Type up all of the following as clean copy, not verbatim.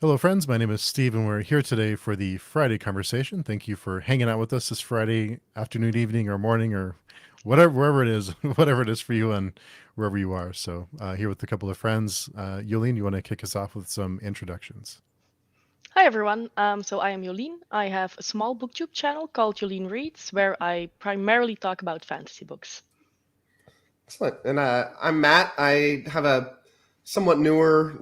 Hello, friends. My name is Steve, and we're here today for the Friday conversation. Thank you for hanging out with us this Friday afternoon, evening, or morning, or whatever, wherever it is, whatever it is for you, and wherever you are. So, here with a couple of friends. Jolien, you want to kick us off with some introductions? Hi everyone. So I am Jolien. I have a small booktube channel called Jolien Reads, where I primarily talk about fantasy books. Excellent. And I'm Matt. I have a somewhat newer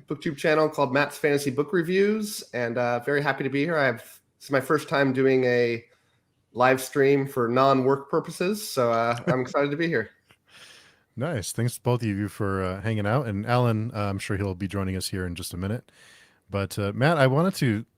booktube channel called Matt's Fantasy Book Reviews, and very happy to be here. This is my first time doing a live stream for non-work purposes, so I'm excited to be here. Nice. Thanks to both of you for hanging out. And Alan, I'm sure he'll be joining us here in just a minute. But Matt, I wanted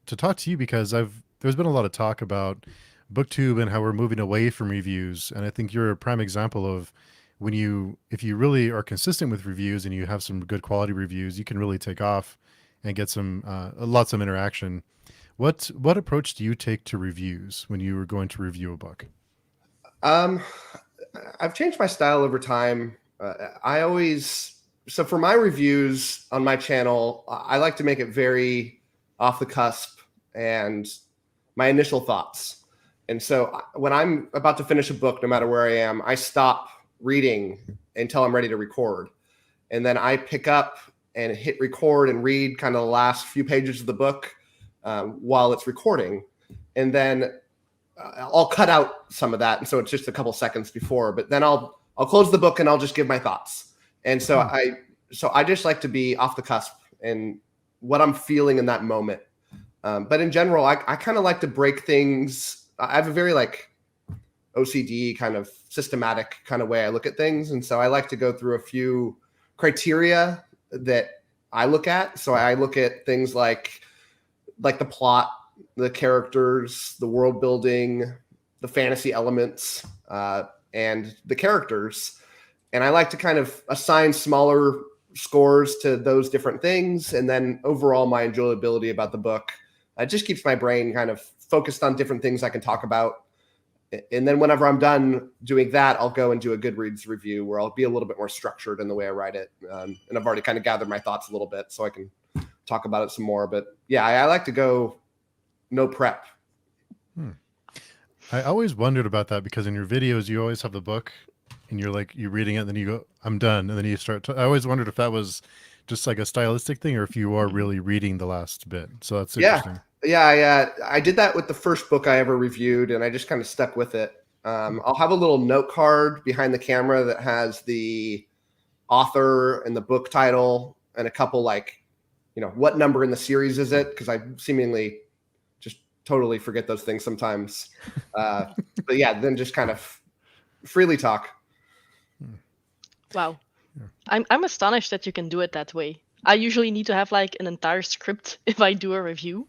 to talk to you because there's been a lot of talk about booktube and how we're moving away from reviews, and I think you're a prime example of if you really are consistent with reviews and you have some good quality reviews, you can really take off and get some lots of interaction. What approach do you take to reviews when you were going to review a book? Um, I've changed my style over time. I always so for my reviews on my channel, I like to make it very off the cusp and my initial thoughts. And so when I'm about to finish a book, no matter where I am, I stop reading until I'm ready to record. And then I pick up and hit record and read kind of the last few pages of the book while it's recording. And then I'll cut out some of that. And so it's just a couple seconds before, but then I'll close the book and I'll just give my thoughts. And so I just like to be off the cusp and what I'm feeling in that moment. But in general, I kind of like to break things. I have a very like OCD kind of systematic kind of way I look at things. And so I like to go through a few criteria that I look at. So I look at things like the plot, the characters, the world building, the fantasy elements, and the characters. And I like to kind of assign smaller scores to those different things. And then overall, my enjoyability about the book just keeps my brain kind of focused on different things I can talk about. And then whenever I'm done doing that, I'll go and do a Goodreads review where I'll be a little bit more structured in the way I write it. And I've already kind of gathered my thoughts a little bit so I can talk about it some more. But yeah, I like to go no prep. I always wondered about that because in your videos you always have the book and you're reading it and then you go, I'm done, and then you start I always wondered if that was just like a stylistic thing or if you are really reading the last bit. So that's Yeah. interesting. Yeah. I did that with the first book I ever reviewed, and I just kind of stuck with it. I'll have a little note card behind the camera that has the author and the book title and a couple what number in the series is it? Because I seemingly just totally forget those things sometimes. But yeah, then just kind of freely talk. Wow. I'm astonished that you can do it that way. I usually need to have like an entire script if I do a review,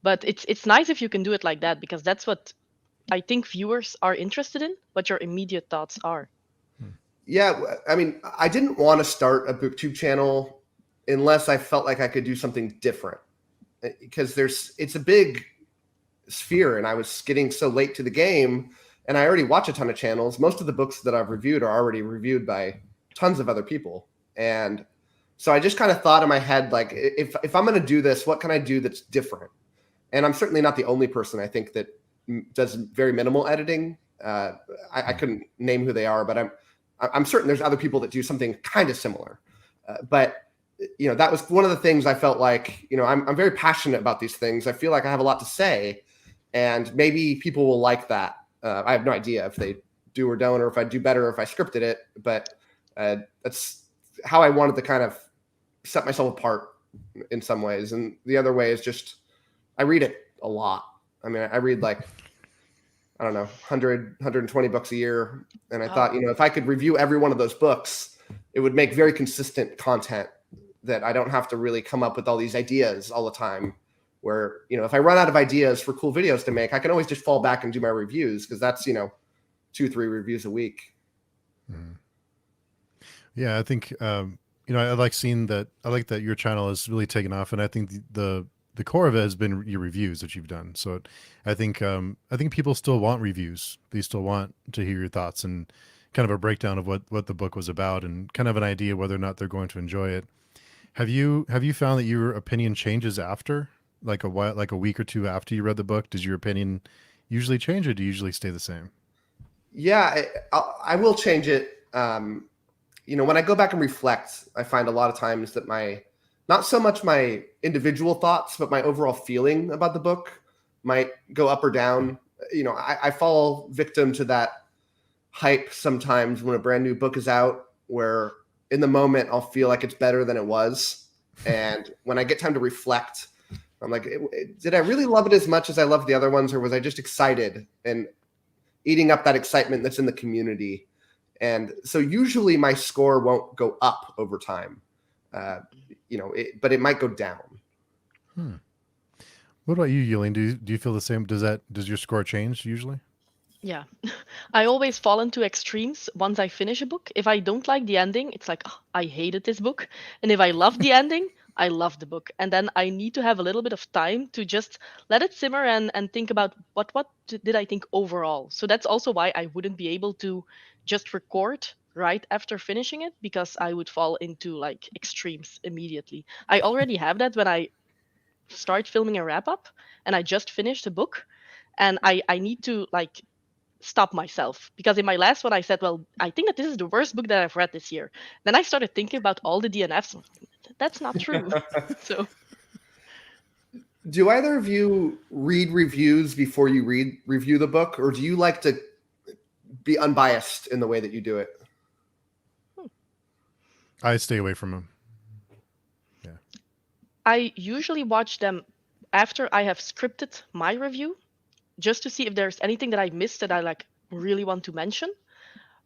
but it's nice if you can do it like that because that's what I think viewers are interested in, what your immediate thoughts are. Yeah, I mean, I didn't want to start a booktube channel unless I felt like I could do something different because it's a big sphere and I was getting so late to the game and I already watch a ton of channels. Most of the books that I've reviewed are already reviewed by tons of other people. And so I just kind of thought in my head, like, if I'm going to do this, what can I do that's different? And I'm certainly not the only person I think that does very minimal editing. I couldn't name who they are, but I'm certain there's other people that do something kind of similar. But that was one of the things I felt like, I'm very passionate about these things. I feel like I have a lot to say, and maybe people will like that. I have no idea if they do or don't, or if I do better, or if I scripted it, but that's how I wanted to kind of set myself apart in some ways. And the other way is just, I read it a lot. I mean, I read like, I don't know, 100, 120 books a year. And I thought, if I could review every one of those books, it would make very consistent content that I don't have to really come up with all these ideas all the time. Where, if I run out of ideas for cool videos to make, I can always just fall back and do my reviews because that's, 2-3 reviews a week. Mm-hmm. Yeah, I think I like seeing that. I like that your channel has really taken off, and I think the core of it has been your reviews that you've done. So I think people still want reviews. They still want to hear your thoughts and kind of a breakdown of what the book was about and kind of an idea whether or not they're going to enjoy it. Have you found that your opinion changes after, like a while, like a week or two after you read the book? Does your opinion usually change, or do you usually stay the same? Yeah, I will change it. When I go back and reflect, I find a lot of times that not so much my individual thoughts, but my overall feeling about the book might go up or down. I fall victim to that hype sometimes when a brand new book is out, where in the moment I'll feel like it's better than it was. And when I get time to reflect, I'm like, did I really love it as much as I loved the other ones, or was I just excited and eating up that excitement that's in the community? And so usually my score won't go up over time, but it might go down. What about you, Yulene? Do you feel the same? Does your score change usually? Yeah. I always fall into extremes once I finish a book. If I don't like the ending, it's like, "Oh, I hated this book." And if I love the ending, I love the book. And then I need to have a little bit of time to just let it simmer and think about did I think overall. So that's also why I wouldn't be able to just record right after finishing it, because I would fall into like extremes immediately. I already have that when I start filming a wrap up and I just finished a book, and I need to like stop myself, because in my last one I said, well, I think that this is the worst book that I've read this year. Then I started thinking about all the DNFs. That's not true. So Do either of you read reviews before you review the book, or do you like to be unbiased in the way that you do it? I stay away from them. I usually watch them after I have scripted my review, just to see if there's anything that I missed that I like really want to mention.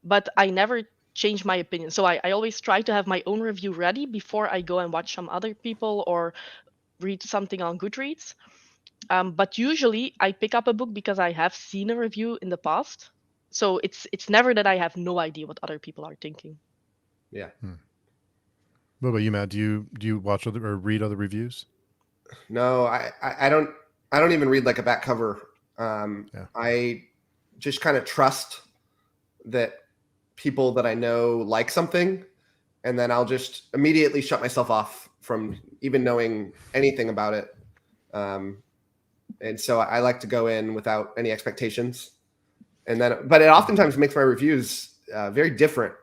But I never change my opinion. So I always try to have my own review ready before I go and watch some other people or read something on Goodreads. But usually I pick up a book because I have seen a review in the past. So it's never that I have no idea what other people are thinking. Yeah. What about you, Matt? Do you watch other or read other reviews? No, I don't even read like a back cover. I just kind of trust that people that I know like something, and then I'll just immediately shut myself off from even knowing anything about it. And so I like to go in without any expectations, but it oftentimes makes my reviews very different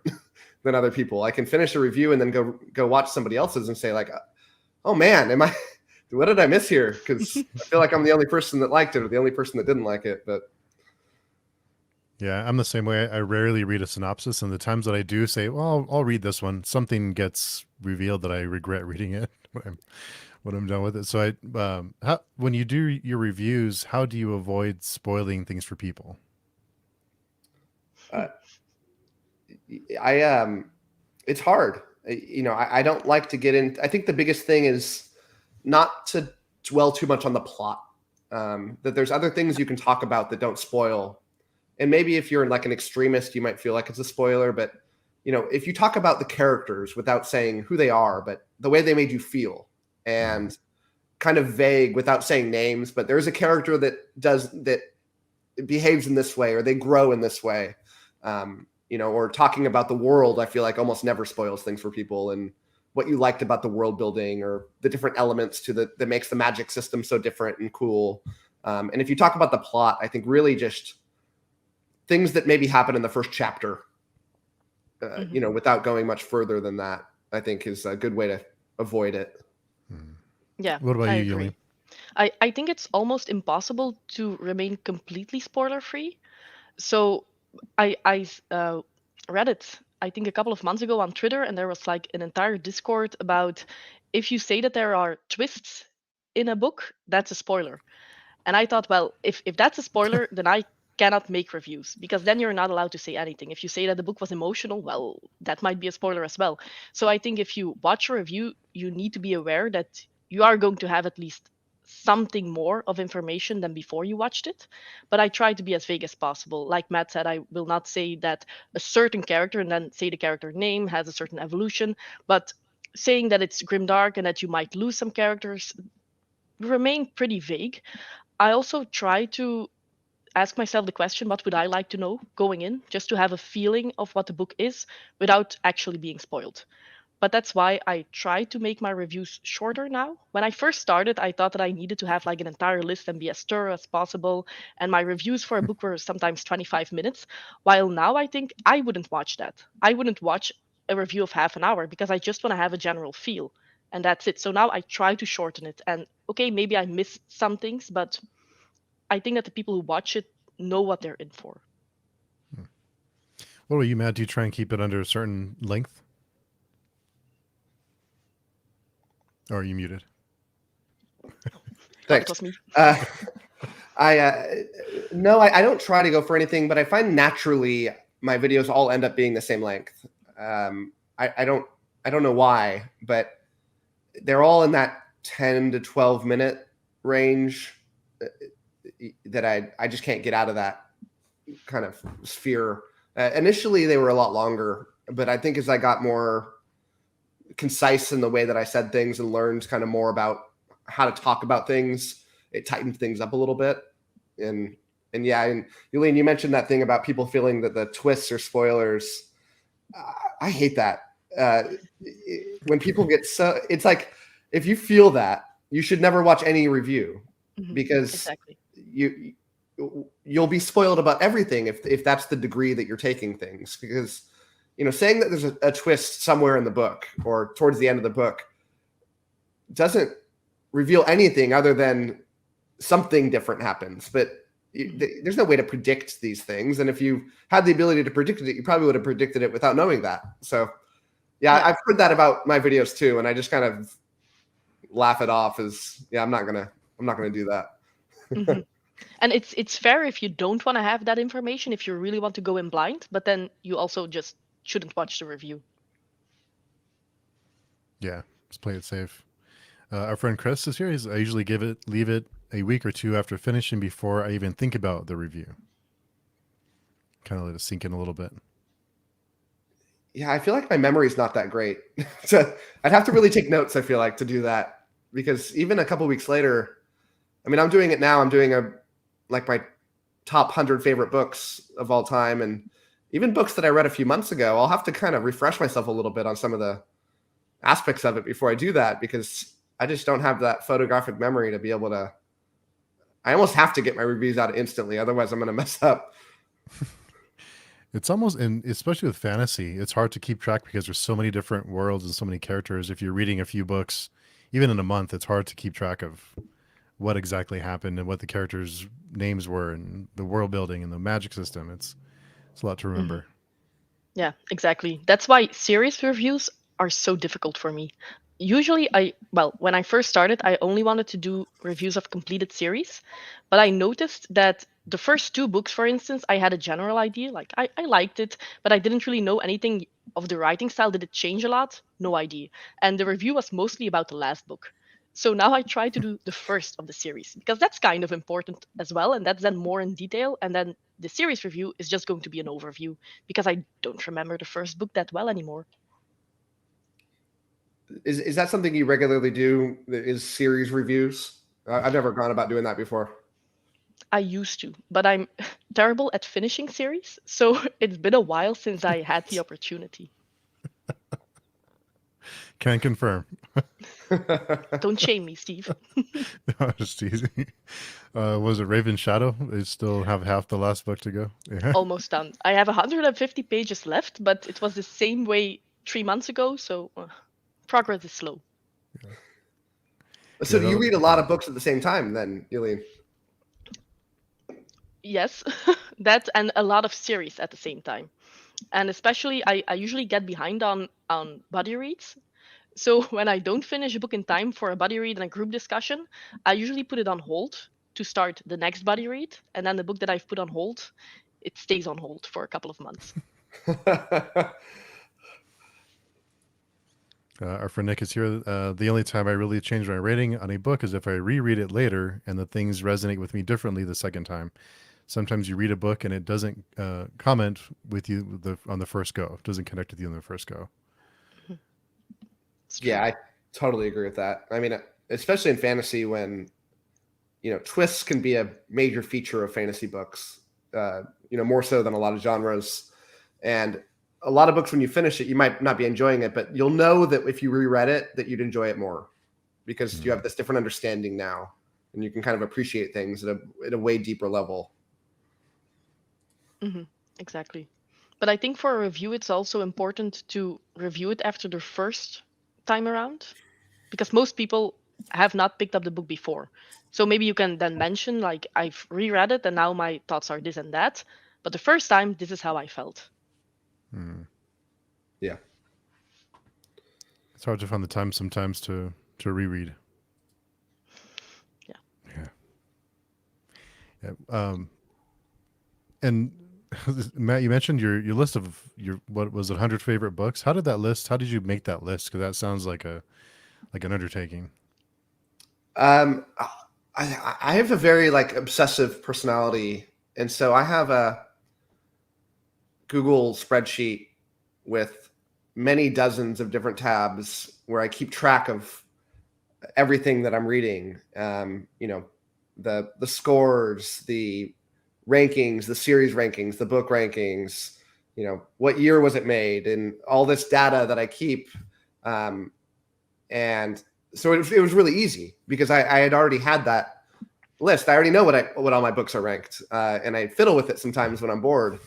than other people. I can finish a review and then go watch somebody else's and say like, oh man, what did I miss here? Because I feel like I'm the only person that liked it or the only person that didn't like it. But yeah, I'm the same way. I rarely read a synopsis, and the times that I do say, well, I'll read this one, something gets revealed that I regret reading it when I'm done with it. So when you do your reviews, how do you avoid spoiling things for people? It's hard. I don't like to get in. I think the biggest thing is not to dwell too much on the plot. That there's other things you can talk about that don't spoil. And maybe if you're like an extremist, you might feel like it's a spoiler. But if you talk about the characters without saying who they are, but the way they made you feel, and kind of vague without saying names, but there's a character that behaves in this way, or they grow in this way. Or talking about the world, I feel like almost never spoils things for people, and what you liked about the world building or the different elements that makes the magic system so different and cool. And if you talk about the plot, I think really just things that maybe happen in the first chapter, without going much further than that, I think is a good way to avoid it. Yeah. What about I you, agree. Yuli? I think it's almost impossible to remain completely spoiler free. So I read it, I think, a couple of months ago on Twitter, and there was like an entire Discord about, if you say that there are twists in a book, that's a spoiler. And I thought, well, if that's a spoiler, then I cannot make reviews, because then you're not allowed to say anything. If you say that the book was emotional, well, that might be a spoiler as well. So I think if you watch a review, you need to be aware that you are going to have at least something more of information than before you watched it. But I try to be as vague as possible. Like Matt said, I will not say that a certain character and then say the character name has a certain evolution, but saying that it's grimdark and that you might lose some characters, remain pretty vague. I also try to ask myself the question, what would I like to know going in, just to have a feeling of what the book is without actually being spoiled. but that's why I try to make my reviews shorter now. When I first started, I thought that I needed to have like an entire list and be as thorough as possible. And my reviews for a book were sometimes 25 minutes. While now I think I wouldn't watch that. I wouldn't watch a review of half an hour because I just want to have a general feel. And that's it. So now I try to shorten it. And okay, maybe I miss some things, but I think that the people who watch it know what they're in for. What about you, Matt? Do you try and keep it under a certain length? Or are you muted? Thanks. That was me. No, I don't try to go for anything, but I find naturally my videos all end up being the same length. I don't know why, but they're all in that 10 to 12 minute range that I just can't get out of that kind of sphere. Initially, they were a lot longer, but I think as I got more concise in the way that I said things and learned kind of more about how to talk about things, it tightened things up a little bit. And yeah, and Jolien, you mentioned that thing about people feeling that the twists are spoilers. I hate that. When people get so, it's like, if you feel that, you should never watch any review because Exactly. you'll be spoiled about everything if that's the degree that you're taking things. Because, you know, saying that there's a twist somewhere in the book or towards the end of the book doesn't reveal anything other than something different happens. But there's no way to predict these things. And if you had the ability to predict it, you probably would have predicted it without knowing that. So yeah, I've heard that about my videos too. And I just kind of laugh it off as, yeah, I'm not gonna do that. And it's fair if you don't want to have that information, if you really want to go in blind, but then you also just shouldn't watch the review. Yeah, let's play it safe. Our friend Chris is here. I usually leave it a week or two after finishing before I even think about the review. Kind of let it sink in a little bit. Yeah, I feel like my memory is not that great. So I'd have to really take notes, I feel like, to do that. Because even a couple weeks later, I mean, I'm doing it now. I'm doing my top 100 favorite books of all time. And even books that I read a few months ago, I'll have to kind of refresh myself a little bit on some of the aspects of it before I do that, because I just don't have that photographic memory to be able to. I almost have to get my reviews out instantly. Otherwise, I'm going to mess up. It's almost, and especially with fantasy, it's hard to keep track because there's so many different worlds and so many characters. If you're reading a few books, even in a month, it's hard to keep track of what exactly happened and what the characters' names were and the world building and the magic system. It's a lot to remember. Yeah, exactly. That's why series reviews are so difficult for me. Usually, when I first started, I only wanted to do reviews of completed series, but I noticed that the first two books, for instance, I had a general idea, like I liked it, but I didn't really know anything of the writing style. Did it change a lot? No idea. And the review was mostly about the last book. So now I try to do the first of the series because that's kind of important as well, and that's then more in detail. And then the series review is just going to be an overview because I don't remember the first book that well anymore. Is that something you regularly do? Is series reviews? I've never gone about doing that before. I used to, but I'm terrible at finishing series, so it's been a while since I had the opportunity. Can confirm. Don't shame me, Steve. No, just teasing. Was it Raven Shadow? They still have half the last book to go. Yeah. Almost done. I have 150 pages left, but it was the same way 3 months ago, so progress is slow. Yeah. So do you read a lot of books at the same time then, Jolien? Yes, that and a lot of series at the same time. And especially, I usually get behind on buddy reads. So when I don't finish a book in time for a buddy read and a group discussion, I usually put it on hold to start the next buddy read. And then the book that I've put on hold, it stays on hold for a couple of months. Our friend Nick is here. The only time I really change my rating on a book is if I reread it later and the things resonate with me differently the second time. Sometimes you read a book and it doesn't comment with you on the first go. It doesn't connect with you on the first go. Yeah, I totally agree with that. I mean, especially in fantasy when, you know, twists can be a major feature of fantasy books, you know, more so than a lot of genres. And a lot of books, when you finish it, you might not be enjoying it, but you'll know that if you reread it, that you'd enjoy it more because you have this different understanding now, and you can kind of appreciate things at a way deeper level. Exactly. But I think for a review, it's also important to review it after the first time around, because most people have not picked up the book before. So maybe you can then mention, like, I've reread it and now my thoughts are this and that. But the first time, this is how I felt. Yeah. It's hard to find the time sometimes to reread. Yeah. And Matt, you mentioned your list of what was it, 100 favorite books. How did you make that list? Because that sounds like an undertaking. I have a very obsessive personality, and so I have a Google spreadsheet with many dozens of different tabs where I keep track of everything that I'm reading. The scores, the rankings, the series rankings, the book rankings, what year was it made, and all this data that I keep. And so it was really easy because I had already had that list. I already know what all my books are ranked, and I fiddle with it sometimes when I'm bored.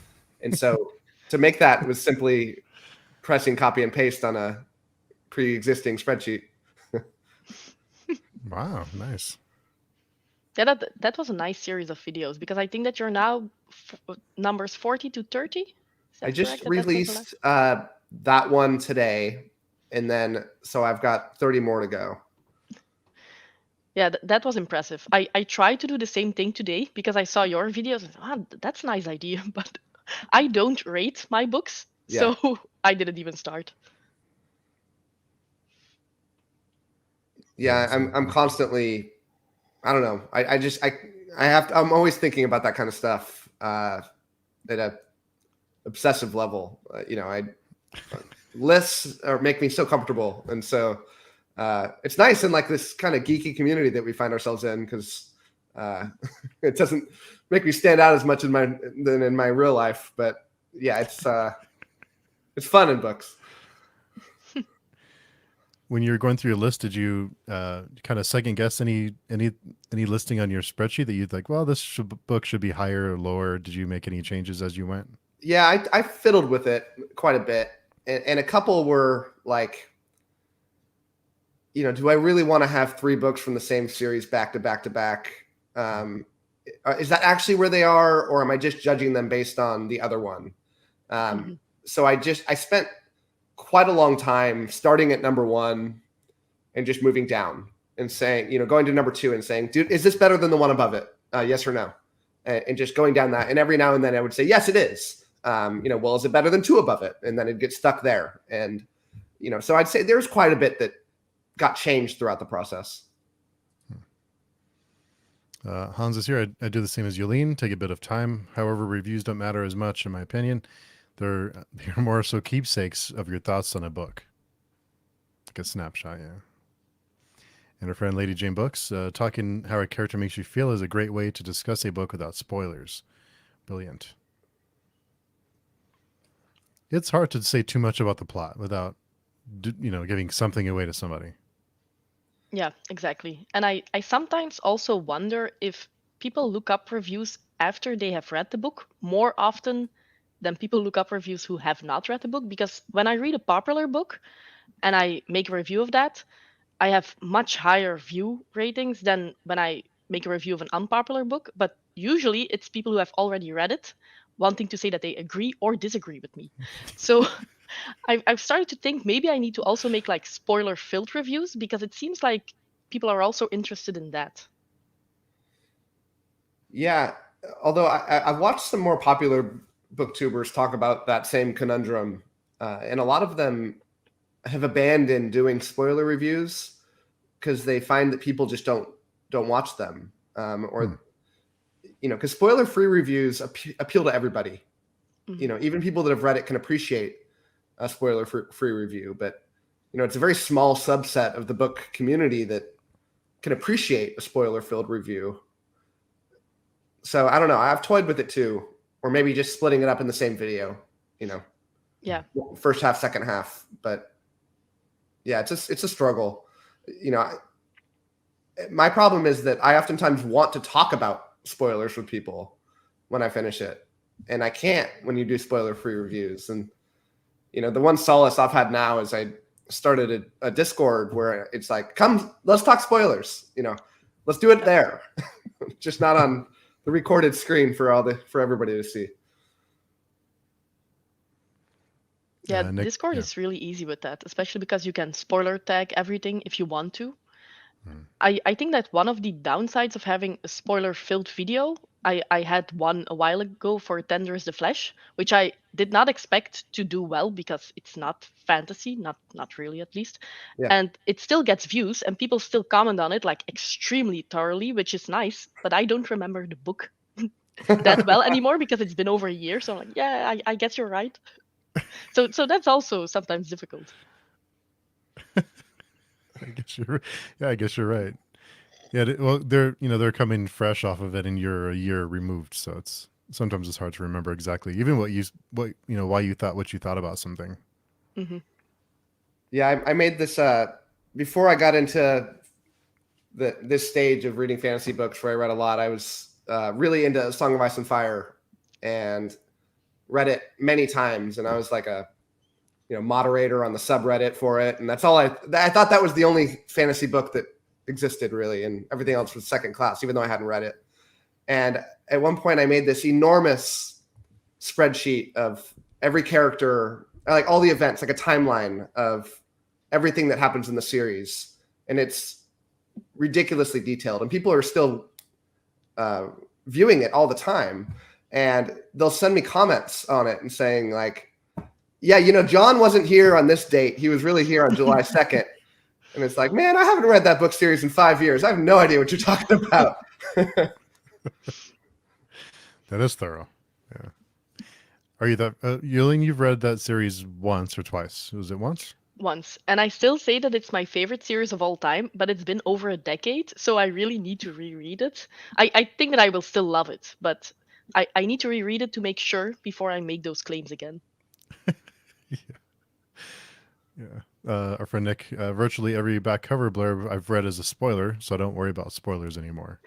And so to make that was simply pressing copy and paste on a pre-existing spreadsheet. Wow, nice. Yeah, that was a nice series of videos, because I think that you're now numbers 40 to 30. Is that I just correct? That was the released that one today, and then so I've got 30 more to go. Yeah, that was impressive. I tried to do the same thing today because I saw your videos and that's a nice idea, but I don't rate my books, Yeah. so I didn't even start. Yeah, I'm constantly, I don't know. I have to, I'm always thinking about that kind of stuff at a obsessive level. Lists make me so comfortable, and so it's nice in this kind of geeky community that we find ourselves in, because it doesn't make me stand out as much than in my real life. But yeah, it's fun in books. When you were going through your list, did you kind of second guess any listing on your spreadsheet that you'd like, well, this book should be higher or lower? Did you make any changes as you went? Yeah, I fiddled with it quite a bit, and a couple were like, do I really want to have 3 books from the same series back to back to back? Is that actually where they are, or am I just judging them based on the other one? So I spent quite a long time starting at number 1 and just moving down and saying, going to number 2 and saying, dude, is this better than the one above it? Yes or no? And just going down that. And every now and then I would say, yes, it is. Well, is it better than 2 above it? And then it'd get stuck there. And, so I'd say there's quite a bit that got changed throughout the process. Hans is here. I do the same as Jolien, take a bit of time. However, reviews don't matter as much, in my opinion. They're more so keepsakes of your thoughts on a book. Like a snapshot, yeah. And our friend Lady Jane Books, talking how a character makes you feel is a great way to discuss a book without spoilers. Brilliant. It's hard to say too much about the plot without, giving something away to somebody. Yeah, exactly. And I sometimes also wonder if people look up reviews after they have read the book more often than people look up reviews who have not read the book. Because when I read a popular book and I make a review of that, I have much higher view ratings than when I make a review of an unpopular book. But usually it's people who have already read it wanting to say that they agree or disagree with me. So I've started to think maybe I need to also make spoiler-filled reviews, because it seems like people are also interested in that. Yeah, although I've watched some more popular booktubers talk about that same conundrum, and a lot of them have abandoned doing spoiler reviews because they find that people just don't watch them, because spoiler-free reviews appeal to everybody. Even people that have read it can appreciate a spoiler-free review, but it's a very small subset of the book community that can appreciate a spoiler-filled review. So I don't know. I've toyed with it too, or maybe just splitting it up in the same video. Yeah. first half, second half. But yeah, it's a struggle. You know, my problem is that I oftentimes want to talk about spoilers with people when I finish it, and I can't when you do spoiler-free reviews. And you know, the one solace I've had now is I started a Discord where it's like, come, let's talk spoilers. You know, let's do it there, just not on the recorded screen for everybody to see. Yeah, Nick, Discord yeah. is really easy with that, especially because you can spoiler tag everything if you want to. I think that one of the downsides of having a spoiler-filled video, I had one a while ago for Tender is the Flesh, which I did not expect to do well because it's not fantasy, not really at least. Yeah. And it still gets views and people still comment on it like extremely thoroughly, which is nice, but I don't remember the book that well anymore because it's been over a year. So I'm like, yeah, I guess you're right. So that's also sometimes difficult. I guess you're right. Yeah, well, they're coming fresh off of it, and you're a year removed, so it's sometimes it's hard to remember exactly, even why you thought what you thought about something. Mm-hmm. Yeah, I made this before I got into this stage of reading fantasy books where I read a lot. I was really into Song of Ice and Fire, and read it many times, and I was like a moderator on the subreddit for it, and that's all I thought that was the only fantasy book that existed really, and everything else was second class, even though I hadn't read it. And at one point I made this enormous spreadsheet of every character, like all the events, like a timeline of everything that happens in the series, and it's ridiculously detailed, and people are still viewing it all the time, and they'll send me comments on it and saying like, yeah, John wasn't here on this date. He was really here on July 2nd. And it's like, man, I haven't read that book series in 5 years. I have no idea what you're talking about. That is thorough. Yeah. Are you Jolien, you've read that series once or twice? Was it once? Once. And I still say that it's my favorite series of all time, but it's been over a decade, so I really need to reread it. I think that I will still love it, but I need to reread it to make sure before I make those claims again. Yeah. Our friend Nick, virtually every back cover blurb I've read is a spoiler, so I don't worry about spoilers anymore.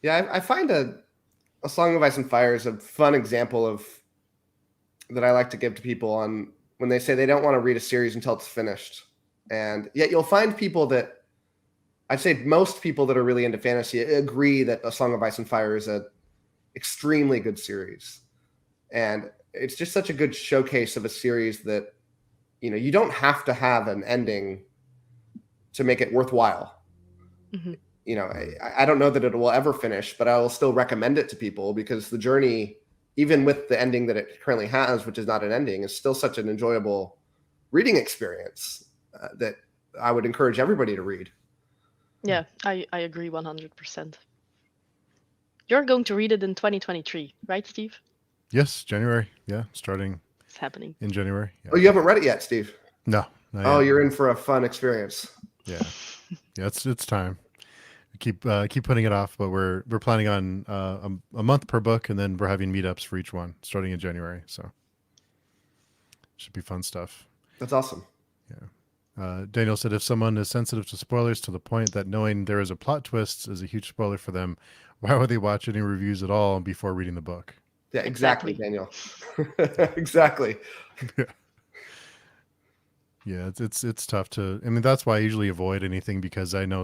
Yeah, I find a Song of Ice and Fire is a fun example of that I like to give to people on when they say they don't want to read a series until it's finished. And yet you'll find people that, I'd say most people that are really into fantasy agree that A Song of Ice and Fire is a extremely good series. And it's just such a good showcase of a series that, you don't have to have an ending to make it worthwhile. Mm-hmm. I don't know that it will ever finish, but I will still recommend it to people because the journey, even with the ending that it currently has, which is not an ending, is still such an enjoyable reading experience that I would encourage everybody to read. Yeah, I agree 100%. You're going to read it in 2023, right, Steve? Yes, January. Yeah, starting. It's happening. In January. Yeah. Oh, you haven't read it yet, Steve? No. Oh, you're in for a fun experience. Yeah. Yeah, it's time. Keep putting it off, but we're planning on a month per book, and then we're having meetups for each one starting in January. So should be fun stuff. That's awesome. Yeah. Daniel said if someone is sensitive to spoilers to the point that knowing there is a plot twist is a huge spoiler for them, why would they watch any reviews at all before reading the book? Yeah, exactly. Daniel. Exactly. Yeah. Yeah, it's tough to. I mean, that's why I usually avoid anything because I know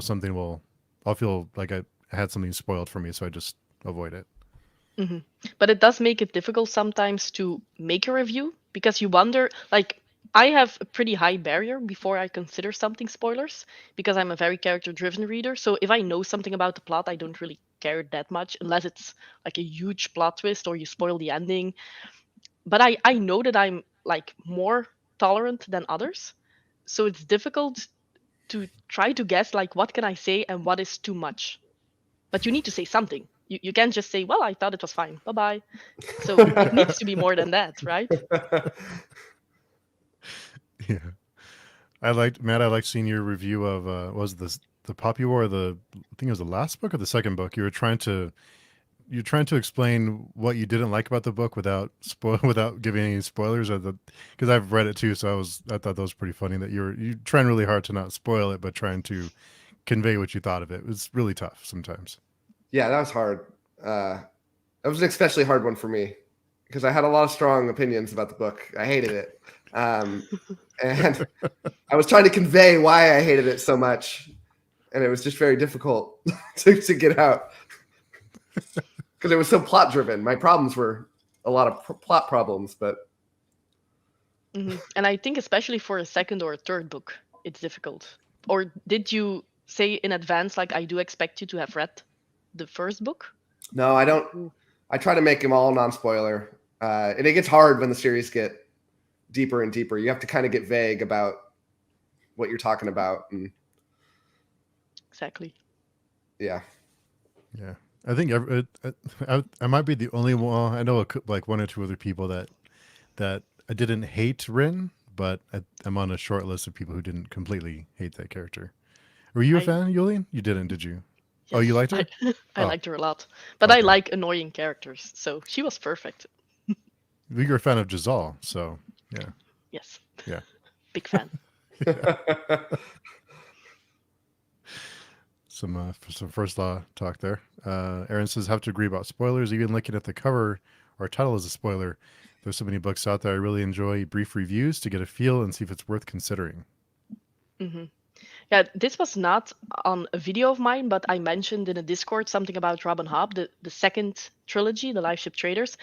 I'll feel like I had something spoiled for me, so I just avoid it. Mm-hmm. But it does make it difficult sometimes to make a review because you wonder, like, I have a pretty high barrier before I consider something spoilers because I'm a very character-driven reader. So if I know something about the plot, I don't really care that much unless it's like a huge plot twist or you spoil the ending. But I know that I'm like more tolerant than others. So it's difficult to try to guess like what can I say and what is too much. But you need to say something. You can't just say, well, I thought it was fine. Bye-bye. So it needs to be more than that, right? Yeah. I liked seeing your review of was this the Poppy War, I think it was the last book or the second book. You you're trying to explain what you didn't like about the book without without giving any spoilers, or because I've read it too, so I thought that was pretty funny that you're trying really hard to not spoil it, but trying to convey what you thought of it. It was really tough sometimes. Yeah, that was hard. That was an especially hard one for me because I had a lot of strong opinions about the book. I hated it. And I was trying to convey why I hated it so much. And it was just very difficult to get out because it was so plot driven. My problems were a lot of plot problems, but. And I think especially for a second or a third book, it's difficult. Or did you say in advance, like, I do expect you to have read the first book? No, I don't. I try to make them all non-spoiler. And it gets hard when the series get deeper and deeper. You have to kind of get vague about what you're talking about. And exactly. Yeah. Yeah. I think I might be the only one. I know like one or two other people that I didn't hate Rin, but I'm on a short list of people who didn't completely hate that character. Were you a fan, Jolien? You didn't, did you? Yes, oh, you liked her? I liked her a lot. But I like annoying characters, so she was perfect. You're a fan of Giselle, so yeah. Yes. Yeah. Big fan. Some first law talk there. Aaron says, have to agree about spoilers. Even looking at the cover or title as a spoiler. There's so many books out there. I really enjoy brief reviews to get a feel and see if it's worth considering. Yeah, this was not on a video of mine, but I mentioned in a Discord something about Robin Hobb, the second trilogy, the Life Ship Traders.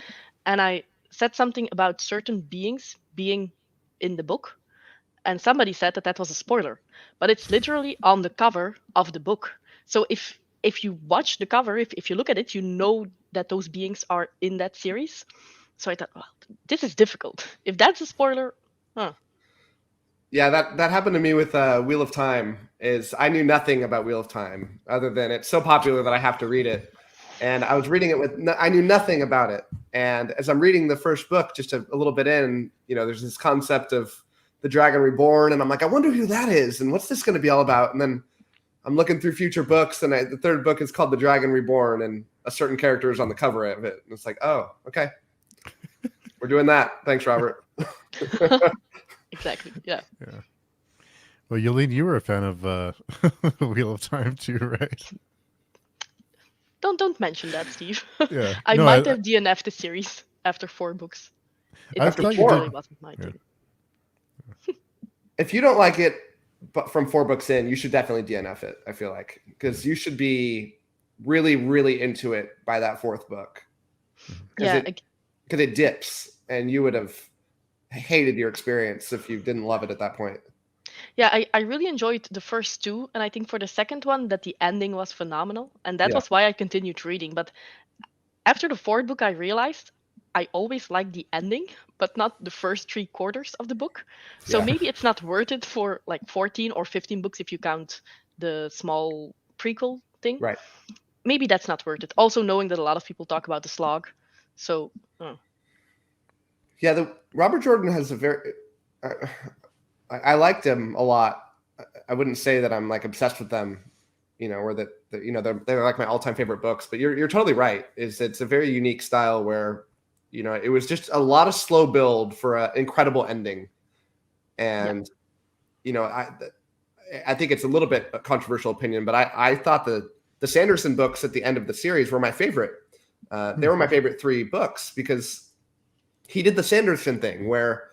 And I said something about certain beings being in the book. And somebody said that was a spoiler. But it's literally on the cover of the book. So if you watch the cover, if you look at it, you know that those beings are in that series. So I thought, well, this is difficult. If that's a spoiler, Yeah, that happened to me with Wheel of Time. Is I knew nothing about Wheel of Time other than it's so popular that I have to read it. And I was reading it I knew nothing about it. And as I'm reading the first book, just a little bit in, there's this concept of the Dragon Reborn, and I'm like, I wonder who that is, and what's this going to be all about? And then I'm looking through future books, and the third book is called The Dragon Reborn, and a certain character is on the cover of it. And it's like, oh, okay. We're doing that. Thanks, Robert. Exactly. Yeah. Well, Jolien, you were a fan of Wheel of Time too, right? Don't mention that, Steve. Yeah. I might have DNF'd the series after 4 books. After It really wasn't my thing. If you don't like it, but from 4 books in, you should definitely DNF it. I feel like because you should be really, really into it by that 4th book. Yeah, because it dips, and you would have hated your experience if you didn't love it at that point. Yeah, I really enjoyed the first 2, and I think for the second one that the ending was phenomenal, and that was why I continued reading. But after the 4th book, I realized I always liked the ending, but not the first 3/4 of the book. So maybe it's not worth it for like 14 or 15 books if you count the small prequel thing. Right. Maybe that's not worth it. Also knowing that a lot of people talk about the slog. So yeah, Robert Jordan has a very I liked him a lot. I wouldn't say that I'm like obsessed with them, or that they're like my all-time favorite books, but you're totally right. It's a very unique style where it was just a lot of slow build for an incredible ending. And I think it's a little bit a controversial opinion, but I thought the Sanderson books at the end of the series were my favorite. They were my favorite 3 books because he did the Sanderson thing where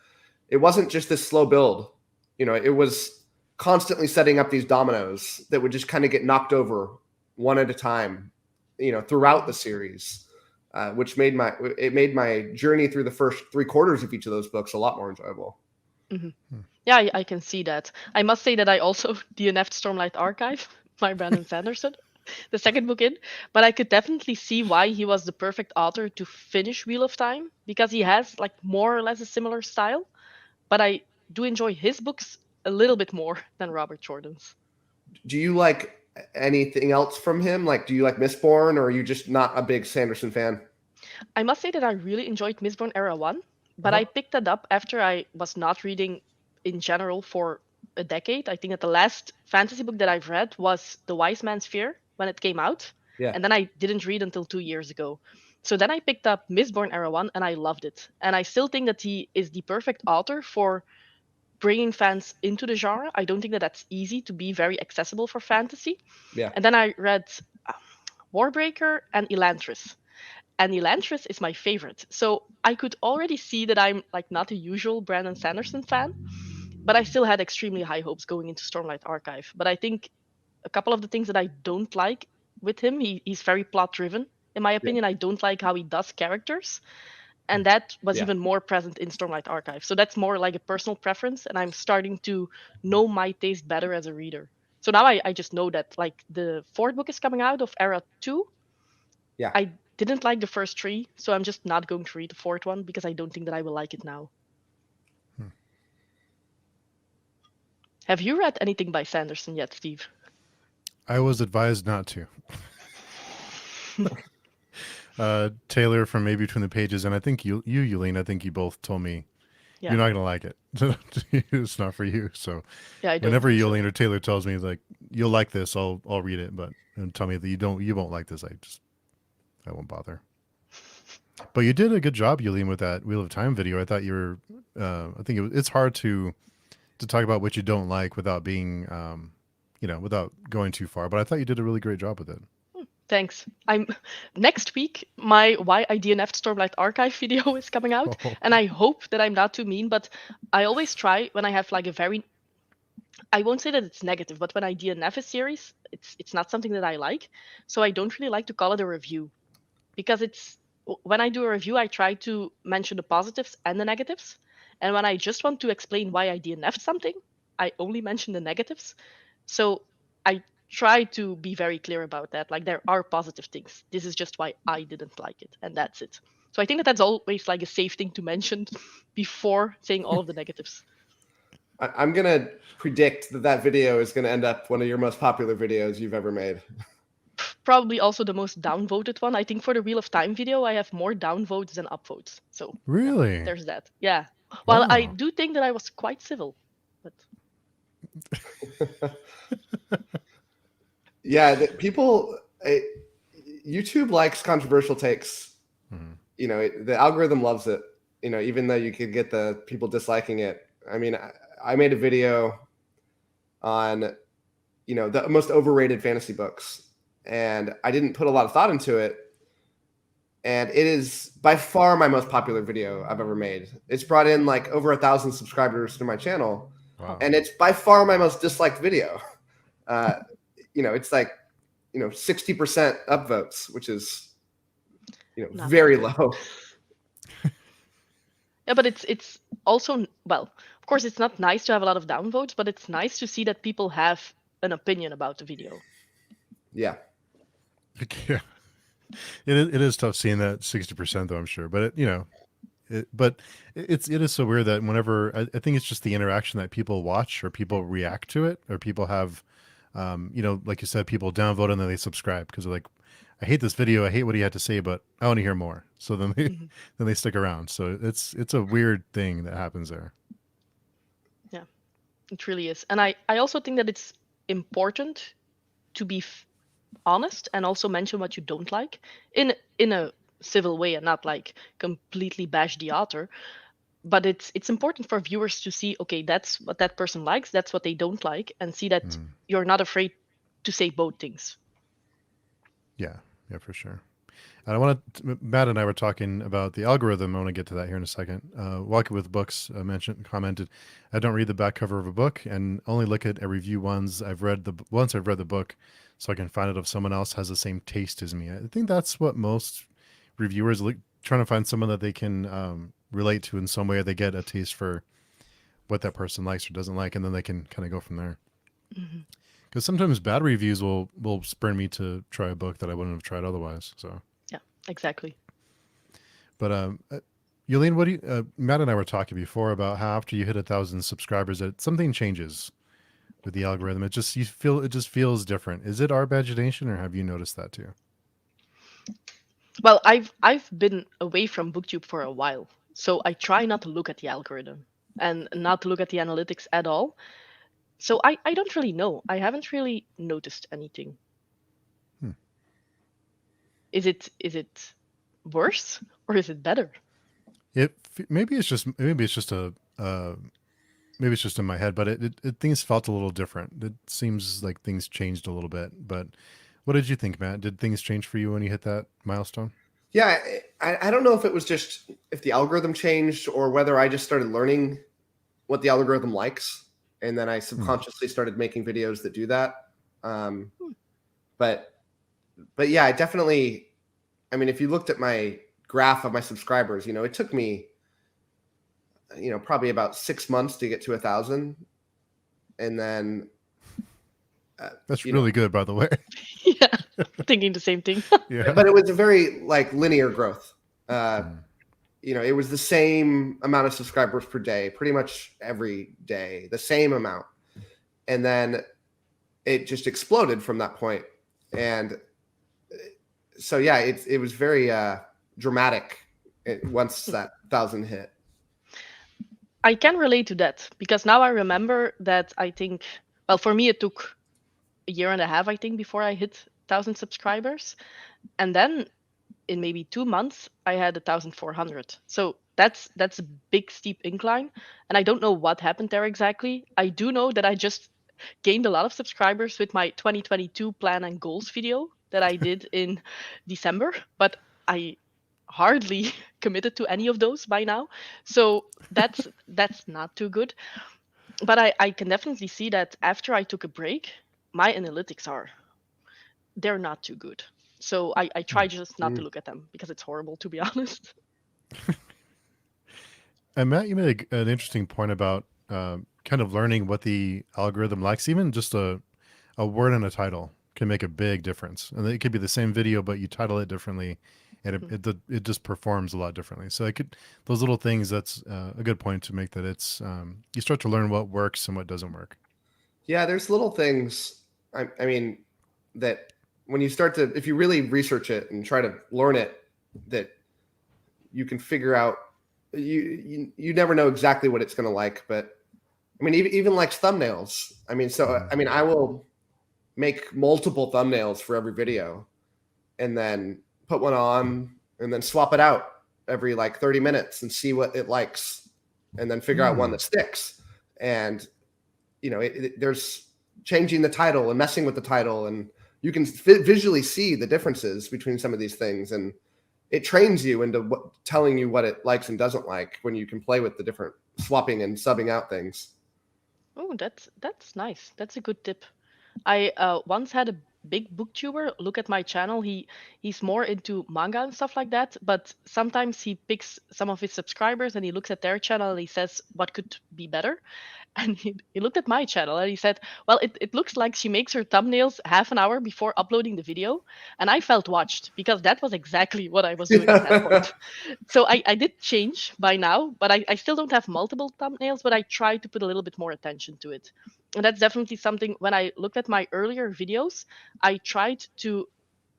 it wasn't just this slow build. It was constantly setting up these dominoes that would just kind of get knocked over one at a time, throughout the series, which made my journey through the first 3/4 of each of those books a lot more enjoyable. Yeah, I can see that. I must say that I also DNF'd Stormlight Archive by Brandon Sanderson, the second book in, but I could definitely see why he was the perfect author to finish Wheel of Time, because he has like more or less a similar style, but I do enjoy his books a little bit more than Robert Jordan's. Do you like anything else from him? Like, do you like Mistborn, or are you just not a big Sanderson fan? I must say that I really enjoyed Mistborn Era 1, but I picked that up after I was not reading in general for a decade. I think that the last fantasy book that I've read was The Wise Man's Fear when it came out. Yeah. And then I didn't read until 2 years ago. So then I picked up Mistborn Era 1 and I loved it. And I still think that he is the perfect author for bringing fans into the genre. I don't think that that's easy to be very accessible for fantasy. Yeah. And then I read uh, Warbreaker and Elantris. And Elantris is my favorite. So I could already see that I'm like not a usual Brandon Sanderson fan, but I still had extremely high hopes going into Stormlight Archive. But I think a couple of the things that I don't like with him, he's very plot driven. In my opinion, I don't like how he does characters. And that was Yeah. even more present in Stormlight Archive. So that's more like a personal preference, and I'm starting to know my taste better as a reader. So now I just know that like the fourth book is coming out of Era 2. Yeah. I didn't like the first three, so I'm just not going to read the fourth one because I don't think that I will like it now. Have you read anything by Sanderson yet, Steve? I was advised not to. Taylor from Maybe Between the Pages, and I think you, Jolien, I think you both told me Yeah. you're not going to like it. It's not for you. So Yeah, I don't whenever think so. Jolien or Taylor tells me like you'll like this, I'll read it. But and tell me that you won't like this, I won't bother. But you did a good job, Jolien, with that Wheel of Time video. I thought you were. I think it's hard to talk about what you don't like without being, without going too far. But I thought you did a really great job with it. Thanks. Next week my Why I DNF'd Stormlight Archive video is coming out, and I hope that I'm not too mean, but I always try when I have like a very, I won't say that it's negative, but when I DNF a series, it's not something that I like. So I don't really like to call it a review, because when I do a review, I try to mention the positives and the negatives. And when I just want to explain why I DNF'd something, I only mention the negatives. So I try to be very clear about that. Like, there are positive things. This is just why I didn't like it, and that's it. So I think that that's always like a safe thing to mention before saying all of the negatives. I'm going to predict that video is going to end up one of your most popular videos you've ever made. Probably also the most downvoted one. I think for the Wheel of Time video, I have more downvotes than upvotes. So Really? yeah, there's that. Yeah. Well, I Wow. do think that I was quite civil, but Yeah, YouTube likes controversial takes. Mhm. The algorithm loves it. Even though you could get the people disliking it. I mean, I made a video on, the most overrated fantasy books, and I didn't put a lot of thought into it. And it is by far my most popular video I've ever made. It's brought in like over 1,000 subscribers to my channel. Wow. And it's by far my most disliked video. It's like, 60% upvotes, which is, Not very that low. yeah, but it's also, well, of course, it's not nice to have a lot of downvotes, but it's nice to see that people have an opinion about the video. Yeah. Yeah. It is tough seeing that 60% though, I'm sure. But it is so weird that whenever I think it's just the interaction that people watch or people react to it or people have, like you said, people downvote and then they subscribe because they're like, I hate this video. I hate what he had to say, but I want to hear more. So then they stick around. So it's a weird thing that happens there. Yeah, it really is. And I also think that it's important to be honest and also mention what you don't like in a civil way and not like completely bash the author. But it's important for viewers to see, okay, that's what that person likes, that's what they don't like, and see that you're not afraid to say both things. Yeah, for sure. And I want to, Matt and I were talking about the algorithm. I want to get to that here in a second. Walking with Books commented, I don't read the back cover of a book and only look at a review once I've read the book, so I can find out if someone else has the same taste as me. I think that's what most reviewers look, trying to find someone that they can relate to in some way. They get a taste for what that person likes or doesn't like, and then they can kind of go from there. Because sometimes bad reviews will spur me to try a book that I wouldn't have tried otherwise. So yeah, exactly. But Jolien, what do you? Matt and I were talking before about how after you hit 1,000 subscribers, that something changes with the algorithm. It just feels different. Is it our imagination, or have you noticed that too? Well, I've been away from booktube for a while, so I try not to look at the algorithm and not to look at the analytics at all. So I don't really know. I haven't really noticed anything. Is it worse or is it better? Maybe it's just maybe it's just in my head, but things felt a little different. It seems like things changed a little bit. But what did you think, Matt? Did things change for you when you hit that milestone? Yeah, I don't know if it was just if the algorithm changed or whether I just started learning what the algorithm likes, and then I subconsciously started making videos that do that. But yeah, I definitely. I mean, if you looked at my graph of my subscribers, it took me, probably about 6 months to get to 1,000, and then That's really good, by the way. Yeah, thinking the same thing. Yeah. But it was a very linear growth. It was the same amount of subscribers per day, pretty much every day, the same amount. And then it just exploded from that point. And so, yeah, it was very dramatic once that 1,000 hit. I can relate to that because now I remember that I think, well, for me, it took a year and a half, I think, before I hit 1,000 subscribers. And then in maybe 2 months, I had 1,400. So that's a big steep incline. And I don't know what happened there exactly. I do know that I just gained a lot of subscribers with my 2022 plan and goals video that I did in December, but I hardly committed to any of those by now. So that's not too good. But I can definitely see that after I took a break, my analytics they're not too good. So I try just not to look at them because it's horrible, to be honest. And Matt, you made an interesting point about kind of learning what the algorithm likes. Even just a word and a title can make a big difference. And it could be the same video, but you title it differently, and it just performs a lot differently. So those little things. That's a good point to make. That it's you start to learn what works and what doesn't work. Yeah, there's little things. I mean, that when you start to, if you really research it and try to learn it, that you can figure out. You never know exactly what it's going to like, but I mean, even like thumbnails. I mean, I will make multiple thumbnails for every video, and then put one on, and then swap it out every 30 minutes and see what it likes, and then figure out one that sticks. And there's changing the title and messing with the title, and you can visually see the differences between some of these things, and it trains you into telling you what it likes and doesn't like when you can play with the different swapping and subbing out things. Oh, that's nice. That's a good tip. I once had a big booktuber look at my channel. He's more into manga and stuff like that, but sometimes he picks some of his subscribers and he looks at their channel and he says what could be better. And he looked at my channel and he said, well, it looks like she makes her thumbnails half an hour before uploading the video. And I felt watched because that was exactly what I was doing at that point. So I did change by now, but I still don't have multiple thumbnails, but I try to put a little bit more attention to it. And that's definitely something. When I looked at my earlier videos, I tried to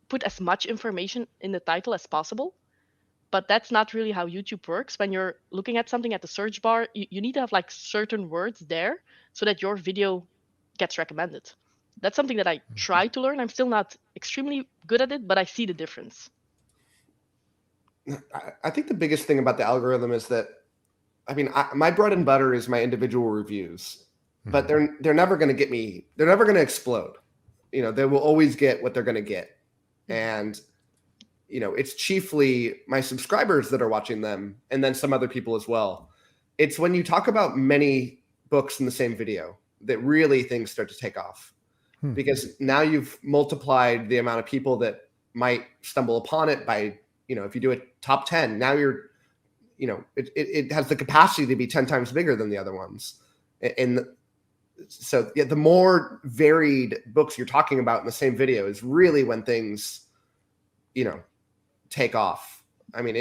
put as much information in the title as possible, but that's not really how YouTube works. When you're looking at something at the search bar, you need to have certain words there so that your video gets recommended. That's something that I try to learn. I'm still not extremely good at it, but I see the difference. I think the biggest thing about the algorithm is that, my bread and butter is my individual reviews, but they're never going to get me. They're never going to explode. They will always get what they're going to get, and it's chiefly my subscribers that are watching them, and then some other people as well. It's when you talk about many books in the same video that really things start to take off, because now you've multiplied the amount of people that might stumble upon it by, if you do a top 10, now you're, it has the capacity to be 10 times bigger than the other ones. And so the more varied books you're talking about in the same video is really when things, take off. I mean,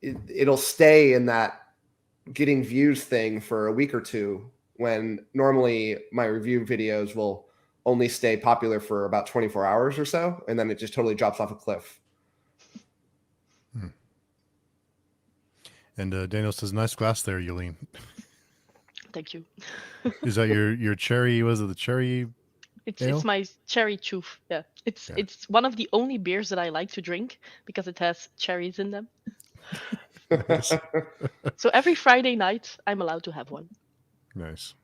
it'll stay in that getting views thing for a week or two, when normally my review videos will only stay popular for about 24 hours or so, and then it just totally drops off a cliff. And Daniel says, "Nice glass there, Jolien." Thank you. Is that your cherry? Was it the cherry It's Ale? my cherry choof. Yeah. Yeah. It's one of the only beers that I like to drink because it has cherries in them. Nice. So every Friday night I'm allowed to have one. Nice.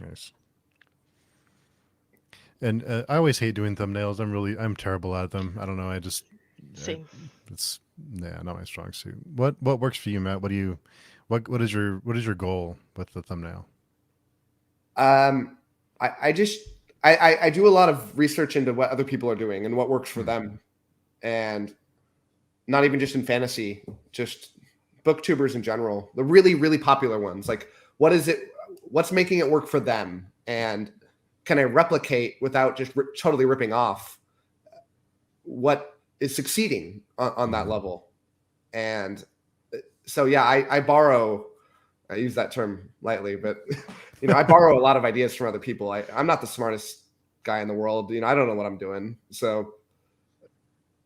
Nice. And I always hate doing thumbnails. I'm terrible at them. I don't know. Same. It's not my strong suit. What works for you, Matt? What is your goal with the thumbnail? I just I do a lot of research into what other people are doing and what works for them, and not even just in fantasy, just booktubers in general, the really popular ones. Like, what's making it work for them, and can I replicate without just totally ripping off what is succeeding on that level? And so yeah, I use that term lightly, but I borrow a lot of ideas from other people. I'm not the smartest guy in the world. I don't know what I'm doing. So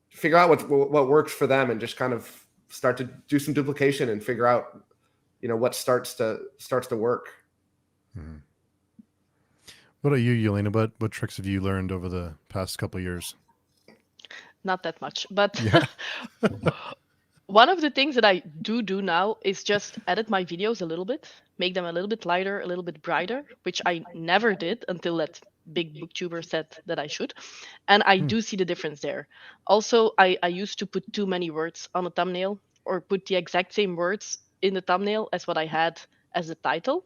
figure out what works for them and just kind of start to do some duplication and figure out, what starts to work. Mm-hmm. What about you, Yelena? What tricks have you learned over the past couple of years? Not that much, but Yeah. one of the things that I do now is just edit my videos a little bit, make them a little bit lighter, a little bit brighter, which I never did until that big booktuber said that I should. And I do see the difference there. Also, I used to put too many words on a thumbnail or put the exact same words in the thumbnail as what I had as the title.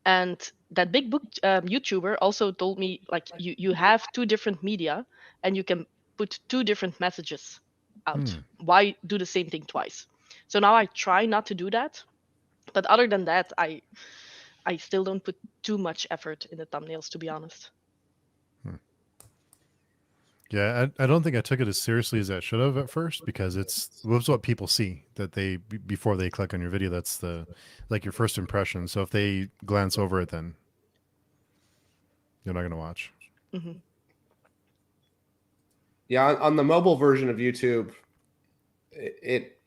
And that big book YouTuber also told me, like, you have two different media and you can put two different messages out. Why do the same thing twice? So now I try not to do that. But other than that, I still don't put too much effort in the thumbnails, to be honest. Yeah, I don't think I took it as seriously as I should have at first, because it's what people see that before they click on your video. That's your first impression. So if they glance over it, then you're not going to watch. Mm-hmm. Yeah, on the mobile version of YouTube, it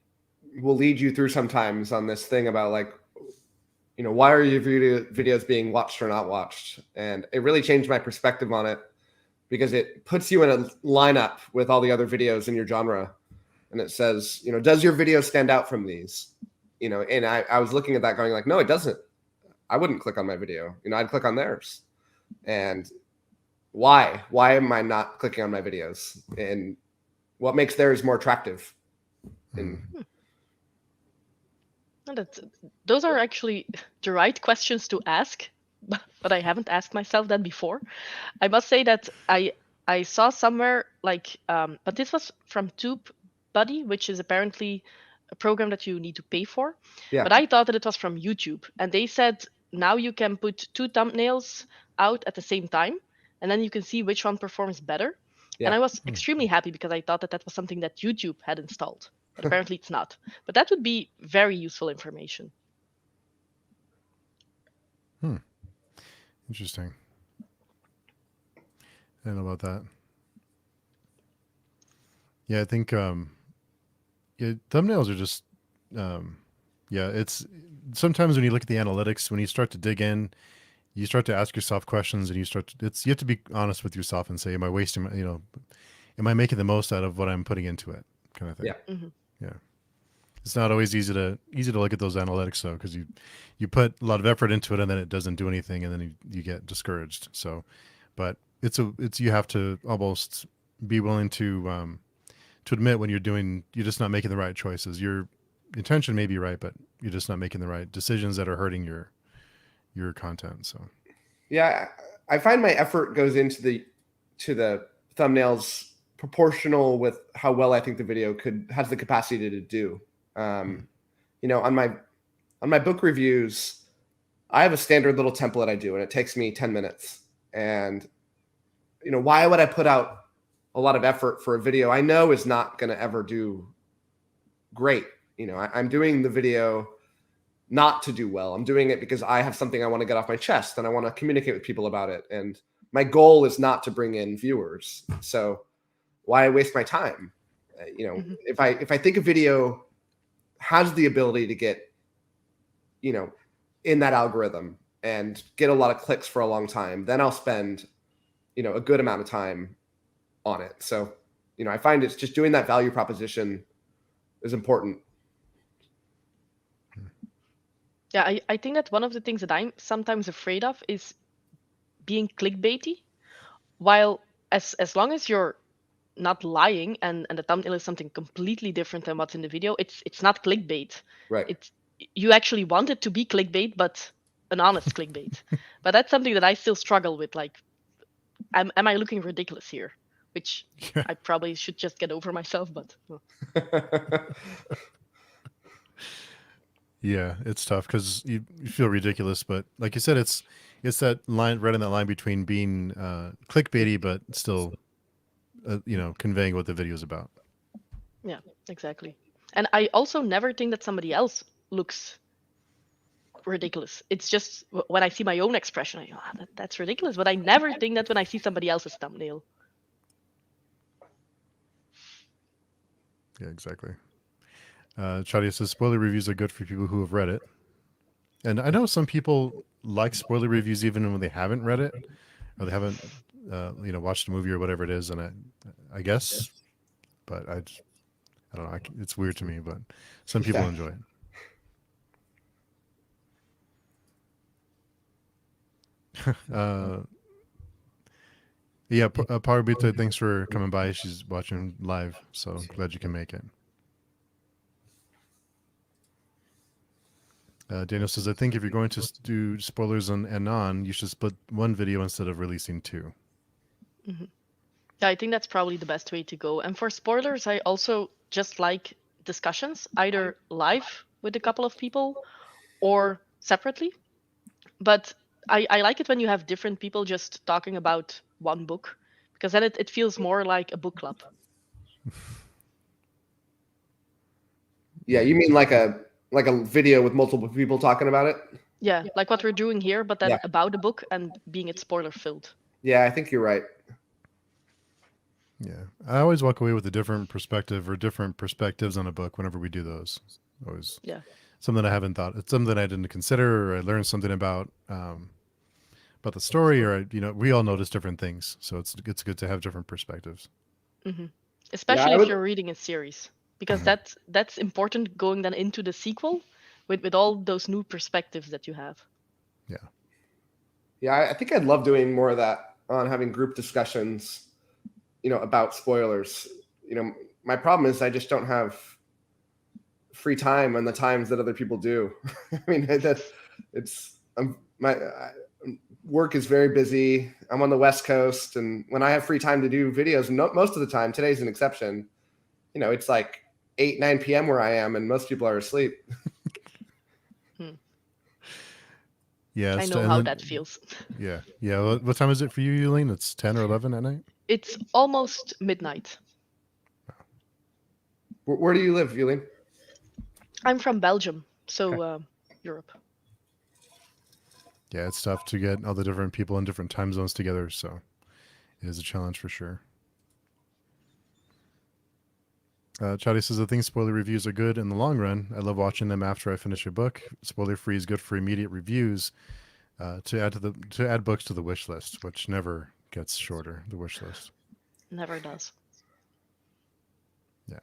will lead you through sometimes on this thing about, like, why are your videos being watched or not watched? And it really changed my perspective on it, because it puts you in a lineup with all the other videos in your genre. And it says, does your video stand out from these? And I was looking at that going like, no, it doesn't. I wouldn't click on my video. I'd click on theirs. And why am I not clicking on my videos? And what makes theirs more attractive? And those are actually the right questions to ask, but I haven't asked myself that before. I must say that I saw somewhere, like, but this was from TubeBuddy, which is apparently a program that you need to pay for. yeah, But I thought that it was from YouTube, and they said now you can put two thumbnails out at the same time, and then you can see which one performs better. Yeah. And I was extremely happy because I thought that was something that YouTube had installed. But apparently it's not. But that would be very useful information. Interesting. I don't know about that. Yeah, I think thumbnails are just it's sometimes when you look at the analytics, when you start to dig in, you start to ask yourself questions, and you have to be honest with yourself and say, am I wasting my, am I making the most out of what I'm putting into it, kind of thing. Yeah. Mm-hmm. Yeah. It's not always easy to look at those analytics, though, because you put a lot of effort into it and then it doesn't do anything, and then you get discouraged. So, but it's you have to almost be willing to admit when you're just not making the right choices. Your intention may be right, but you're just not making the right decisions that are hurting your content. So, yeah, I find my effort goes into the thumbnails proportional with how well I think the video has the capacity to do. On my book reviews, I have a standard little template I do, and it takes me 10 minutes. And, why would I put out a lot of effort for a video I know is not going to ever do great? I'm doing the video not to do well. I'm doing it because I have something I want to get off my chest, and I want to communicate with people about it. And my goal is not to bring in viewers. So why waste my time? If I think a video has the ability to get, in that algorithm and get a lot of clicks for a long time, then I'll spend a good amount of time on it. So, I find it's just doing that value proposition is important. Yeah, I think that one of the things that I'm sometimes afraid of is being clickbaity. While as long as you're not lying and the thumbnail is something completely different than what's in the video, it's not clickbait. Right. It's you actually want it to be clickbait, but an honest clickbait. But that's something that I still struggle with. Like, am I looking ridiculous here? Which Yeah. I probably should just get over myself, but well. Yeah, it's tough because you feel ridiculous, but like you said, it's that line, right in that line between being clickbaity but still, conveying what the video is about. Yeah, exactly. And I also never think that somebody else looks ridiculous. It's just when I see my own expression, I go, that's ridiculous. But I never think that when I see somebody else's thumbnail. Yeah, exactly. Chadia says spoiler reviews are good for people who have read it, and I know some people like spoiler reviews even when they haven't read it or they haven't, watched a movie or whatever it is. And I guess, but I don't know. It's weird to me, but some people enjoy it. Yeah, Parabita, thanks for coming by. She's watching live, so glad you can make it. Daniel says, I think if you're going to do spoilers and non, you should split one video instead of releasing two. Mm-hmm. Yeah, I think that's probably the best way to go. And for spoilers, I also just like discussions, either live with a couple of people or separately. But I like it when you have different people just talking about one book, because then it feels more like a book club. Yeah, you mean like a video with multiple people talking about it? Yeah, like what we're doing here, but then about the book and being it spoiler filled. Yeah, I think you're right. Yeah, I always walk away with a different perspective or different perspectives on a book whenever we do those. Always, something I haven't thought. It's something I didn't consider, or I learned something about the story, or we all notice different things. So it's good to have different perspectives. Mm-hmm. Especially if you're reading a series, because that's important going then into the sequel with all those new perspectives that you have. Yeah, I think I'd love doing more of that, on having group discussions, about spoilers. My problem is I just don't have free time on the times that other people do. I mean, my work is very busy. I'm on the West Coast, and when I have free time to do videos, most of the time, today's an exception, it's like 8, 9 p.m. where I am, and most people are asleep. Yeah, I know how that feels. Yeah. What time is it for you, Jolien? It's 10 or 11 at night? It's almost midnight. Where do you live, Jolien? I'm from Belgium, so Europe. Yeah, it's tough to get all the different people in different time zones together, so it is a challenge for sure. Chadi says, I think spoiler reviews are good in the long run. I love watching them after I finish a book. Spoiler free is good for immediate reviews. To add books to the wish list, which never gets shorter. The wish list never does. Yeah.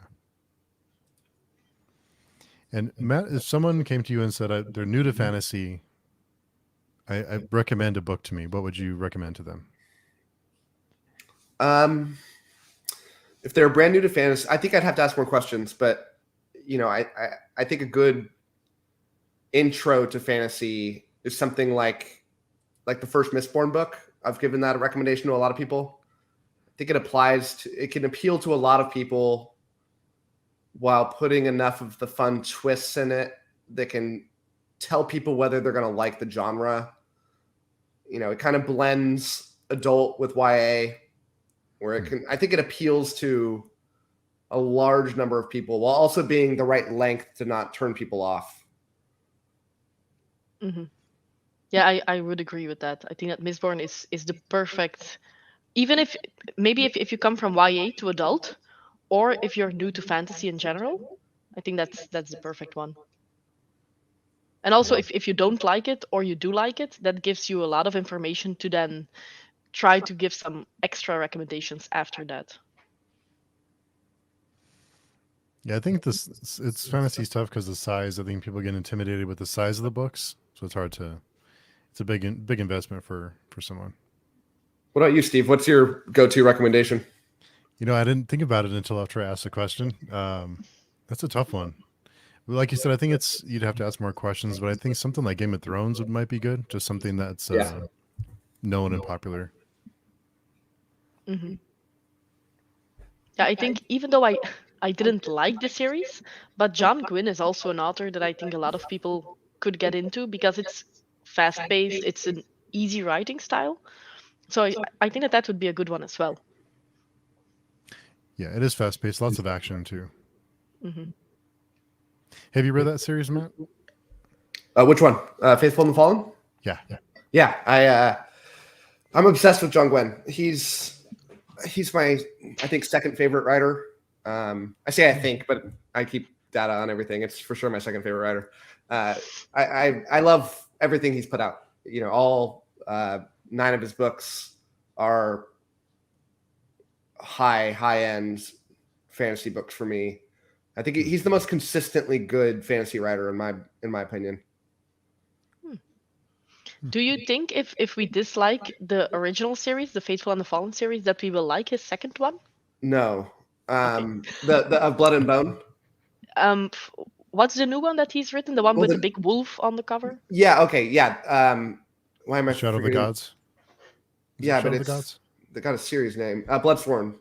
And Matt, if someone came to you and said they're new to fantasy, I recommend a book to me, what would you recommend to them? If they're brand new to fantasy, I think I'd have to ask more questions, but I think a good intro to fantasy is something like the first Mistborn book. I've given that a recommendation to a lot of people. I think it can appeal to a lot of people while putting enough of the fun twists in it that can tell people whether they're going to like the genre. It kind of blends adult with YA, where I think it appeals to a large number of people while also being the right length to not turn people off. Mm-hmm. Yeah, I would agree with that. I think that Mistborn is the perfect, even if you come from YA to adult, or if you're new to fantasy in general, I think that's the perfect one. And also, if you don't like it or you do like it, that gives you a lot of information to then try to give some extra recommendations after that. Yeah, I think it's fantasy stuff because the size. I think people get intimidated with the size of the books, so it's hard to. It's a big investment for someone. What about you, Steve? What's your go-to recommendation? I didn't think about it until after I asked the question. That's a tough one. Like you said, I think you'd have to ask more questions, but I think something like Game of Thrones might be good. Just something that's known and popular. Mm-hmm. Yeah, I think even though I didn't like the series, but John Gwynne is also an author that I think a lot of people could get into because it's fast-paced, it's an easy writing style. So I think that would be a good one as well. Yeah, it is fast-paced, lots of action too. Mm-hmm. Have you read that series, Matt? Which one? Faithful and the Fallen? Yeah. I'm obsessed with John Gwynne. He's my, I think, second favorite writer. I say I think, but I keep data on everything. It's for sure my second favorite writer. I love everything he's put out. All 9 of his books are high end fantasy books for me. I think he's the most consistently good fantasy writer in my opinion. Do you think if we dislike the original series, the Faithful and the Fallen series, that we will like his second one? No. Okay. The Blood and Bone. What's the new one that he's written? The one with the big wolf on the cover? Yeah. Okay. Yeah. Why am I Shadow of the Gods? Yeah, but it's they got a series name. Bloodsworn.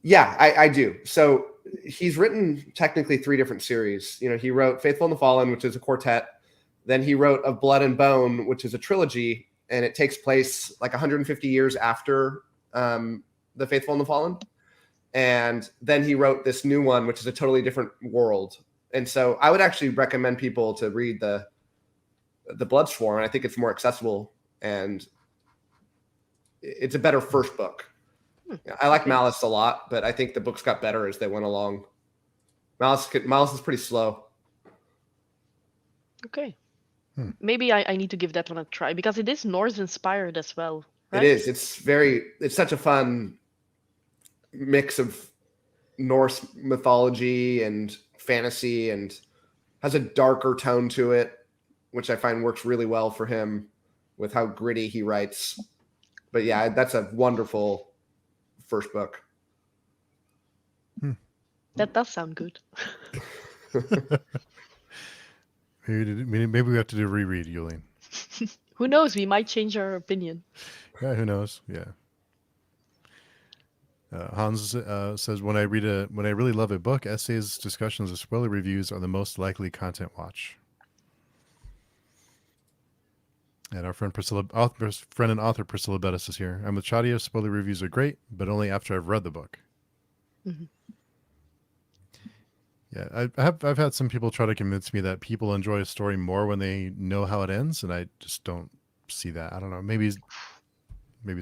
Yeah, I do. So he's written technically 3 different series. He wrote Faithful and the Fallen, which is a quartet. Then he wrote Of Blood and Bone, which is a trilogy, and it takes place like 150 years after the Faithful and the Fallen. And then he wrote this new one, which is a totally different world. And so I would actually recommend people to read the Bloodsworn. I think it's more accessible and it's a better first book. I like Malice a lot, but I think the books got better as they went along. Malice is pretty slow. Okay. Maybe I need to give that one a try because it is Norse inspired as well, right? It is. It's such a fun mix of Norse mythology and fantasy and has a darker tone to it, which I find works really well for him with how gritty he writes. But yeah, that's a wonderful first book. That does sound good. Maybe we have to do a reread, Jolien. Who knows? We might change our opinion. Yeah, who knows? Yeah. Hans says, when I really love a book, essays, discussions, or spoiler reviews are the most likely content watch. And our friend and author Priscilla Bettis is here. I'm with Chadia. Spoiler reviews are great, but only after I've read the book. Mm-hmm. Yeah, I've had some people try to convince me that people enjoy a story more when they know how it ends, and I just don't see that. I don't know. Maybe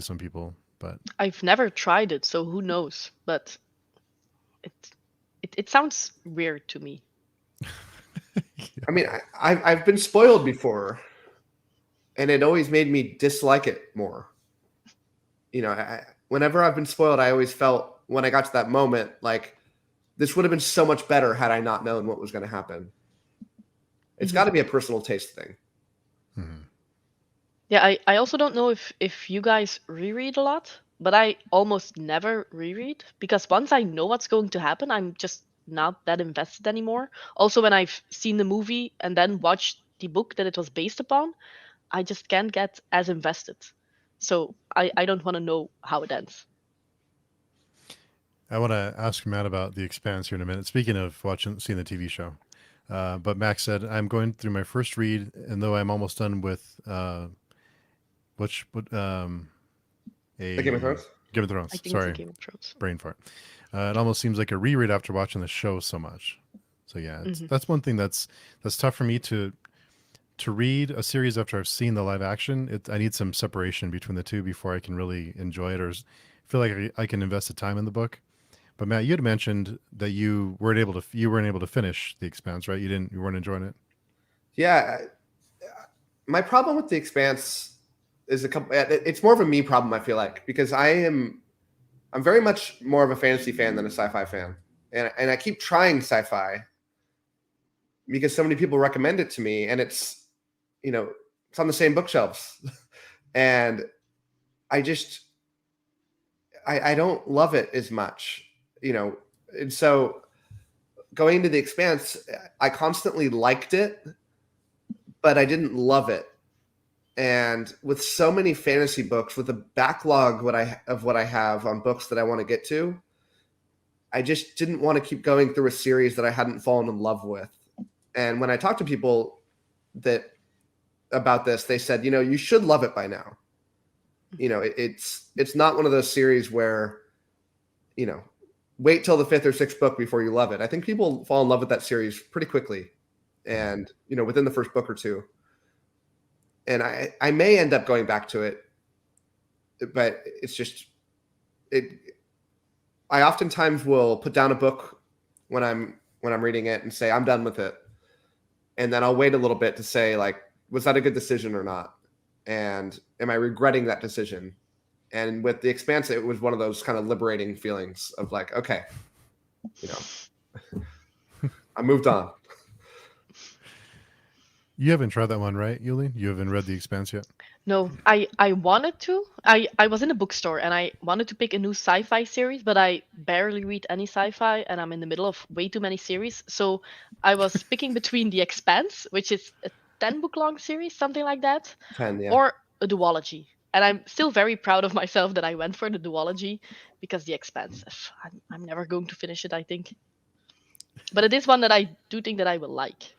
some people, but I've never tried it, so who knows? But it sounds weird to me. Yeah. I mean, I've been spoiled before, and it always made me dislike it more. Whenever I've been spoiled, I always felt when I got to that moment like this would have been so much better had I not known what was going to happen. It's got to be a personal taste thing. Mm-hmm. Yeah, I also don't know if you guys reread a lot, but I almost never reread because once I know what's going to happen, I'm just not that invested anymore. Also, when I've seen the movie and then watched the book that it was based upon, I just can't get as invested. So I don't want to know how it ends. I want to ask Matt about The Expanse here in a minute. Speaking of seeing the TV show, but Max said, I'm going through my first read, and though I'm almost done with The Game of Thrones? Game of Thrones. I think Sorry, it's Game of Thrones. brain fart. It almost seems like a reread after watching the show so much. So yeah, that's one thing that's tough for me to read a series after I've seen the live action. I need some separation between the two before I can really enjoy it or feel like I can invest the time in the book. But Matt, you had mentioned that you weren't able to finish The Expanse, right? You weren't enjoying it. Yeah, my problem with The Expanse is it's more of a me problem, I feel like, because I'm very much more of a fantasy fan than a sci-fi fan. And I keep trying sci-fi because so many people recommend it to me, and it's, it's on the same bookshelves. And I don't love it as much, and so going into The Expanse, I constantly liked it, but I didn't love it. And with so many fantasy books, with a backlog of what I have on books that I want to get to, I just didn't want to keep going through a series that I hadn't fallen in love with. And when I talked to people about this, they said, you should love it by now. It's not one of those series where, wait till the 5th or 6th book before you love it. I think people fall in love with that series pretty quickly, and within the first book or two. And I may end up going back to it, but it's just I oftentimes will put down a book when I'm reading it and say I'm done with it, and then I'll wait a little bit to say, like, was that a good decision or not, and am I regretting that decision? And with The Expanse, it was one of those kind of liberating feelings of like, okay, I moved on. You haven't tried that one, right, Jolien? You haven't read The Expanse yet? No, I wanted to. I was in a bookstore and I wanted to pick a new sci-fi series, but I barely read any sci-fi and I'm in the middle of way too many series. So I was picking between The Expanse, which is a 10-book long series, something like that, 10, yeah. or a duology. And I'm still very proud of myself that I went for the duology, because The Expanse, I'm never going to finish it, I think. But it is one that I do think that I will like.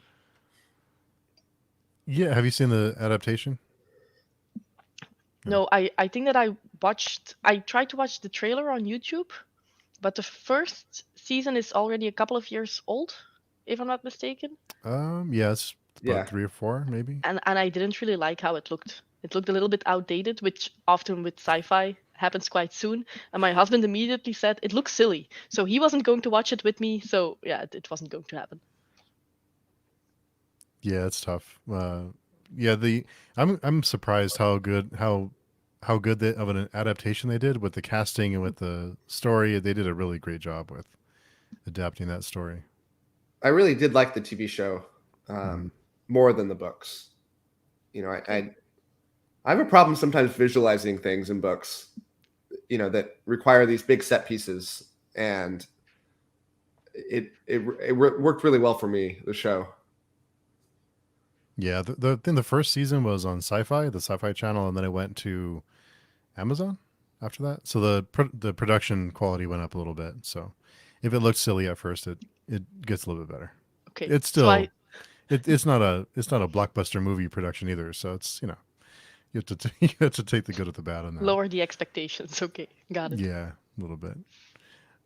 Yeah, have you seen the adaptation? No, I think that I tried to watch the trailer on YouTube, but the first season is already a couple of years old, if I'm not mistaken. Yeah, it's about Yeah. 3 or 4, maybe. And I didn't really like how it looked. It looked a little bit outdated, which often with sci-fi happens quite soon. And my husband immediately said it looks silly, so he wasn't going to watch it with me. So yeah, it wasn't going to happen. Yeah, it's tough. Yeah, I'm surprised how good of an adaptation they did with the casting and with the story. They did a really great job with adapting that story. I really did like the TV show more than the books. I have a problem sometimes visualizing things in books, that require these big set pieces, and it worked really well for me, the show. Yeah, the thing, the first season was on Sci-Fi, the Sci-Fi Channel, and then it went to Amazon after that. So the production quality went up a little bit. So if it looks silly at first, it gets a little bit better. Okay. It's still it's not a blockbuster movie production either. So it's you have to take the good with the bad on that. Lower the expectations. Okay, got it. Yeah, a little bit.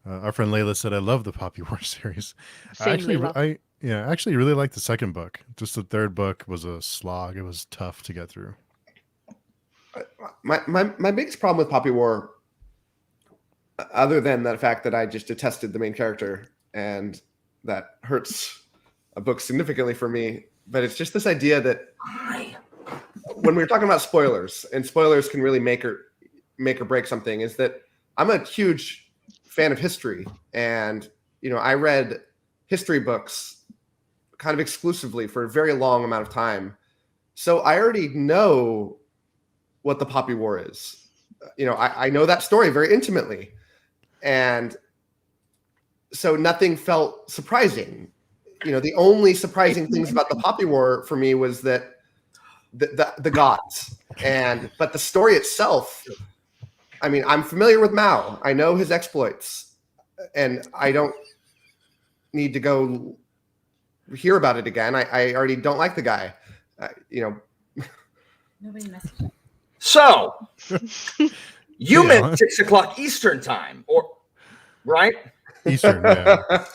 Our friend Layla said, "I love the Poppy War series." Same, Layla. I actually really liked the second book. Just the third book was a slog. It was tough to get through. My biggest problem with Poppy War, other than the fact that I just detested the main character, and that hurts a book significantly for me, but it's just this idea that when we were talking about spoilers, and spoilers can really make or break something, is that I'm a huge fan of history, and I read history books kind of exclusively for a very long amount of time, so I already know what the Poppy War is. I know that story very intimately, and so nothing felt surprising. The only surprising things about the Poppy War for me was that the gods, but the story itself, I mean, I'm familiar with Mao. I know his exploits, and I don't need to go hear about it again. I already don't like the guy. Nobody messaged. So you meant 6 o'clock Eastern time, or right? Eastern, yeah.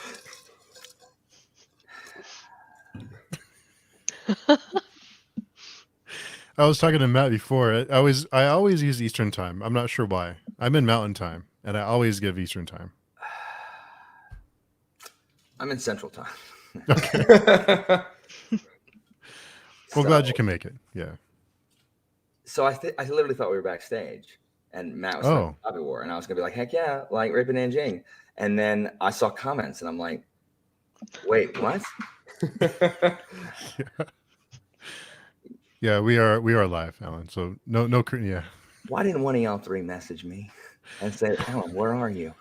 I was talking to Matt before. I always use Eastern time. I'm not sure why. I'm in Mountain time, and I always give Eastern time. I'm in Central time. Okay. Well, glad you can make it. Yeah. so I literally thought we were backstage, and Matt was talking about Poppy War, and I was gonna be like, heck yeah, like Rape and Nanjing. And then I saw comments, and I'm like, wait, what? Yeah, we are live, Alan. So no, yeah. Why didn't one of y'all three message me and say, Alan, where are you?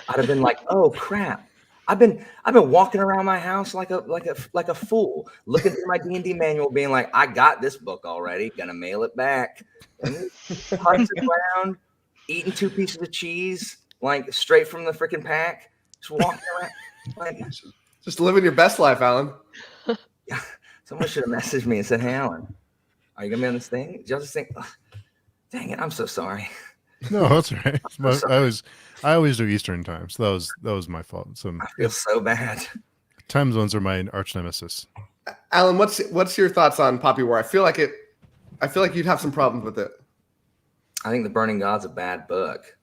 I'd have been like, oh crap. I've been walking around my house like a fool, looking through my D&D manual, being like, I got this book already, gonna mail it back. And hunting around, eating 2 pieces of cheese, like straight from the freaking pack, just walking around, like just living your best life, Alan. Yeah, someone should have messaged me and said, hey, Alan, are you gonna be on this thing? Did y'all just think, oh, dang it, I'm so sorry. No, that's right. I always do Eastern time, so that was my fault. So I feel so bad. Time zones are my arch nemesis. Alan, what's your thoughts on Poppy War? I feel like you'd have some problems with it. I think The Burning God's a bad book.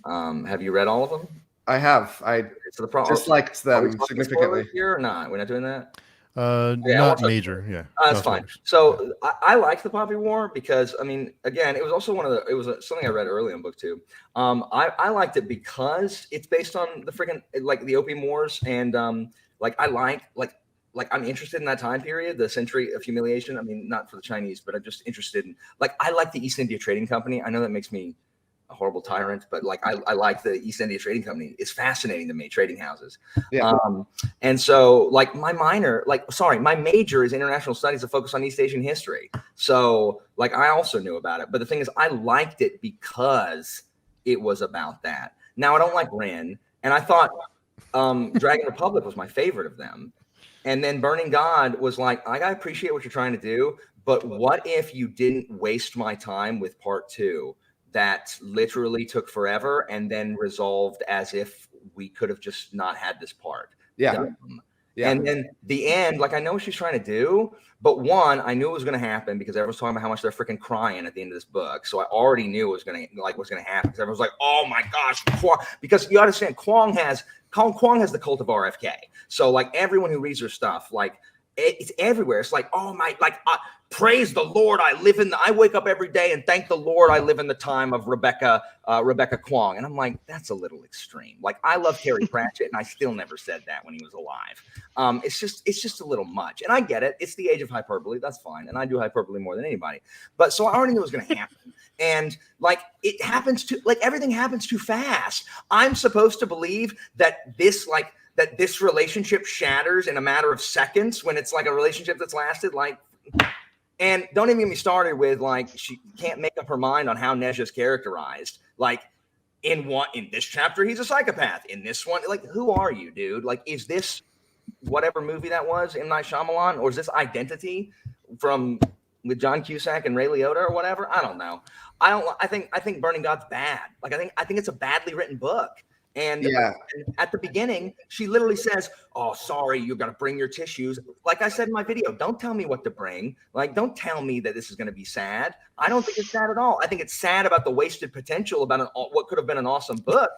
Have you read all of them? I have. I disliked them significantly. Here or not? We're not doing that. Not major. Yeah, that's fine. So I liked the Poppy War because, I mean, again, it was also something I read early on booktube. I liked it because it's based on the freaking like the Opium Wars, and like I'm interested in that time period, the century of humiliation. I mean, not for the Chinese, but I'm just interested in, like, I like the East India Trading Company. I know that makes me a horrible tyrant, but like I like the East India Trading Company. It's fascinating to me, trading houses. Yeah. And so like my major is international studies that focus on East Asian history. So like I also knew about it. But the thing is, I liked it because it was about that. Now I don't like Ren, and I thought Dragon Republic was my favorite of them. And then Burning God was like, I appreciate what you're trying to do, but what if you didn't waste my time with part 2? That literally took forever and then resolved as if we could have just not had this part. Yeah. Yeah. And then the end, like I know what she's trying to do, but one, I knew it was going to happen because everyone's talking about how much they're freaking crying at the end of this book. So I already knew it was going to happen because everyone's like, oh my gosh, because you understand Kwong has the cult of RFK. So like everyone who reads her stuff, like it's everywhere. It's like, oh my, like praise the Lord. I wake up every day and thank the Lord I live in the time of Rebecca Kwong. And I'm like, that's a little extreme. Like I love Terry Pratchett and I still never said that when he was alive. It's just a little much. And I get it. It's the age of hyperbole. That's fine. And I do hyperbole more than anybody. But so I already knew it was going to happen. And like it happens everything happens too fast. I'm supposed to believe that this relationship shatters in a matter of seconds when it's like a relationship that's lasted like. And don't even get me started with like she can't make up her mind on how Neja's characterized. Like in this chapter he's a psychopath. In this one, like who are you, dude? Like is this whatever movie that was M. Night Shyamalan, or is this Identity with John Cusack and Ray Liotta or whatever? I don't know. I think Burning God's bad. Like I think it's a badly written book. And at the beginning, she literally says, oh, sorry, you got to bring your tissues. Like I said in my video, don't tell me what to bring. Like, don't tell me that this is going to be sad. I don't think it's sad at all. I think it's sad about the wasted potential about what could have been an awesome book.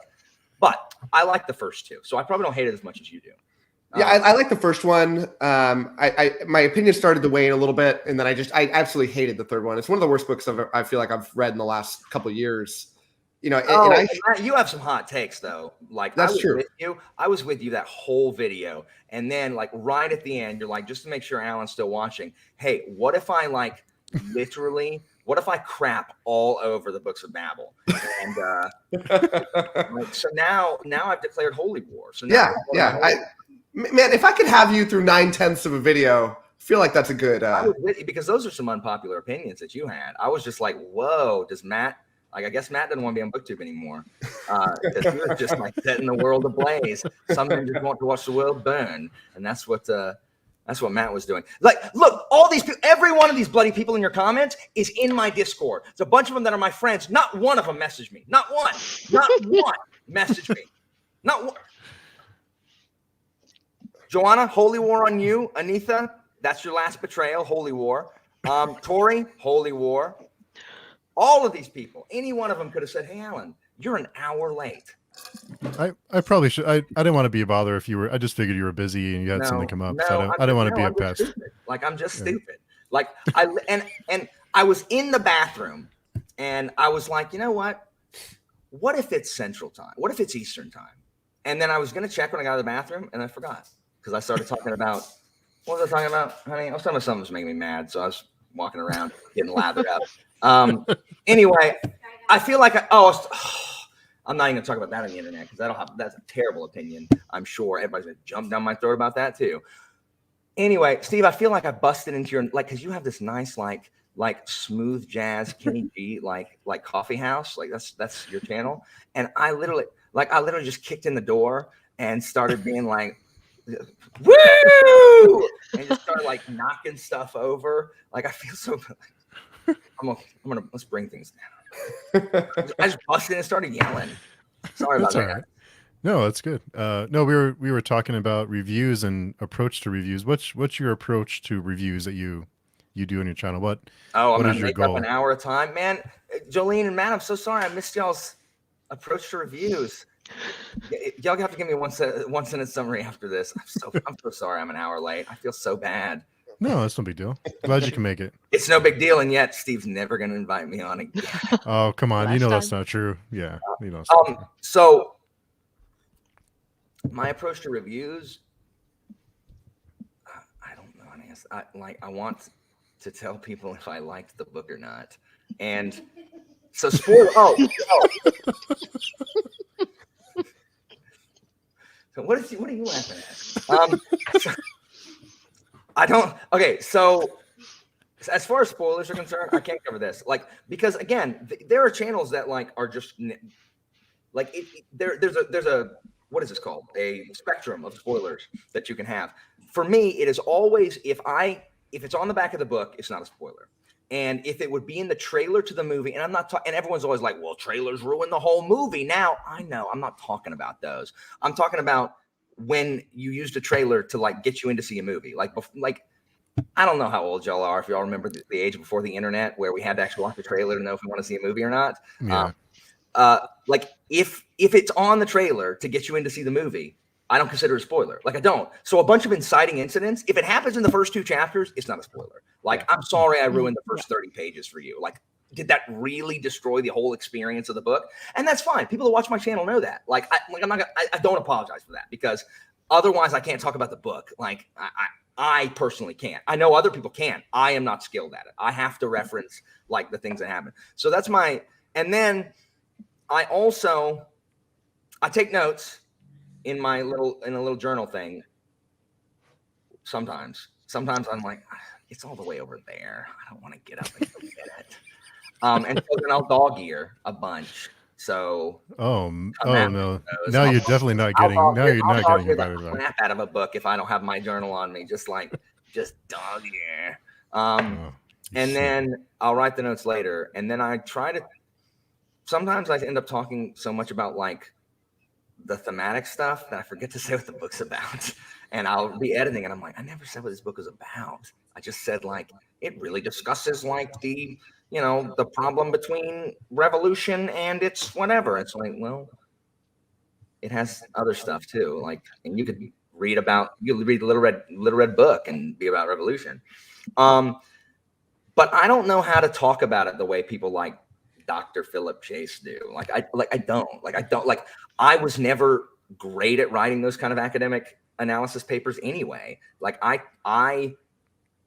But I like the first 2. So I probably don't hate it as much as you do. Yeah, I like the first one. My opinion started to wane a little bit. And then I absolutely hated the third one. It's one of the worst books I feel like I've read in the last couple of years. You know, you have some hot takes though. Like that's true. I was with you that whole video, and then like right at the end, you're like, just to make sure Alan's still watching. Hey, what if I like literally? What if I crap all over the Books of Babel? And so now I've declared holy war. So now man, if I could have you through 9/10 of a video, I feel like that's a good. I was with you because those are some unpopular opinions that you had. I was just like, whoa, does Matt? Like, I guess Matt doesn't want to be on BookTube anymore. He was just like setting the world ablaze. Some men just want to watch the world burn. And that's what Matt was doing. Like, look, all these people, every one of these bloody people in your comments is in my Discord. There's a bunch of them that are my friends. Not one of them messaged me. Not one messaged me. Not one. Joanna, holy war on you. Anitha, that's your last betrayal. Holy war. Tori, holy war. All of these people, any one of them could have said, hey, Alan, you're an hour late. I probably should. I didn't want to be a bother if you were. I just figured you were busy and you had something come up. So I didn't want to be a pest. Like, I'm just stupid. Like, and I was in the bathroom and I was like, you know what? What if it's Central Time? What if it's Eastern Time? And then I was going to check when I got out of the bathroom and I forgot because I started talking about, what was I talking about, honey? I was talking about something that was making me mad. So I was walking around getting lathered up. Anyway, I feel like, I'm not even going to talk about that on the internet because that's a terrible opinion. I'm sure everybody's going to jump down my throat about that too. Anyway, Steve, I feel like I busted into your, like, because you have this nice, like smooth jazz, Kenny G, like coffee house. Like that's your channel. And I literally just kicked in the door and started being like, woo! And just started like knocking stuff over. Like I feel so, I'm gonna let's bring things down. I just busted and started yelling. Sorry about that. Right. No, that's good. No, we were talking about reviews and approach to reviews. What's your approach to reviews that you do on your channel? What I'm what gonna is your make goal? up an hour at a time, man. Jolene and Matt, I'm so sorry I missed y'all's approach to reviews. Y'all have to give me one sentence summary after this. I'm so sorry I'm an hour late. I feel so bad. No, that's no big deal. Glad you can make it. It's no big deal, and yet Steve's never gonna invite me on again. Oh, come on. You Last know that's time. not true. Yeah. You know. It's not true. So my approach to reviews, I don't know. I want to tell people if I liked the book or not. And so spoiler. So what are you laughing at? I don't. Okay, so as far as spoilers are concerned, I can't cover this. Like because again, there are channels that like are just like there's a what is this called? A spectrum of spoilers that you can have. For me, it is always if it's on the back of the book, it's not a spoiler. And if it would be in the trailer to the movie, and I'm not talking, and everyone's always like, well, trailers ruin the whole movie. Now, I know I'm not talking about those. I'm talking about when you used a trailer to like get you in to see a movie. Like I don't know how old y'all are, if y'all remember the age before the internet where we had to actually watch the trailer to know if we want to see a movie or not. Yeah. Like if it's on the trailer to get you in to see the movie, I don't consider it a spoiler. Like I don't. So a bunch of inciting incidents, if it happens in the first 2 chapters, it's not a spoiler. Like I'm sorry I ruined the first 30 pages for you. Like did that really destroy the whole experience of the book? And that's fine. People who watch my channel know that. Like I don't apologize for that because otherwise I can't talk about the book. Like I personally can't. I know other people can. I am not skilled at it. I have to reference like the things that happen. So that's and then I take notes in a little journal thing. Sometimes I'm like, it's all the way over there. I don't want to get up and go get it. And so then I'll dog ear a bunch. So no. Now you're definitely not getting invited back. Crap out of a book if I don't have my journal on me. Just dog ear. And then I'll write the notes later. And then I try to. Sometimes I end up talking so much about like the thematic stuff that I forget to say what the book's about. And I'll be editing and I'm like, I never said what this book was about. I just said like, it really discusses like the problem between revolution and it's whatever. It's like, well, it has other stuff too. Like, and you could read the Little Red Book and be about revolution. But I don't know how to talk about it the way people like Dr. Philip Chase do. I was never great at writing those kind of academic analysis papers anyway. Like I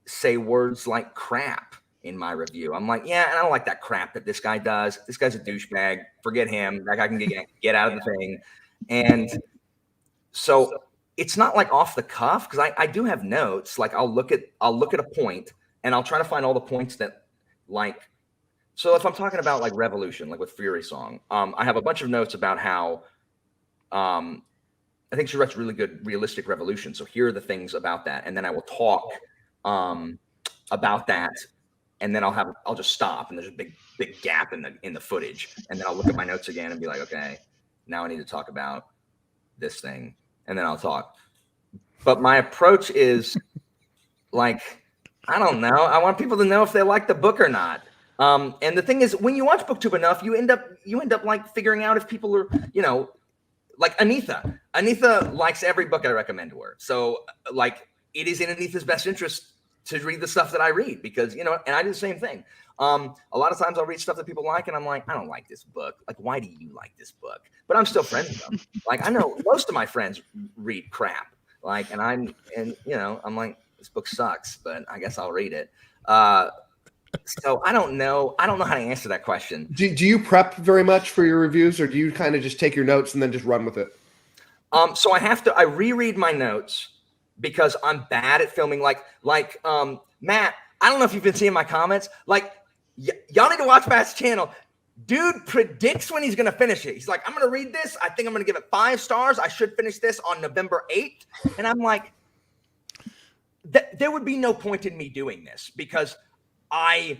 say words like crap in my review. I'm like, yeah, and I don't like that crap that this guy does. This guy's a douchebag. Forget him. That guy can get out of the thing. And so it's not like off the cuff because I do have notes. Like I'll look at a point and I'll try to find all the points that like. So if I'm talking about like revolution, like with Fury Song, I have a bunch of notes about how I think she writes really good realistic revolution. So here are the things about that, and then I will talk about that, and then I'll just stop, and there's a big gap in the footage, and then I'll look at my notes again and be like, okay, now I need to talk about this thing, and then I'll talk. But my approach is like, I don't know. I want people to know if they like the book or not. And the thing is, when you watch BookTube enough, you end up like figuring out if people are, like Anitha. Anitha likes every book I recommend to her. So like it is in Anitha's best interest to read the stuff that I read because, you know, and I do the same thing. A lot of times I'll read stuff that people like and I'm like, I don't like this book. Like, why do you like this book? But I'm still friends with them. Like, I know most of my friends read crap. Like, and you know, I'm like, this book sucks, but I guess I'll read it. So I don't know how to answer that question. Do you prep very much for your reviews, or do you kind of just take your notes and then just run with it? So I reread my notes because I'm bad at filming. Like Matt, I don't know if you've been seeing my comments. Like, y'all need to watch Matt's channel. Dude predicts when he's going to finish it. He's like, I'm going to read this. I think I'm going to give it 5 stars. I should finish this on November 8th. And I'm like, there would be no point in me doing this because I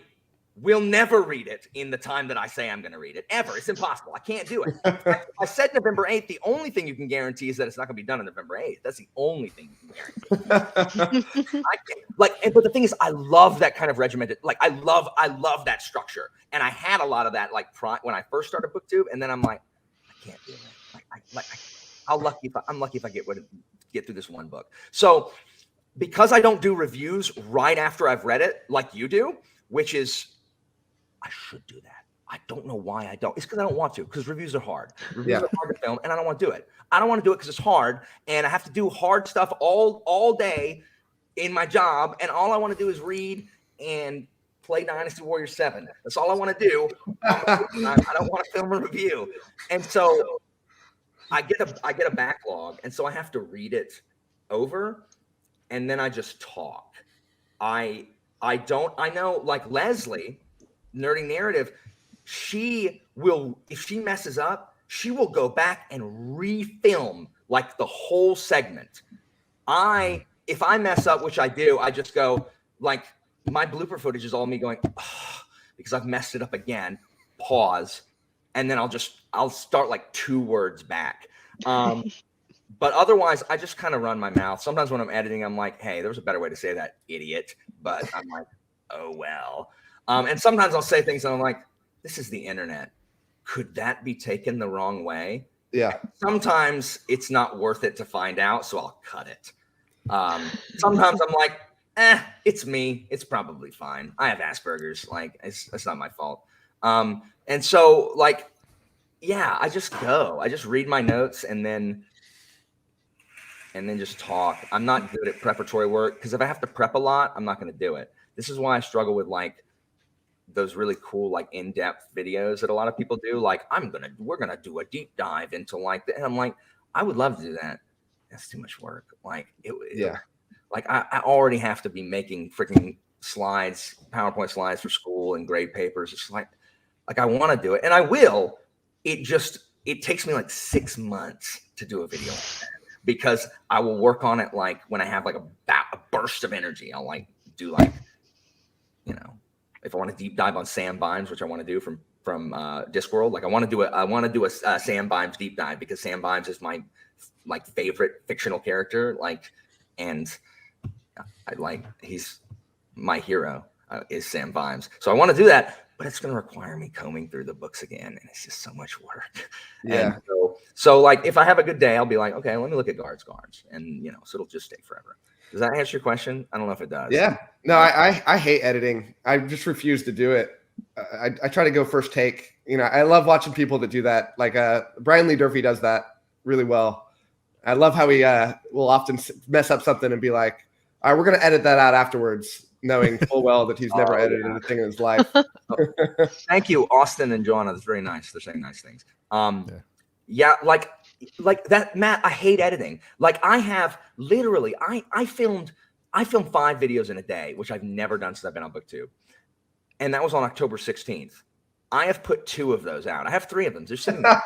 will never read it in the time that I say I'm going to read it ever. It's impossible. I can't do it. I said November 8th. The only thing you can guarantee is that it's not going to be done on November 8th. That's the only thing you can guarantee. But the thing is, I love that kind of regimented. Like, I love that structure, and I had a lot of that like when I first started BookTube, and then I'm like, I can't do it. I'm lucky if I get through this one book. So because I don't do reviews right after I've read it, like you do, which is. I should do that. I don't know why I don't. It's because I don't want to, because reviews are hard. Reviews are hard to film, and I don't want to do it. I don't want to do it because it's hard, and I have to do hard stuff all day in my job, and all I want to do is read and play Dynasty Warriors 7. That's all I want to do. I don't want to film a review. And so I get a backlog, and so I have to read it over, and then I just talk. I know, like Leslie, Nerding Narrative, she will, if she messes up, she will go back and refilm like the whole segment. If I mess up, which I do, I just go, like, my blooper footage is all me going, oh, because I've messed it up again, pause, and then I'll start like 2 words back. But otherwise, I just kind of run my mouth. Sometimes when I'm editing, I'm like, hey, there was a better way to say that, idiot. But I'm like, oh, well. And sometimes I'll say things and I'm like, this is the internet. Could that be taken the wrong way? Yeah. Sometimes it's not worth it to find out, so I'll cut it. Sometimes I'm like, it's me. It's probably fine. I have Asperger's. Like, it's not my fault. And so, like, yeah, I just read my notes and then just talk. I'm not good at preparatory work because if I have to prep a lot, I'm not going to do it. This is why I struggle with like those really cool, like in-depth videos that a lot of people do. Like, we're going to do a deep dive into like that. And I'm like, I would love to do that. That's too much work. Like like I already have to be making freaking slides, PowerPoint slides for school and grade papers. It's like I want to do it and I will. It takes me like 6 months to do a video because I will work on it. Like when I have like a burst of energy, I'll like do like, you know, if I want to deep dive on Sam Bimes, which I want to do from Discworld, like I want to do a Sam Bimes deep dive because Sam Bimes is my like favorite fictional character, like, and he's my hero is Sam Bimes. So I want to do that, but it's going to require me combing through the books again, and it's just so much work. Yeah. And so like if I have a good day, I'll be like, okay, let me look at guards, and you know, so it'll just take forever. Does that answer your question? I don't know if it does. Yeah. No, I hate editing. I just refuse to do it. I try to go first take. You know, I love watching people that do that. Like Brian Lee Durfee does that really well. I love how he will often mess up something and be like, all right, we're going to edit that out afterwards, knowing full well that he's never edited anything in his life. Thank you, Austin and Joanna. That's very nice. They're saying nice things. Like that, Matt, I hate editing. Like I have literally, I filmed 5 videos in a day, which I've never done since I've been on BookTube. And that was on October 16th. I have put 2 of those out. I have 3 of them. They're sitting there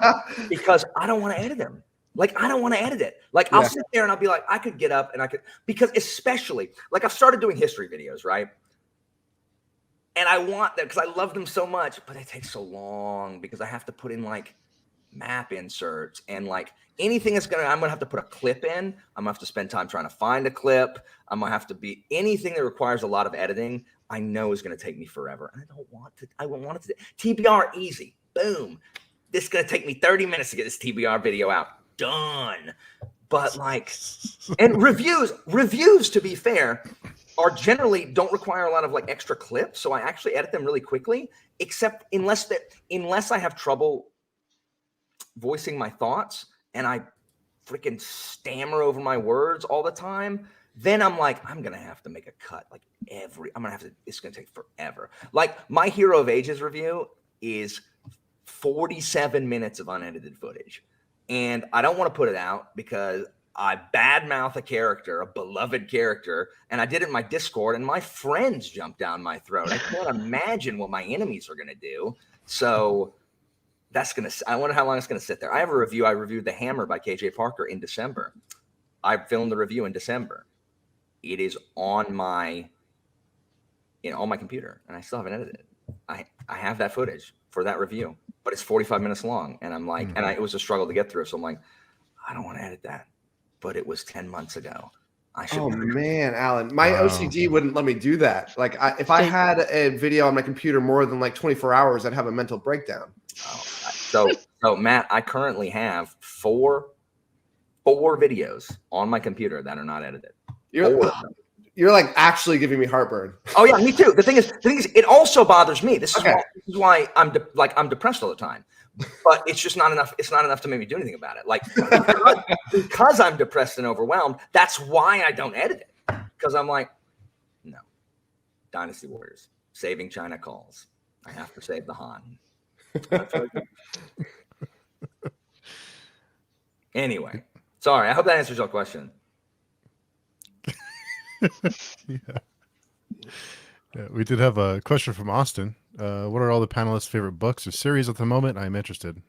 because I don't want to edit them. Like, I don't want to edit it. Like, I'll sit there and I'll be like, I could get up and because especially, like, I've started doing history videos, right? And I want them because I love them so much, but they take so long because I have to put in, like, map inserts and, like, anything I'm going to have to put a clip in. I'm going to have to spend time trying to find a clip. I'm going to have to be anything that requires a lot of editing, I know is going to take me forever. And I won't want it to. TBR, easy. Boom. This is going to take me 30 minutes to get this TBR video out. Done. But like, and reviews, to be fair, are generally don't require a lot of like extra clips, so I actually edit them really quickly. Except unless I have trouble voicing my thoughts and I freaking stammer over my words all the time, then I'm like, I'm gonna have to make a cut. Like it's gonna take forever. Like my Hero of Ages review is 47 minutes of unedited footage, and I don't want to put it out because I badmouth a character, a beloved character, and I did it in my Discord, and my friends jumped down my throat. I can't imagine what my enemies are gonna do. So I wonder how long it's gonna sit there. I have a review. I reviewed The Hammer by KJ Parker in December. I filmed the review in December. It is on my computer, and I still haven't edited it. I have that footage for that review, but it's 45 minutes long, and I'm like, it was a struggle to get through. So I'm like, I don't want to edit that, but it was 10 months ago. I should. Oh man, Alan, my OCD wouldn't let me do that. Like, if I had a video on my computer more than like 24 hours, I'd have a mental breakdown. So Matt, I currently have four videos on my computer that are not edited. You're like actually giving me heartburn. Oh yeah, me too. The thing is, it also bothers me. This is why I'm depressed all the time. But it's just not enough. It's not enough to make me do anything about it. Like because I'm depressed and overwhelmed. That's why I don't edit it. Because I'm like, no, Dynasty Warriors, saving China calls. I have to save the Han. Anyway, sorry. I hope that answers your question. Yeah, we did have a question from Austin. What are all the panelists' favorite books or series at the moment? I'm interested.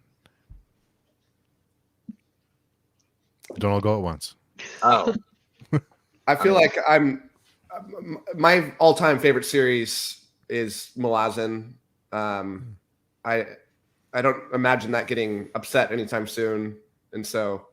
Don't all go at once. Oh, I feel like my all-time favorite series is Malazan. I don't imagine that getting upset anytime soon, and so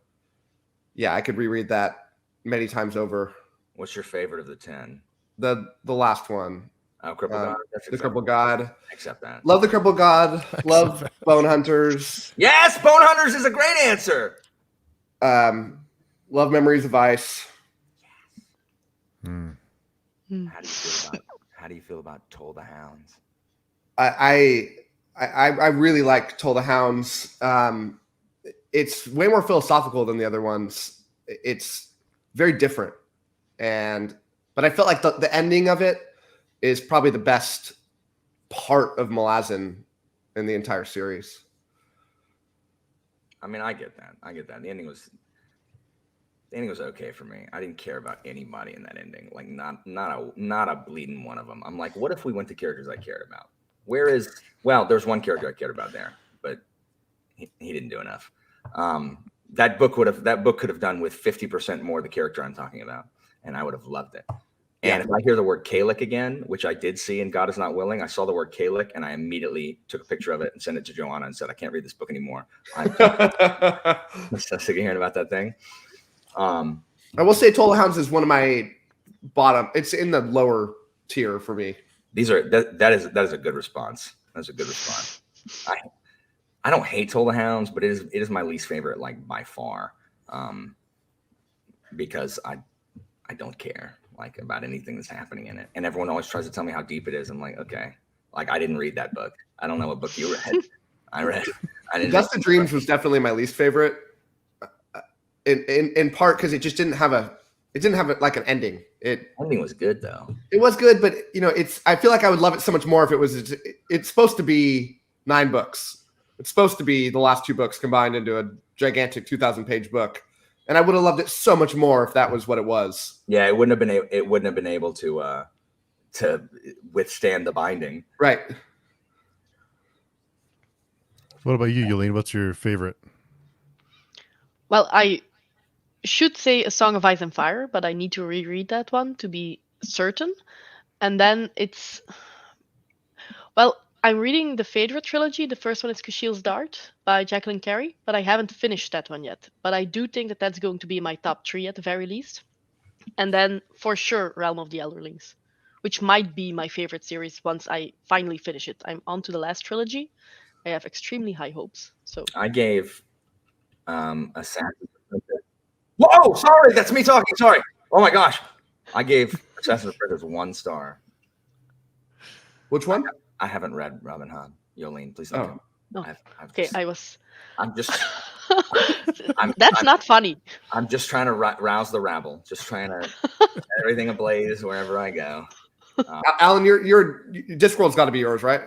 yeah, I could reread that many times over. What's your favorite of the 10? The last one. Oh, Crippled God. The Crippled God. I accept that. Love the Crippled God. Love Bone Hunters. Yes, Bone Hunters is a great answer. Love Memories of Ice. Hmm. How do you feel about Toll the Hounds? I really like Toll the Hounds. It's way more philosophical than the other ones. It's very different, but I felt like the ending of it is probably the best part of Malazan in the entire series. I mean, I get that. The ending was okay for me. I didn't care about anybody in that ending. Like not a bleeding one of them. I'm like, what if we went to characters I cared about? There's one character I cared about there, but he didn't do enough. That book could have done with 50% more the character I'm talking about, and I would have loved it. And if I hear the word Kalik again, which I did see in God Is Not Willing, I saw the word Kalik and I immediately took a picture of it and sent it to Joanna and said, I can't read this book anymore. I'm so sick of hearing about that thing. I will say Toll the Hounds is one of my bottom. It's in the lower tier for me. That is a good response. That's a good response. I don't hate Toll the Hounds, but it is my least favorite, like by far, because I don't care like about anything that's happening in it, and everyone always tries to tell me how deep it is. I'm like, okay, like I didn't read that book. I don't know what book you read. I didn't. Dust of Dreams was definitely my least favorite, in part because it just didn't have like an ending. Ending was good though. It was good, but I feel like I would love it so much more if it was. It's supposed to be 9 books. It's supposed to be the last 2 books combined into a gigantic 2,000-page book, and I would have loved it so much more if that was what it was. Yeah, it wouldn't have been able to withstand the binding. Right. What about you, Jolien? What's your favorite? Well, I should say A Song of Ice and Fire, but I need to reread that one to be certain. And then I'm reading the Phaedra trilogy. The first one is Kushiel's Dart by Jacqueline Carey, but I haven't finished that one yet. But I do think that that's going to be my top 3 at the very least. And then for sure, Realm of the Elderlings, which might be my favorite series once I finally finish it. I'm on to the last trilogy. I have extremely high hopes. So I gave Assassin's Princess. Whoa, sorry, that's me talking. Sorry. Oh my gosh. I gave Assassin's Creed is 1 star. Which one? I haven't read Robin Hood. Jolien, please Oh. don't. No. I've Okay, just, I was. I'm just. I'm not funny. I'm just trying to rouse the rabble. Just trying to set everything ablaze wherever I go. Alan, your Discworld's got to be yours, right?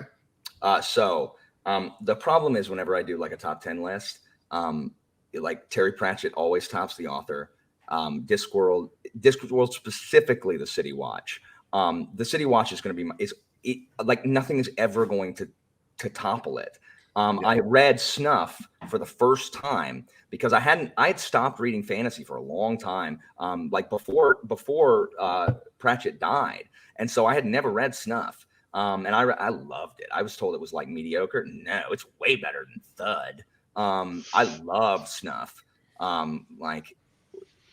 So the problem is whenever I do like a top 10 list, like Terry Pratchett always tops the author. Discworld specifically the City Watch. The City Watch is going to be like nothing is ever going to topple it. I read Snuff for the first time because I had stopped reading fantasy for a long time, like before Pratchett died, and so I had never read Snuff. And I loved it. I was told it was like mediocre. No, it's way better than Thud. I love Snuff. Like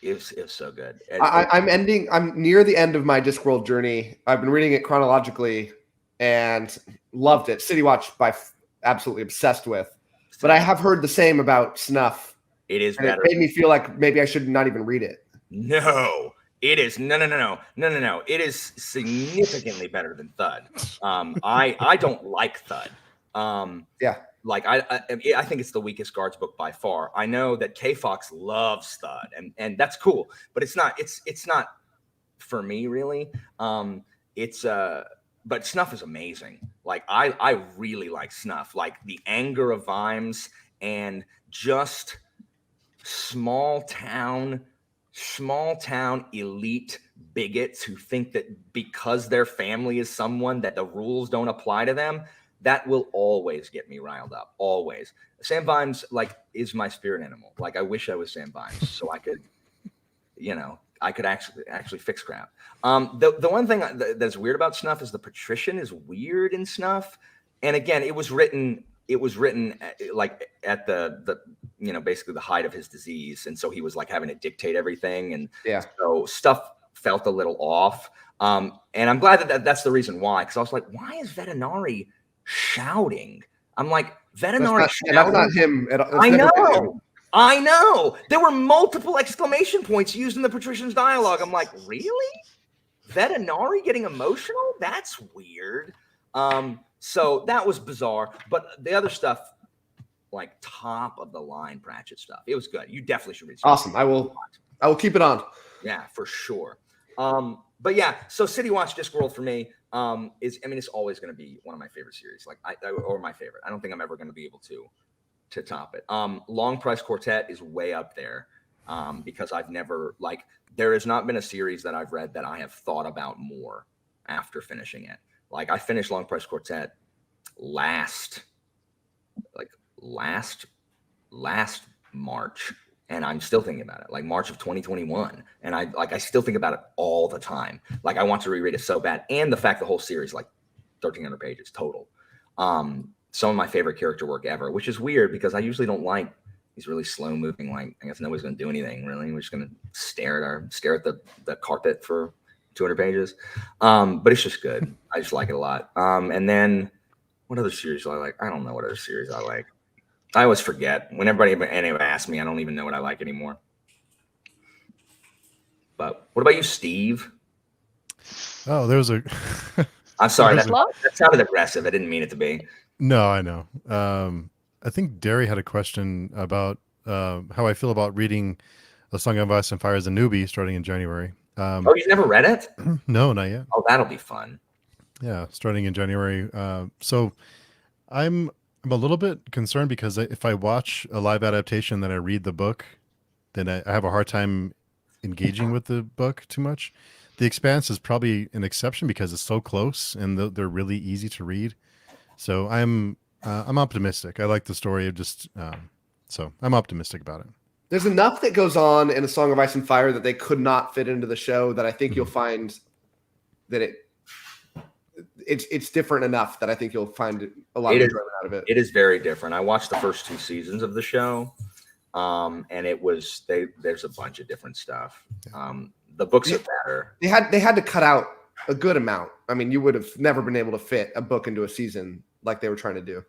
it was so good. I'm near the end of my Discworld journey. I've been reading it chronologically and loved it. City Watch absolutely obsessed with. But I have heard the same about Snuff. It is and better. It made me feel like maybe I should not even read it. No. It is no. It is significantly better than Thud. I don't like Thud. Like I think it's the weakest Guards book by far. I know that K Fox loves Thud, and that's cool, but it's not for me really. But Snuff is amazing. Like I really like Snuff. Like the anger of Vimes and just small town elite bigots who think that because their family is someone that the rules don't apply to them, that will always get me riled up. Always. Sam Vimes like is my spirit animal. Like I wish I was Sam Vimes so I could, I could actually fix crap. The one thing that's weird about Snuff is the patrician is weird in Snuff. And again, it was written like at the basically the height of his disease, and so he was like having to dictate everything, and so stuff felt a little off. And I'm glad that's the reason why, because I was like, why is Vetinari shouting? I'm like, Vetinari shouting. That's not him at all. I know. There were multiple exclamation points used in the patrician's dialogue. I'm like, really? Vetinari getting emotional? That's weird. So that was bizarre, but the other stuff, like top of the line Pratchett stuff, it was good. You definitely should read. Awesome. I will keep it on. Yeah, for sure. But yeah, so City Watch Discworld for me it's always going to be one of my favorite series, like or my favorite. I don't think I'm ever going to be able to top it. Long Price Quartet is way up there because I've never there has not been a series that I've read that I have thought about more after finishing it. Like I finished Long Price Quartet last March, and I'm still thinking about it, like March of 2021. And I still think about it all the time. Like I want to reread it so bad. And the fact the whole series, like 1,300 pages total. Some of my favorite character work ever, which is weird because I usually don't like these really slow moving, like I guess nobody's going to do anything really. We're just going to stare at the carpet for 200 pages. But it's just good. I just like it a lot. And then what other series do I like? I don't know what other series I like. I always forget. When anyone asks me, I don't even know what I like anymore. But what about you, Steve? Oh, there was a. I'm sorry. That sounded aggressive. I didn't mean it to be. No, I know. I think Derry had a question about how I feel about reading A Song of Ice and Fire as a newbie starting in January. You've never read it? No, not yet. Oh, that'll be fun. Yeah, starting in January. So I'm a little bit concerned because if I watch a live adaptation then I read the book, then I have a hard time engaging with the book too much. The Expanse is probably an exception because it's so close and they're really easy to read. So I'm optimistic. I like the story. So I'm optimistic about it. There's enough that goes on in A Song of Ice and Fire that they could not fit into the show that I think you'll find that it's different enough that I think you'll find a lot of enjoyment out of it. It is very different. I watched the first 2 seasons of the show, and there's a bunch of different stuff. The books are better. They had to cut out a good amount. I mean, you would have never been able to fit a book into a season like they were trying to do.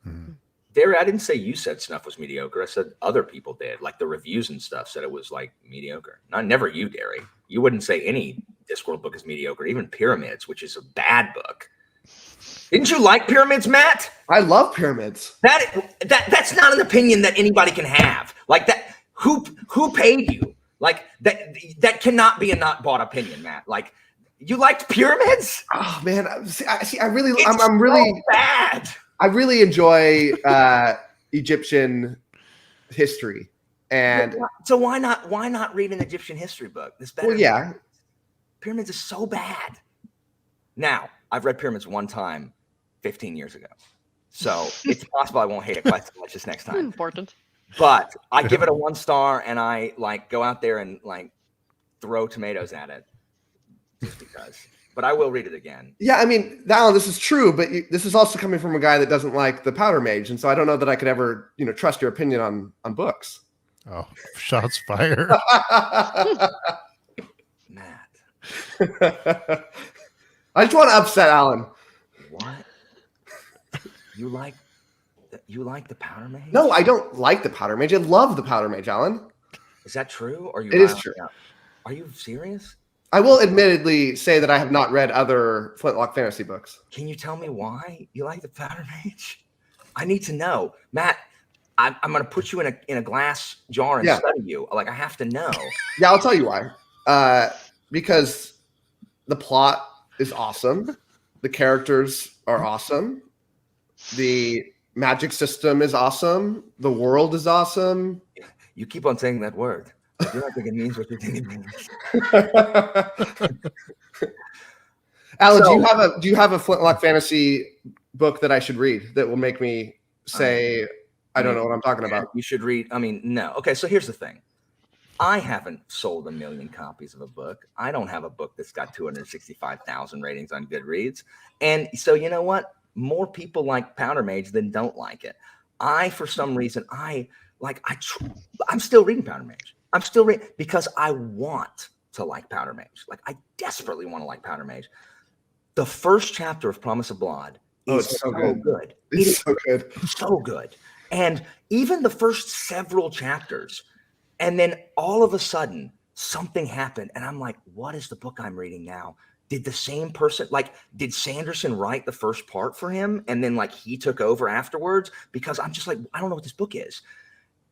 Mm-hmm. Derry, I didn't say you said Snuff was mediocre. I said other people did. Like the reviews and stuff said it was like mediocre. Never you, Derry. You wouldn't say any Discworld book is mediocre. Even Pyramids, which is a bad book. Didn't you like Pyramids, Matt? I love Pyramids. That's not an opinion that anybody can have. Like that, who paid you? Like that cannot be a not bought opinion, Matt. Like you liked Pyramids? Oh man, I really, It's I'm really so bad. I really enjoy Egyptian history, and So why not read an Egyptian history book? This better. well, yeah, Pyramids is so bad. Now I've read Pyramids one time, 15 years ago, so it's possible I won't hate it quite so much this next time. Important. But I give it a 1 star, and I like go out there and like throw tomatoes at it just because. But I will read it again. yeah. I mean, Alan, this is true, but this is also coming from a guy that doesn't like the Powder Mage, and so I don't know that I could ever, trust your opinion on books. Oh, shots fired. Matt, I just want to upset Alan. what? You like the Powder Mage? No, I don't like the Powder Mage. I love the Powder Mage, Alan. Is that true? Or you? It is true. Are you serious? I will admittedly say that I have not read other Flintlock fantasy books. Can you tell me why you like the Powder Mage? I need to know, Matt. I'm going to put you in a glass jar and study you. Like I have to know. Yeah, I'll tell you why. Because the plot is awesome. The characters are awesome. The magic system is awesome. The world is awesome. You keep on saying that word. I do not think it means what you think it means. Alan, do you have a Flintlock fantasy book that I should read that will make me say I don't know what I'm talking about? You should read. I mean, no. Okay, so here's the thing. I haven't sold 1 million copies of a book. I don't have a book that's got 265,000 ratings on Goodreads. And so you know what? More people like Powder Mage than don't like it. For some reason, I'm still reading Powder Mage. I'm still reading because I want to like Powder Mage. Like I desperately want to like Powder Mage. The first chapter of Promise of Blood is so good. It's so good. So good. And even the first several chapters, and then all of a sudden something happened. And I'm like, what is the book I'm reading now? Did the same person, did Sanderson write the first part for him? And then he took over afterwards? Because I'm just like, I don't know what this book is.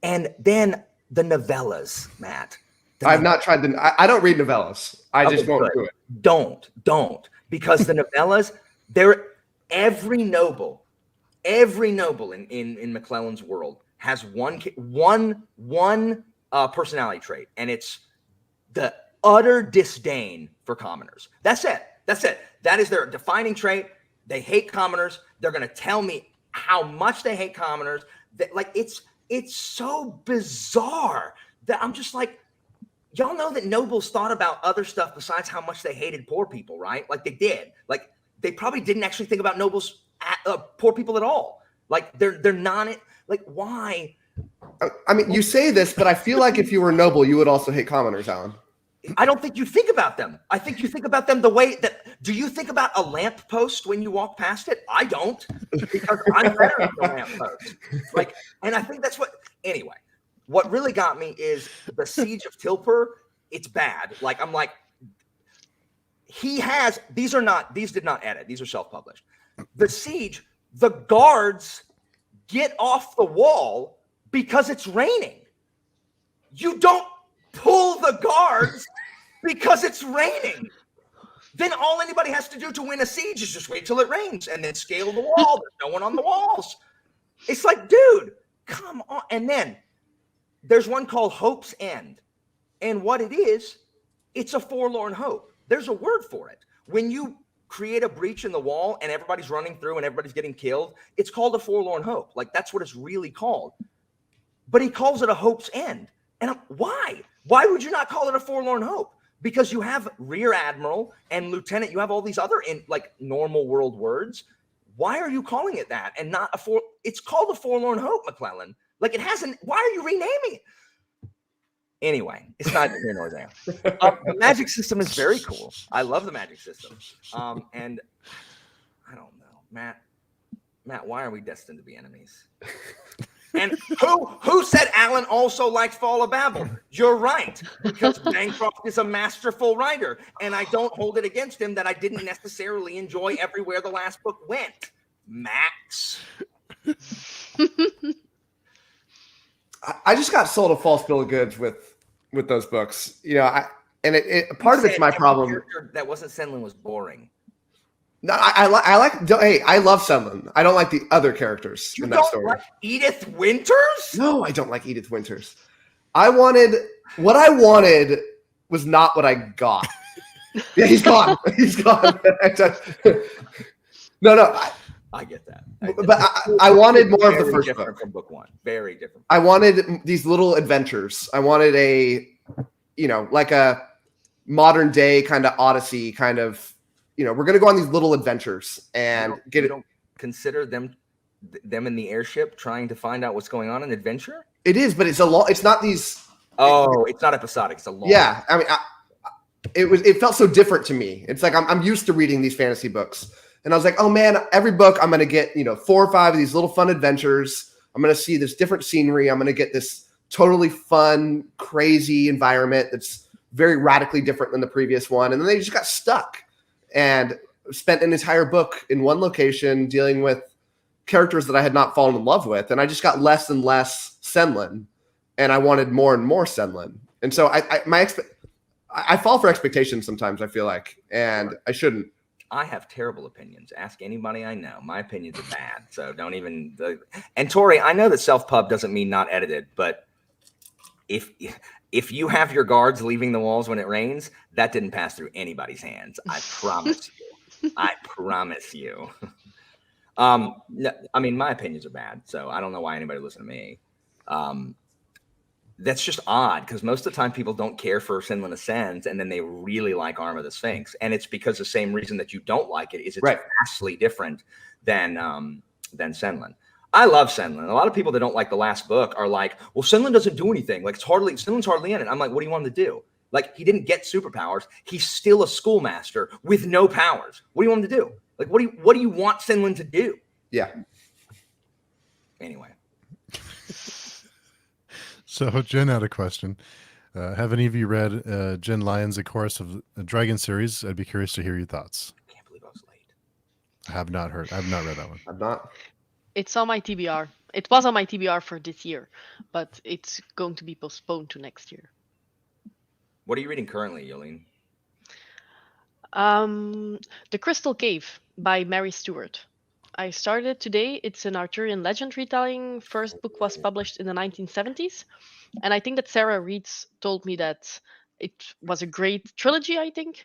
And then the novellas, Matt. I've not tried I don't read novellas. I just won't do it. Don't. Because the novellas, they're every noble in McClellan's world has one personality trait, and it's the utter disdain for commoners. That's it. That is their defining trait. They hate commoners. They're going to tell me how much they hate commoners. That it's so bizarre that I'm just like, y'all know that nobles thought about other stuff besides how much they hated poor people, right? Like they did. Like they probably didn't actually think about nobles, poor people at all. Like they're not like why. I mean, you say this, but I feel like if you were noble, you would also hate commoners, Alan. I don't think you think about them. I think you think about them the way that. Do you think about a lamppost when you walk past it? I don't, because I'm better than a lamppost. And I think that's what. Anyway, what really got me is the Siege of Tilper. It's bad. I'm like, he has. These did not edit. These are self-published. The Siege. The guards get off the wall because it's raining. You don't pull the guards because it's raining. Then all anybody has to do to win a siege is just wait till it rains and then scale the wall. There's no one on the walls. It's like, dude, come on. And then there's one called Hope's End. And what it is, it's a forlorn hope. There's a word for it. When you create a breach in the wall and everybody's running through and everybody's getting killed, it's called a forlorn hope. That's what it's really called. But he calls it a Hope's End. And why? Why would you not call it a forlorn hope? Because you have rear admiral and lieutenant. You have all these other normal world words. Why are you calling it that and not it's called a forlorn hope, McClellan. It hasn't. Why are you renaming it? Anyway, it's not here nor there. The magic system is very cool. I love the magic system. And I don't know, Matt, why are we destined to be enemies? And who said Alan also liked Fall of Babel? You're right, because Bancroft is a masterful writer, and I don't hold it against him that I didn't necessarily enjoy everywhere the last book went. Max. I just got sold a false bill of goods with those books. You know, part of it's my problem. That wasn't Senlin was boring. No, I like. Hey, I love Senlin. I don't like the other characters in that story. Like Edith Winters? No, I don't like Edith Winters. What I wanted was not what I got. Yeah, he's gone. He's gone. No. I get that. But I wanted more of the first book. From book one. Very different. I wanted these little adventures. I wanted like a modern day kind of Odyssey kind of, we're going to go on these little adventures and get it. Don't consider them in the airship trying to find out what's going on in adventure? It is, but it's not these. Oh, it's not episodic. It's a long. Yeah. I mean, it felt so different to me. It's like, I'm used to reading these fantasy books. And I was like, oh man, every book I'm going to get, 4 or 5 of these little fun adventures. I'm going to see this different scenery. I'm going to get this totally fun, crazy environment that's very radically different than the previous one. And then they just got stuck and spent an entire book in one location dealing with characters that I had not fallen in love with. And I just got less and less Senlin, and I wanted more and more Senlin. And so I fall for expectations sometimes, I feel like, and I shouldn't. I have terrible opinions. Ask anybody I know. My opinions are bad. So don't even. And Tori, I know that self-pub doesn't mean not edited, but if you have your guards leaving the walls when it rains, that didn't pass through anybody's hands. I promise you. I promise you. No, I mean, my opinions are bad, so I don't know why anybody listen to me. That's just odd, because most of the time people don't care for Senlin Ascends, and then they really like Arm of the Sphinx, and it's because the same reason that you don't like it is it's right. vastly different than Senlin. I love Senlin. A lot of people that don't like the last book are like, well, Senlin doesn't do anything. Like Senlin's hardly in it. I'm like, what do you want him to do? Like, he didn't get superpowers. He's still a schoolmaster with no powers. What do you want him to do? Like, what do you want Senlin to do? Yeah. Anyway. So Jen had a question. Have any of you read Jen Lyon's A Chorus of the Dragon series? I'd be curious to hear your thoughts. I can't believe I was late. I have not read that one. I'm not. It's on my TBR. It was on my TBR for this year, but it's going to be postponed to next year. What are you reading currently, Jolien? The Crystal Cave by Mary Stewart. I started it today. It's an Arthurian legend retelling. First book was published in the 1970s. And I think that Sarah Reeds told me that it was a great trilogy, I think.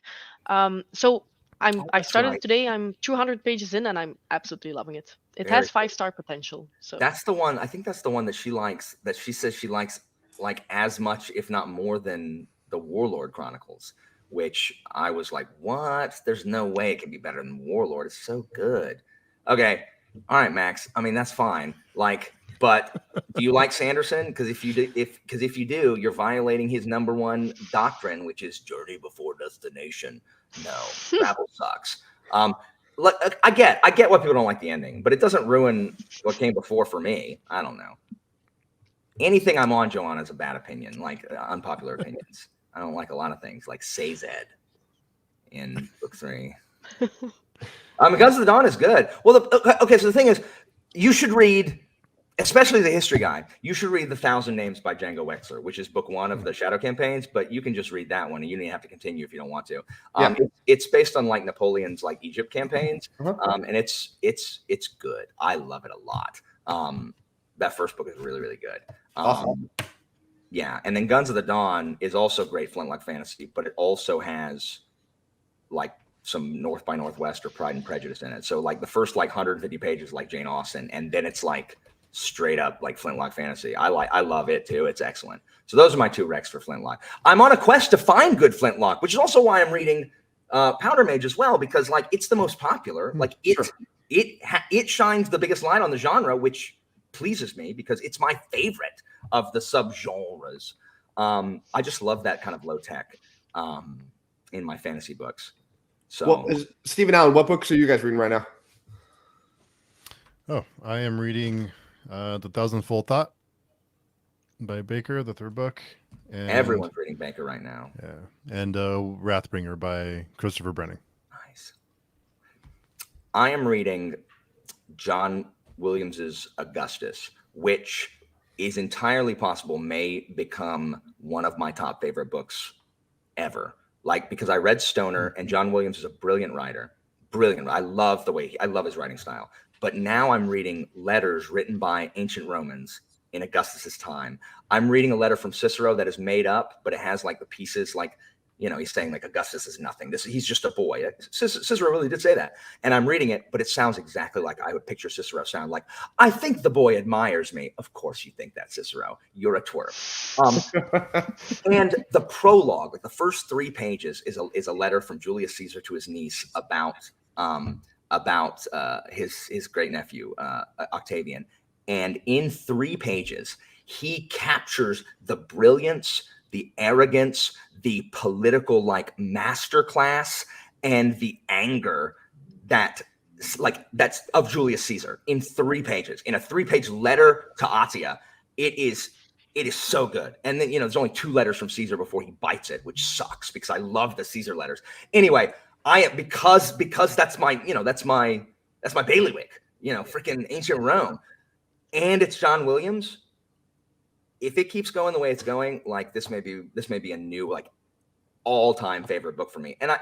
So I started it today. I'm 200 pages in, and I'm absolutely loving it. It has 5-star potential. So that's the one. I think that's the one that she likes, that she says she likes like as much, if not more, than the Warlord Chronicles, which I was like, what? There's no way it can be better than Warlord. It's so good. Okay. All right, Max. I mean, that's fine. Like, but do you like Sanderson? Because if you do, you're violating his #1 doctrine, which is journey before destination. No, travel sucks. I get why people don't like the ending, but it doesn't ruin what came before for me. I don't know. Anything I'm on, Joanna, is a bad opinion, like unpopular opinions. I don't like a lot of things, like Sazed in book 3. Guns of the Dawn is good. Well, okay, so the thing is, you should read, especially the history guide, you should read The 1,000 Names by Django Wexler, which is book 1 of the Shadow Campaigns, but you can just read that one, and you don't have to continue if you don't want to. It's based on like Napoleon's like Egypt campaigns, and it's good. I love it a lot. That first book is really, really good. Awesome. Yeah, and then Guns of the Dawn is also great flintlock fantasy, but it also has like some North by Northwest or Pride and Prejudice in it. So like the first like 150 pages like Jane Austen, and then it's like straight up like flintlock fantasy. I love it too. It's excellent. So those are my 2 recs for flintlock. I'm on a quest to find good flintlock, which is also why I'm reading Powder Mage as well, because like it's the most popular. Like it shines the biggest light on the genre, which pleases me because it's my favorite of the subgenres. I just love that kind of low tech in my fantasy books. So, Stephen Allen, what books are you guys reading right now? Oh, I am reading The Thousandfold Thought by Baker, the third book. And, Everyone's reading Baker right now. Yeah. And Wrathbringer by Christopher Brenning. Nice. I am reading John Williams's Augustus, which is entirely possible may become one of my top favorite books ever. Like, because I read Stoner, and John Williams is a brilliant writer. Brilliant. I love I love his writing style. But now I'm reading letters written by ancient Romans in Augustus's time. I'm reading a letter from Cicero that is made up, but it has like the pieces, like, you know, he's saying like Augustus is nothing. He's just a boy. Cicero really did say that. And I'm reading it, but it sounds exactly like I would picture Cicero sound. Like, I think the boy admires me. Of course you think that, Cicero. You're a twerp. And the prologue, like the first 3 pages, is a letter from Julius Caesar to his niece about his great nephew Octavian. And in 3 pages, he captures the brilliance, the arrogance, the political like masterclass, and the anger that's of Julius Caesar in 3 pages, in a 3-page letter to Attia. It is so good. And then, you know, there's only 2 letters from Caesar before he bites it, which sucks because I love the Caesar letters. Anyway, because that's my, you know, that's my bailiwick, you know, freaking ancient Rome. And it's John Williams. If it keeps going the way it's going, like this may be a new like all-time favorite book for me. And I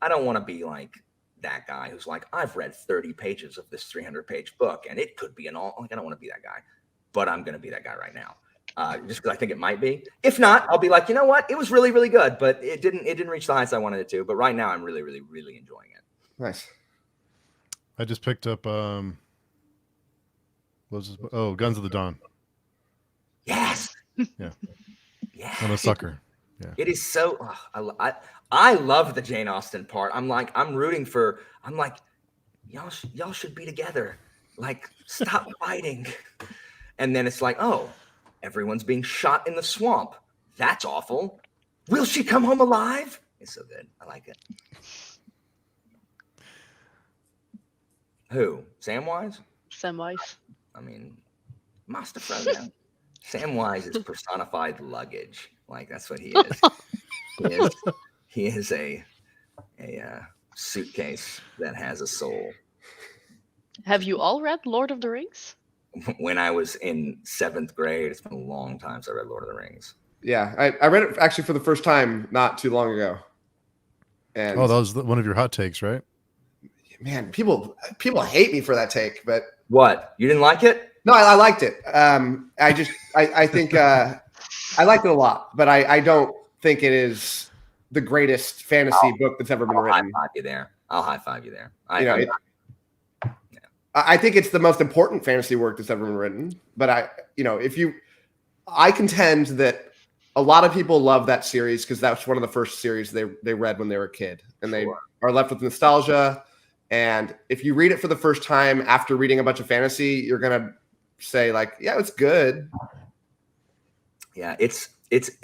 don't want to be like that guy who's like, I've read 30 pages of this 300-page book and it could be an all. Like, I don't want to be that guy, but I'm going to be that guy right now, just because I think it might be. If not, I'll be like, you know what, it was really, really good, but it didn't reach the heights I wanted it to. But right now, I'm really, really, really enjoying it. Nice. I just picked up what was this? Oh, Guns of the Dawn. Yes. Yeah. Yeah. I'm a sucker. Yeah. It is so. I love the Jane Austen part. I'm like y'all should be together. Like, stop fighting. And then it's like, oh, everyone's being shot in the swamp. That's awful. Will she come home alive? It's so good. I like it. Who? Samwise? Samwise. I mean, Master Frodo. Samwise is personified luggage. Like, that's what he is. He is a suitcase that has a soul. Have you all read Lord of the Rings? When I was in 7th grade, it's been a long time since I read Lord of the Rings. Yeah, I read it actually for the first time not too long ago. And that was one of your hot takes, right? Man, people hate me for that take, but what? You didn't like it? No, I liked it. I think I liked it a lot, but I don't think it is the greatest fantasy book that's ever been written. I'll high five you there. I think it's the most important fantasy work that's ever been written. But I contend that a lot of people love that series because that's one of the first series they read when they were a kid, and they are left with nostalgia. And if you read it for the first time after reading a bunch of fantasy, you're gonna say like, yeah, it's good. Yeah, it's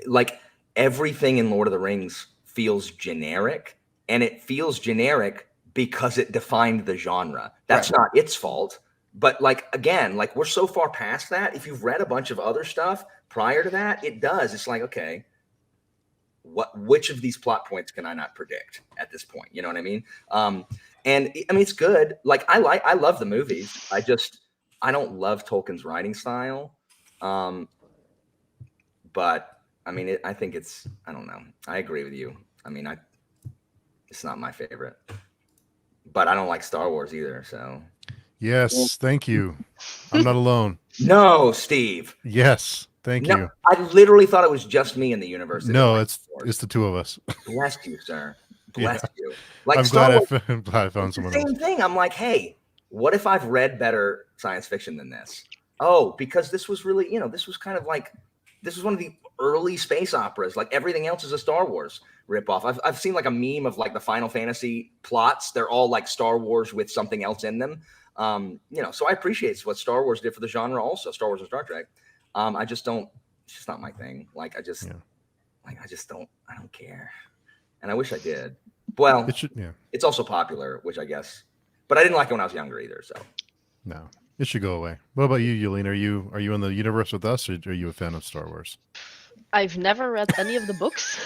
like everything in Lord of the Rings feels generic, and it feels generic because it defined the genre. That's not its fault. But like, again, like, we're so far past that. If you've read a bunch of other stuff prior to that, it does. It's like, okay, which of these plot points can I not predict at this point? You know what I mean? And I mean, it's good. Like, I love the movies. I don't love Tolkien's writing style. But I mean, I think I don't know. I agree with you. I mean, it's not my favorite, but I don't like Star Wars either. So yes, thank you. I'm not alone. No, Steve. Yes, thank you. I literally thought it was just me in the universe. No, it's the two of us. Bless you, sir. Bless you. Like, I'm glad I found someone else. Same thing. I'm like, hey, what if I've read better science fiction than this? Oh, because this was really, this was kind of like, this was one of the early space operas. Like, everything else is a Star Wars ripoff. I've seen like a meme of like the Final Fantasy plots. They're all like Star Wars with something else in them. So I appreciate what Star Wars did for the genre also, Star Wars and Star Trek. I just don't, it's just not my thing. Like, I don't care. And I wish I did. Well, it's also popular, which I guess, but I didn't like it when I was younger either. So no, It should go away. What about you, Yulene? Are you in the universe with us, or are you a fan of Star Wars? I've never read any of the books.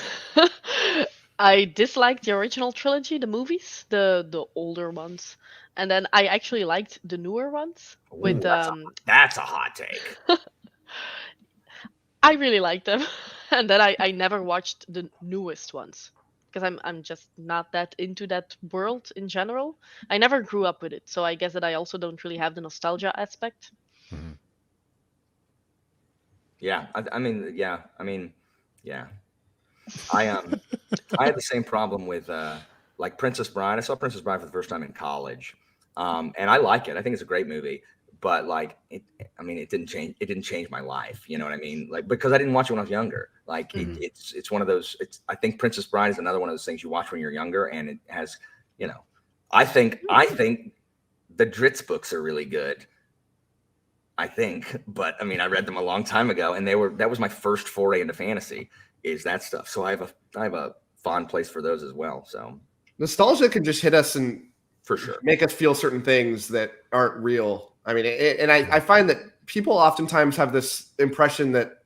I disliked the original trilogy, the movies, the older ones, and then I actually liked the newer ones Ooh, with that's a hot take. I really liked them. And then I never watched the newest ones because I'm just not that into that world in general. I never grew up with it, so I guess that I also don't really have the nostalgia aspect. Hmm. Yeah, I mean, yeah, I mean, yeah. I had the same problem with like Princess Bride. I saw Princess Bride for the first time in college, and I like it. I think it's a great movie. But like, I mean, it didn't change. It didn't change my life. You know what I mean? Like because I didn't watch it when I was younger. Like Mhm. it's one of those. I think Princess Bride is another one of those things you watch when you're younger, and it has, you know, I think the Dritz books are really good. I think, but I mean, I read them a long time ago, and that was my first foray into fantasy. Is that stuff? So I have a fond place for those as well. So Nostalgia can just hit us and for sure, make us feel certain things that aren't real. I mean, and I find that people oftentimes have this impression that,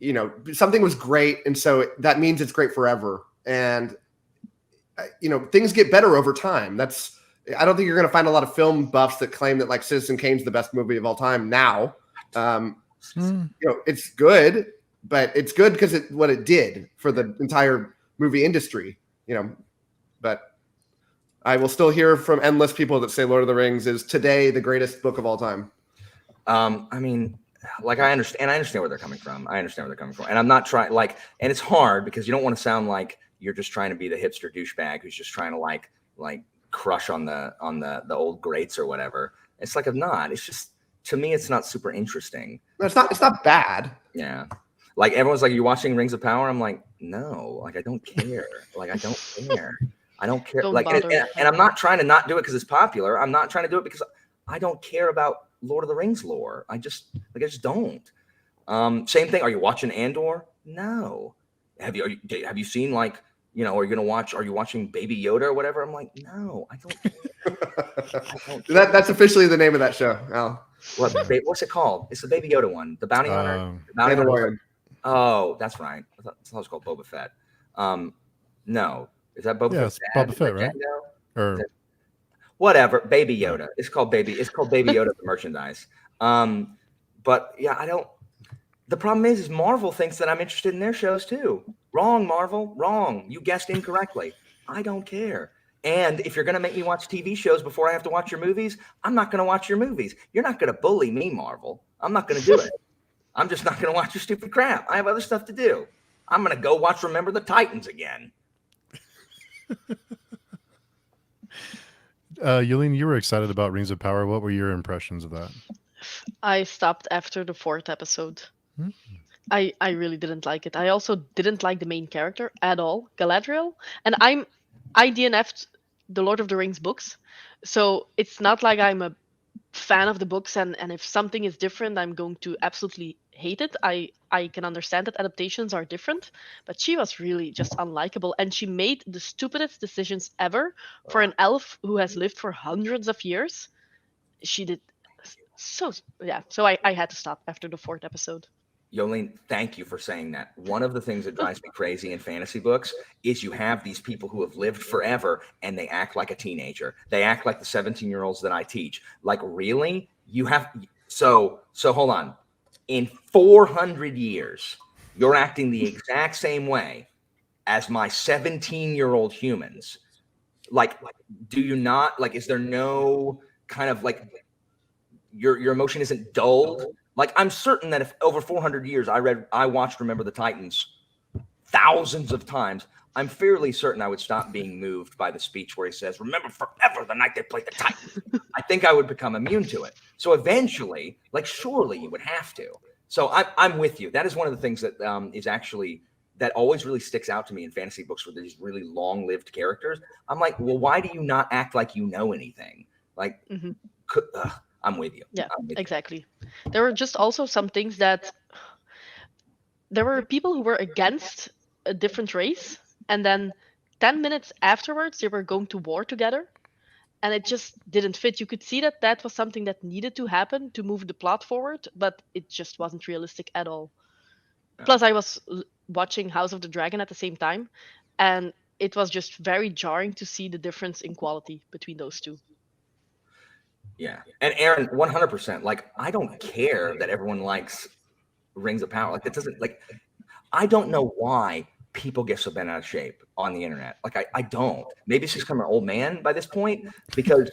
you know, something was great, and so that means it's great forever. And you know, things get better over time. I don't think you're going to find a lot of film buffs that claim that like Citizen Kane's the best movie of all time now. You know, it's good, but it's good because what it did for the entire movie industry. You know, but I will still hear from endless people that say Lord of the Rings is today the greatest book of all time. I mean, like I understand where they're coming from. I understand where they're coming from, and I'm not trying like, and it's hard because you don't want to sound like you're just trying to be the hipster douchebag who's just trying to like crush on the old greats or whatever. It's like I'm not. It's just to me, it's not super interesting. No, it's not. It's not bad. Yeah. Like everyone's like, "You're watching Rings of Power?" I'm like, "No, like I don't care. Like I don't care. I don't care." Don't Like, bother with and I'm not trying to not do it because it's popular. I'm not trying to do it because I don't care about Lord of the Rings lore. I just don't. Same thing. Are you watching Andor? No. Have you seen like are you gonna watch? Are you watching Baby Yoda or whatever? I'm like, no, I don't care. I don't care. That's officially the name of that show, Al. What's it called? It's the Baby Yoda one. The Bounty Hunter. The Bounty Hunter. Mandalorian. Oh, that's right. I thought it was called Boba Fett. No, is that Boba Yeah, Fett? it's Boba Fett, right? Or Whatever, Baby Yoda. It's called Baby Yoda the merchandise. But yeah, I don't. The problem is Marvel thinks that I'm interested in their shows too. Wrong, Marvel. Wrong. You guessed incorrectly. I don't care. And if you're going to make me watch TV shows before I have to watch your movies, I'm not going to watch your movies. You're not going to bully me, Marvel. I'm not going to do it. I'm just not going to watch your stupid crap. I have other stuff to do. I'm going to go watch Remember the Titans again. Yulene, you were excited about Rings of Power. What were your impressions of that? I stopped after the 4th episode. Hmm. I really didn't like it. I also didn't like the main character at all, Galadriel. And I DNF'd the Lord of the Rings books, so it's not like I'm a fan of the books and if something is different, I'm going to absolutely hate it. I can understand that adaptations are different, but she was really just unlikable, and she made the stupidest decisions ever for an elf who has lived for hundreds of years. She did so yeah. So I had to stop after the 4th episode. Jolene, thank you for saying that. One of the things that drives me crazy in fantasy books is you have these people who have lived forever and they act like a teenager. They act like the 17-year-olds that I teach. Like, really? You have so hold on. In 400 years, you're acting the exact same way as my 17-year-old humans. Like, do you not like, is there no kind of like your emotion isn't dulled? Like, I'm certain that if over 400 years I watched Remember the Titans thousands of times, I'm fairly certain I would stop being moved by the speech where he says, "Remember forever the night they played the Titans." I think I would become immune to it. So eventually, like, surely you would have to. So I'm with you. That is one of the things that is actually that always really sticks out to me in fantasy books, where there's really long-lived characters. I'm like, well, why do you not act like you know anything? Like, I'm with you. Yeah, I'm with exactly. There were just also some things that there were people who were against a different race, and then 10 minutes afterwards they were going to war together. and it just didn't fit. You could see that that was something that needed to happen to move the plot forward, but it just wasn't realistic at all. Plus, I was watching House of the Dragon at the same time, and it was just very jarring to see the difference in quality between those two. Yeah. And Aaron, 100%. Like, I don't care that everyone likes Rings of Power. Like, it doesn't, like, I don't know why people get so bent out of shape on the internet. Like, I don't. Maybe it's just become an old man by this point, because,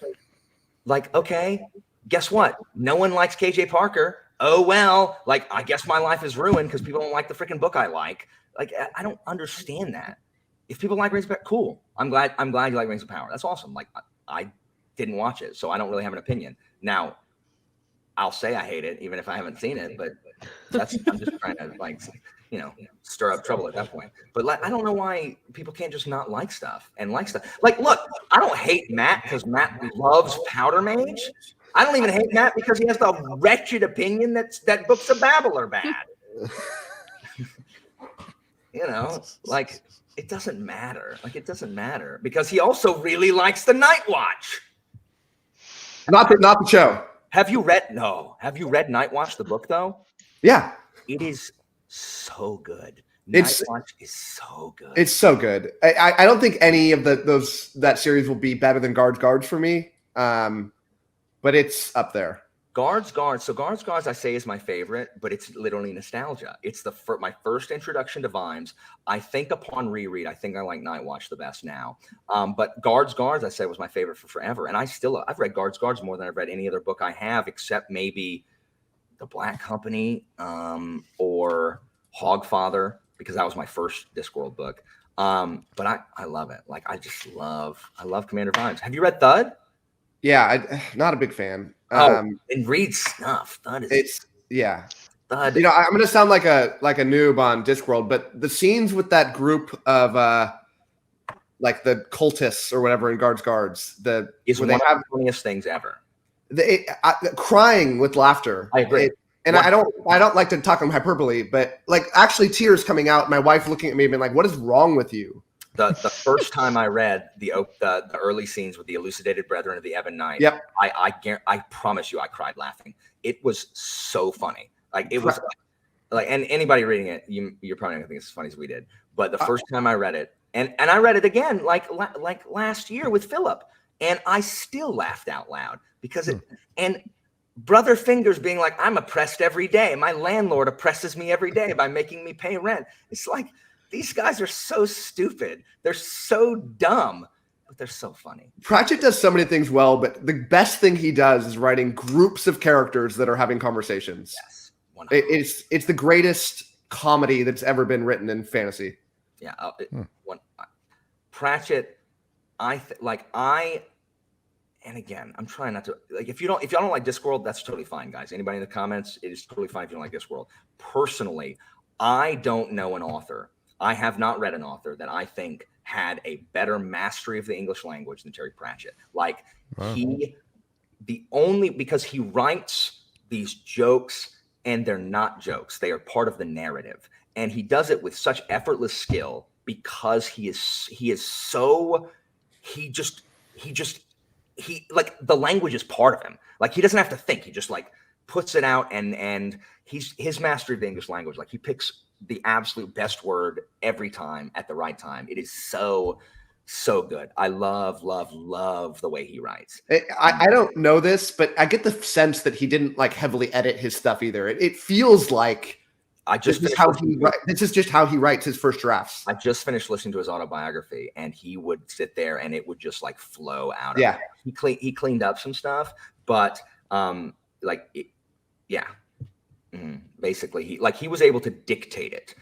like, okay, guess what? No one likes KJ Parker. Oh, well, like, I guess my life is ruined because people don't like the freaking book I like. Like, I don't understand that. If people like Rings of Power, cool. I'm glad you like Rings of Power. That's awesome. Like, I didn't watch it, so I don't really have an opinion. Now, I'll say I hate it, even if I haven't seen it, but I'm just trying to, like, you know, stir up trouble at that point. But, like, I don't know why people can't just not like stuff and like stuff. Like, look, I don't hate Matt because Matt loves Powder Mage. I don't even hate Matt because he has the wretched opinion that books of Babel are bad. You know, like, it doesn't matter. Like, it doesn't matter because he also really likes the Night Watch. Not the show. Have you read Night Watch, the book, though? Yeah. It is so good. Night Watch is so good. It's so good. I don't think any of that series will be better than Guards for me. But it's up there. Guards. So Guards, I say is my favorite, but it's literally nostalgia. It's my first introduction to Vimes. I think upon reread, I think I like Night Watch the best now. But Guards, I say was my favorite for forever. And I've read Guards more than I've read any other book I have, except maybe The Black Company or Hogfather, because that was my first Discworld book. But I love it. Like, I love Commander Vimes. Have you read Thud? Yeah, not a big fan. And read Snuff. Thud is Thud. You know, I'm gonna sound like a noob on Discworld, but the scenes with that group of like the cultists or whatever in Guards, is one of the funniest things ever. Crying with laughter. I agree. I don't like to talk in hyperbole, but like actually tears coming out. My wife looking at me and being like, "What is wrong with you?" The first time I read the early scenes with the elucidated brethren of the Ebon Knight, yep. I promise you, I cried laughing. It was so funny. Like, it was like, and anybody reading it, you're probably not gonna think it's as funny as we did. But the first time I read it, and I read it again like last year with Philip, and I still laughed out loud because and Brother Fingers being like, "I'm oppressed every day. My landlord oppresses me every day by making me pay rent." It's like, these guys are so stupid. They're so dumb, but they're so funny. Pratchett does so many things well, but the best thing he does is writing groups of characters that are having conversations. Yes, it's the greatest comedy that's ever been written in fantasy. Yeah, Pratchett. And again, I'm trying not to, like, if y'all don't like Discworld, that's totally fine, guys. Anybody in the comments, it is totally fine if you don't like Discworld. Personally, I don't know an author. I have not read an author that I think had a better mastery of the English language than Terry Pratchett. Like, because he writes these jokes and they're not jokes. They are part of the narrative. And he does it with such effortless skill because he like, the language is part of him. Like, he doesn't have to think. He just, like, puts it out, and his mastery of the English language, like, he picks the absolute best word every time at the right time. It is so good. I love the way he writes. I don't know this, but I get the sense that he didn't, like, heavily edit his stuff either. It feels like this is just how he writes his first drafts. I just finished listening to his autobiography, and he would sit there and it would just, like, flow out of him. He cleaned up some stuff, but basically he was able to dictate it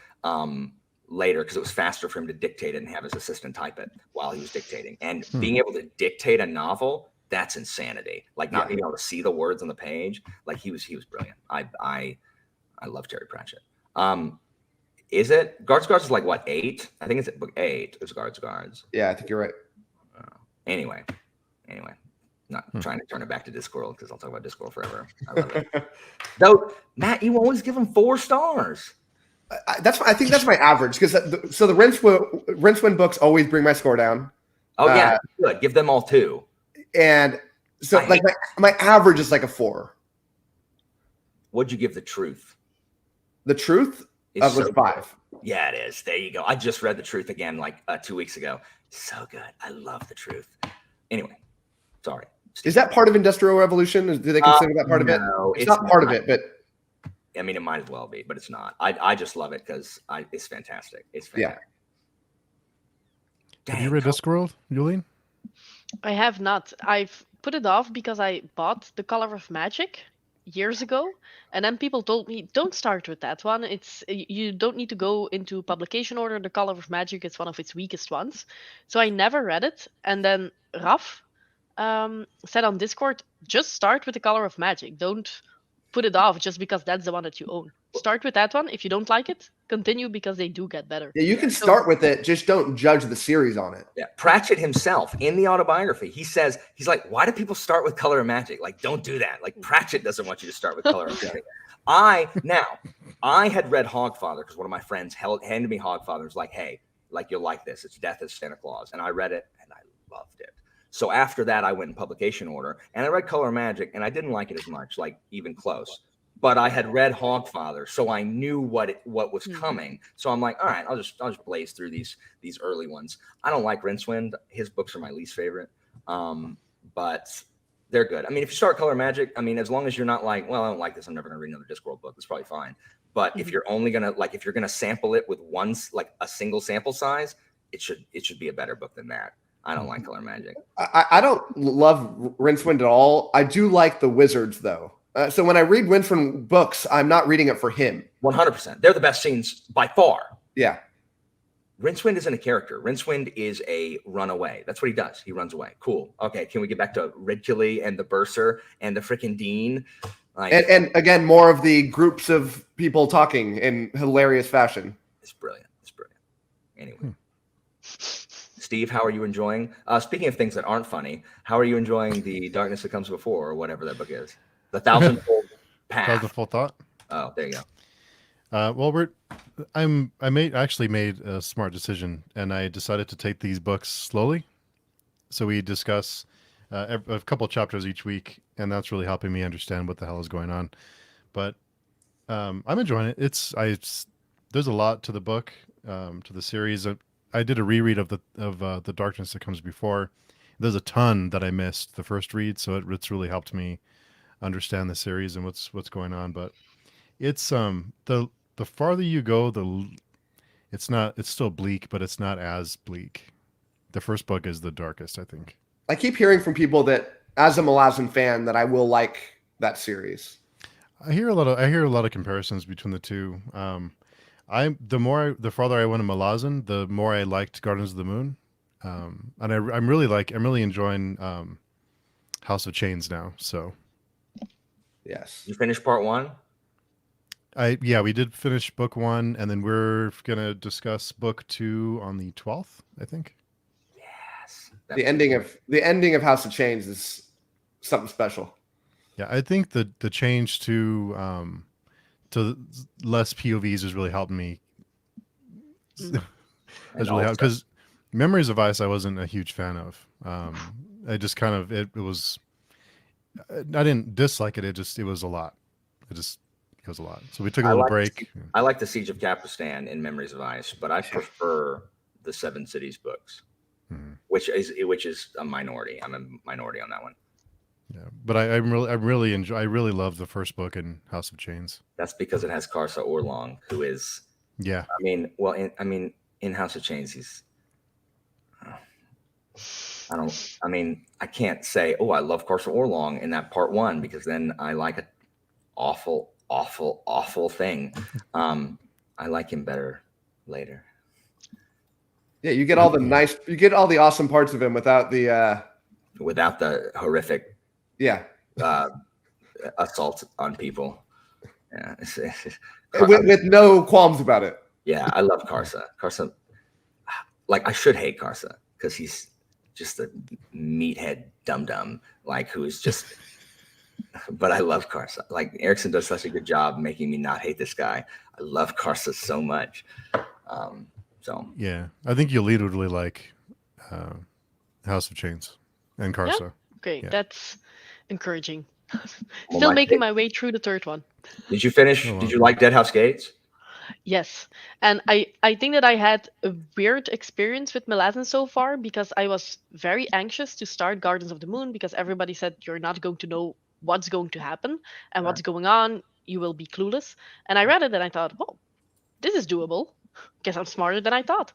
later because it was faster for him to dictate it and have his assistant type it while he was dictating. And being able to dictate a novel, that's insanity. Like, not being able to see the words on the page. Like, he was brilliant. I love Terry Pratchett. Is it Guards is like what, 8? I think it's at book 8. It's Guards. Yeah, I think you're right. Anyway, not trying to turn it back to Discworld because I'll talk about Discworld forever. I love it. Though, Matt, you always give him 4 stars. I think that's my average because so the Rincewind books always bring my score down. Oh yeah, good. Give them all 2. And so like my average is like a 4. What'd you give The Truth? The Truth was so 5. Yeah, it is. There you go. I just read The Truth again like 2 weeks ago. So good. I love The Truth. Anyway, sorry. Is that part of Industrial Revolution? Do they consider that part of it? No, It's not part of it, but I mean, it might as well be, but it's not. I just love it because it's fantastic. It's fantastic. Have you read Discworld, Jolien? I have not. I've put it off because I bought The Color of Magic years ago, and then people told me, don't start with that one. You don't need to go into publication order. The Color of Magic is one of its weakest ones. So I never read it. And then Raf said on Discord, just start with The Color of Magic. Don't put it off just because that's the one that you own. Start with that one. If you don't like it, continue because they do get better. Yeah, you can start with it. Just don't judge the series on it. Yeah, Pratchett himself in the autobiography, he's like, why do people start with Color of Magic? Like, don't do that. Like, Pratchett doesn't want you to start with Color of Magic. I had read Hogfather because one of my friends handed me Hogfather. It was like, hey, like you'll like this. It's Death as Santa Claus, and I read it and I loved it. So after that, I went in publication order and I read Color of Magic, and I didn't like it as much, like even close. But I had read Hogfather, so I knew what was coming. So I'm like, all right, I'll just blaze through these early ones. I don't like Rincewind. His books are my least favorite, but they're good. I mean, if you start Color Magic, I mean, as long as you're not like, well, I don't like this, I'm never gonna read another Discworld book. That's probably fine. But if you're only gonna if you're gonna sample it with a single sample size, it should be a better book than that. I don't like Color Magic. I don't love Rincewind at all. I do like the Wizards though. So when I read Rincewind books, I'm not reading it for him. 100%. They're the best scenes by far. Yeah. Rincewind isn't a character. Rincewind is a runaway. That's what he does. He runs away. Cool. Okay. Can we get back to Ridcully and the Bursar and the freaking Dean? And again, more of the groups of people talking in hilarious fashion. It's brilliant. It's brilliant. Anyway. Steve, how are you enjoying? Speaking of things that aren't funny, how are you enjoying The Darkness That Comes Before, or whatever that book is? The Thousandfold Path. Thousandfold Thought. Oh, there you Well, go. I actually made a smart decision, and I decided to take these books slowly. So we discuss a couple chapters each week, and that's really helping me understand what the hell is going on. But I'm enjoying it. There's a lot to the book, to the series. I did a reread of the Darkness That Comes Before. There's a ton that I missed the first read, so it's really helped me understand the series and what's going on. But it's the farther you go, it's still bleak, but it's not as bleak. The first book is the darkest, I think. I keep hearing from people that, as a Malazan fan, that I will like that series. I hear a lot of comparisons between the two. The farther I went in Malazan, the more I liked Gardens of the Moon, and I'm really enjoying House of Chains now. So, yes, you finished part 1. We did finish book 1, and then we're gonna discuss book 2 on the 12th, I think. Yes, the ending of House of Chains is something special. Yeah, I think the change to less POVs has really helped me. Has really helped, because Memories of Ice I wasn't a huge fan of. I just kind of it was. I didn't dislike it. It was a lot. It was a lot. So we took a little break. I like the Siege of Capistan in Memories of Ice, but I prefer the Seven Cities books, which is a minority. I'm a minority on that one. Yeah, but I really love the first book in House of Chains. That's because it has Karsa Orlong, who is. Yeah. In House of Chains, he's. I can't say, oh, I love Karsa Orlong in that part 1, because then I like an awful, awful, awful thing. I like him better later. Yeah, you get all the awesome parts of him without the horrific assault on people. Yeah, with no qualms about it. Yeah, I love Karsa. Karsa, like, I should hate Karsa because he's just a meathead dum-dum, like, who's just. But I love Karsa. Like, Erickson does such a good job making me not hate this guy. I love Karsa so much. Yeah, I think Yolita would really like House of Chains and Karsa. Okay, Yeah. that's encouraging. Well, Still my making fa- my way through the third one. Did you finish? Oh, wow. Did you like Dead House Gates? Yes. And I think that I had a weird experience with Malazan so far because I was very anxious to start Gardens of the Moon because everybody said you're not going to know what's going to happen and what's going on. You will be clueless. And I read it and I thought, well, this is doable. Guess I'm smarter than I thought.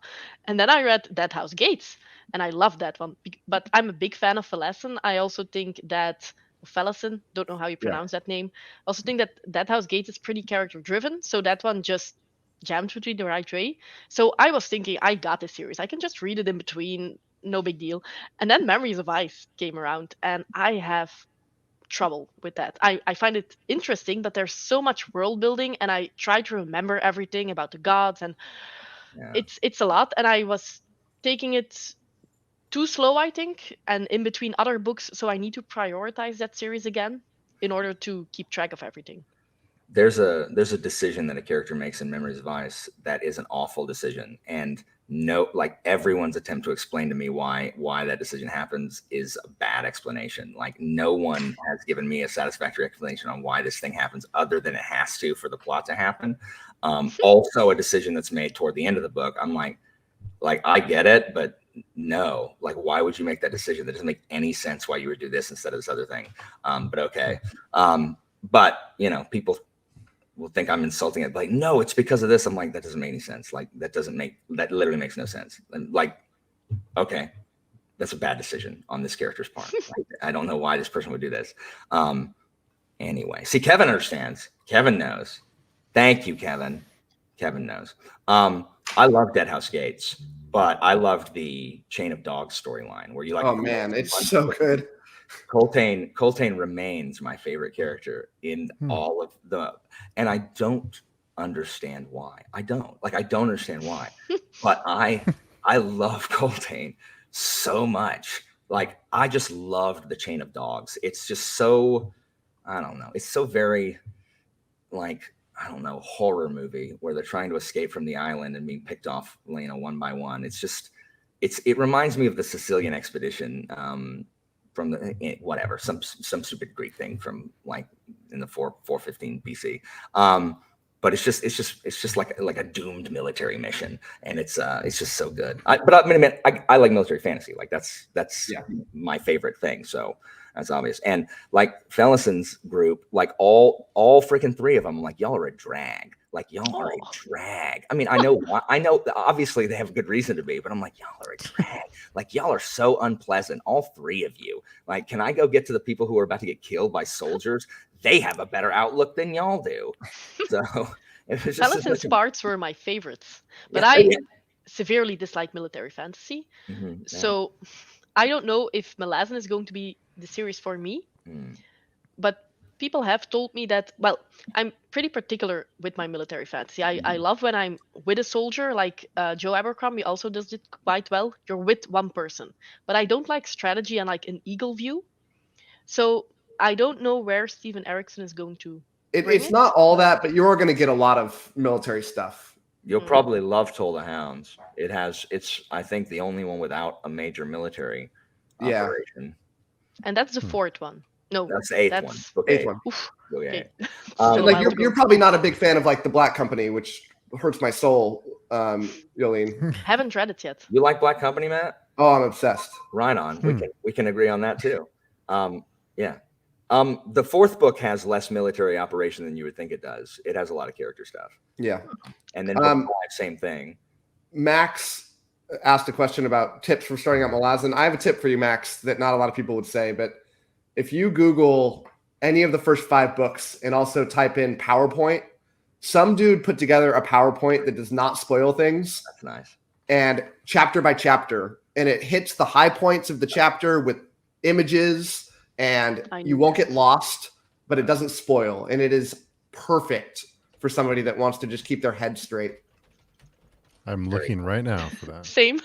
And then I read Dead House Gates and I loved that one. But I'm a big fan of Phelacin. I also think that Phelacin, don't know how you Yeah. pronounce that name. I also think that Dead House Gates is pretty character driven. So that one just jammed between the right way. So I was thinking, I got this series. I can just read it in between, no big deal. And then Memories of Ice came around, and I have trouble with that. I find it interesting, but there's so much world building, and I try to remember everything about the gods, and Yeah. it's a lot. And I was taking it too slow, I think, and in between other books, so I need to prioritize that series again in order to keep track of everything. There's a decision that a character makes in Memories of Ice that is an awful decision, and like everyone's attempt to explain to me why that decision happens is a bad explanation. Like no one has given me a satisfactory explanation on why this thing happens other than it has to for the plot to happen. Also a decision that's made toward the end of the book. I'm like I get it, but no, like why would you make that decision? That doesn't make any sense why you would do this instead of this other thing. But okay. But people will think I'm insulting it. Like, no, it's because of this. I'm like, that doesn't make any sense. Like that literally makes no sense. And like, okay, that's a bad decision on this character's part. Like, I don't know why this person would do this. Anyway, see, Kevin understands. Kevin knows. Thank you, Kevin. Kevin knows. I love Dead House Gates, but I loved the Chain of Dogs storyline where you like. Oh man, it's so good. Coltane remains my favorite character in all of the, and I don't understand why. I don't understand why, but I love Coltane so much. Like I just loved the Chain of Dogs. It's just so, I don't know. It's so very like, I don't know, horror movie where they're trying to escape from the island and being picked off, one by one. It's just, it reminds me of the Sicilian expedition, from whatever, some stupid Greek thing from like in the 415 BC. But it's just like a doomed military mission, and it's just so good. But I mean, I like military fantasy. Like that's my favorite thing. So that's obvious. And like Phellacin's group, like all freaking three of them, like y'all are a drag. Like y'all are a drag. I mean, I know obviously they have a good reason to be, but I'm like, y'all are a drag. Like y'all are so unpleasant. All three of you. Like, can I go get to the people who are about to get killed by soldiers? They have a better outlook than y'all do. So Phellacin's parts were my favorites, but I severely dislike military fantasy. So I don't know if Malazan is going to be the series for me, but people have told me that, well, I'm pretty particular with my military fantasy. I love when I'm with a soldier, like Joe Abercrombie also does it quite well. You're with one person, but I don't like strategy and like an eagle view. So I don't know where Steven Erikson is going to. It's not all that, but you're going to get a lot of military stuff. You'll probably love Toll the Hounds. It's I think the only one without a major military operation. And that's the fourth one. No, that's the eighth one. Okay. Eighth one. Okay. Like you're probably not a big fan of like the Black Company, which hurts my soul. Jolien. Haven't read it yet. You like Black Company, Matt? Oh, I'm obsessed. Right on. We can agree on that too. Yeah. The fourth book has less military operation than you would think it does. It has a lot of character stuff. Yeah. And then book 5, same thing. Max asked a question about tips for starting out Malazan. I have a tip for you, Max, that not a lot of people would say, but if you Google any of the first 5 books and also type in PowerPoint, some dude put together a PowerPoint that does not spoil things. That's nice. And chapter by chapter, and it hits the high points of the chapter with images, and you won't get lost, but it doesn't spoil. And it is perfect for somebody that wants to just keep their head straight. I'm looking right now for that. Same.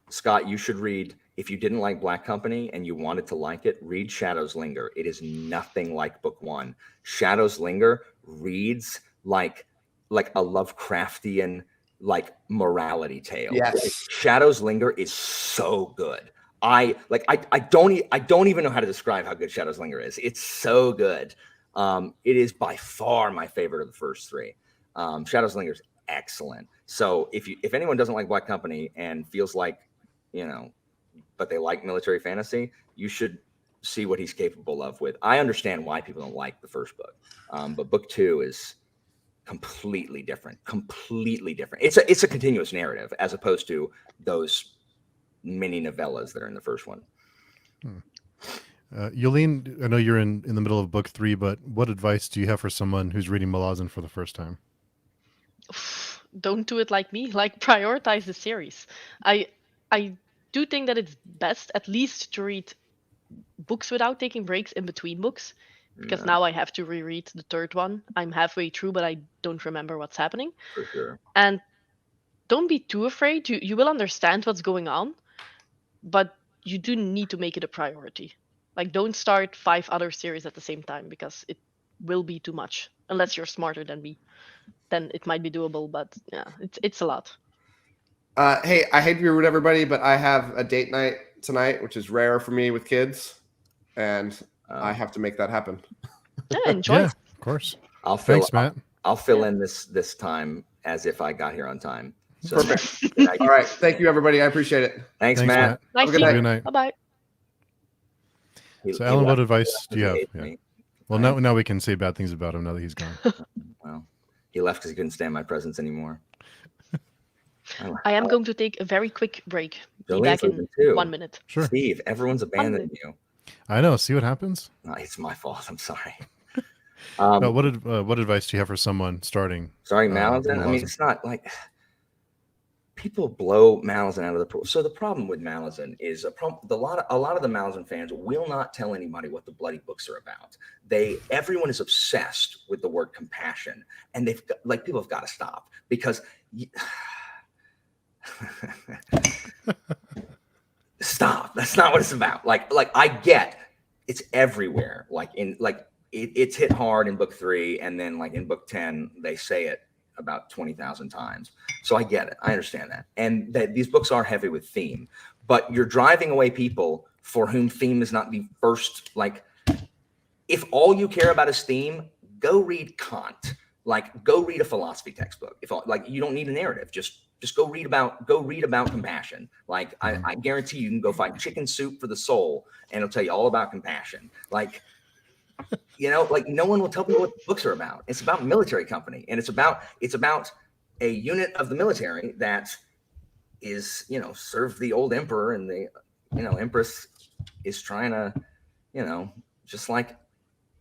Scott, you should read, if you didn't like Black Company and you wanted to like it, read Shadows Linger. It is nothing like book 1. Shadows Linger reads like a Lovecraftian like morality tale. Yes. Shadows Linger is so good. I don't even know how to describe how good Shadowslinger is. It's so good. It is by far my favorite of the first three. Shadowslinger is excellent. So if anyone doesn't like Black Company and feels like, but they like military fantasy, you should see what he's capable of with. I understand why people don't like the first book, but book 2 is completely different. It's a continuous narrative as opposed to those mini novellas that are in the first one. Jolien, I know you're in the middle of book 3, but what advice do you have for someone who's reading Malazan for the first time? Don't do it like me. Like, prioritize the series. I do think that it's best at least to read books without taking breaks in between books, because now I have to reread the third one. I'm halfway through, but I don't remember what's happening. For sure. And don't be too afraid. You will understand what's going on, but you do need to make it a priority. Like, don't start 5 other series at the same time, because it will be too much. Unless you're smarter than me, then it might be doable. But yeah, it's a lot. Hey, I hate to be rude, everybody, but I have a date night tonight, which is rare for me with kids, and I have to make that happen. Yeah, enjoy. Yeah, of course. Thanks, Matt. I'll fill in this time as if I got here on time. So, Perfect. All right. Thank you, everybody. I appreciate it. Thanks, Matt. Nice Have a good seeing night. you. Bye-bye. So, Alan, what advice do you have? Yeah. Well, now we can say bad things about him now that he's gone. Well, he left because he couldn't stand my presence anymore. I am going to take a very quick break. Be back in 1 minute. Sure. Steve, everyone's abandoned you. I know. See what happens? No, it's my fault. I'm sorry. No, what advice do you have for someone starting? Malazan? I mean, it's not like people blow Malazan out of the pool. So the problem with Malazan is a lot of the Malazan fans will not tell anybody what the bloody books are about. Everyone is obsessed with the word compassion, and people have got to stop, because stop. That's not what it's about. Like I get it's everywhere. It's hit hard in book 3, and then in book 10 they say it about 20,000 times. So I get it. I understand that. And that these books are heavy with theme, but you're driving away people for whom theme is not the first. If all you care about is theme, go read Kant. Go read a philosophy textbook. You don't need a narrative. Just go read about compassion. I guarantee you can go find Chicken Soup for the Soul, and it'll tell you all about compassion. No one will tell people what the books are about. It's about military company, and it's about a unit of the military that is, served the old emperor, and the, empress is trying to, just like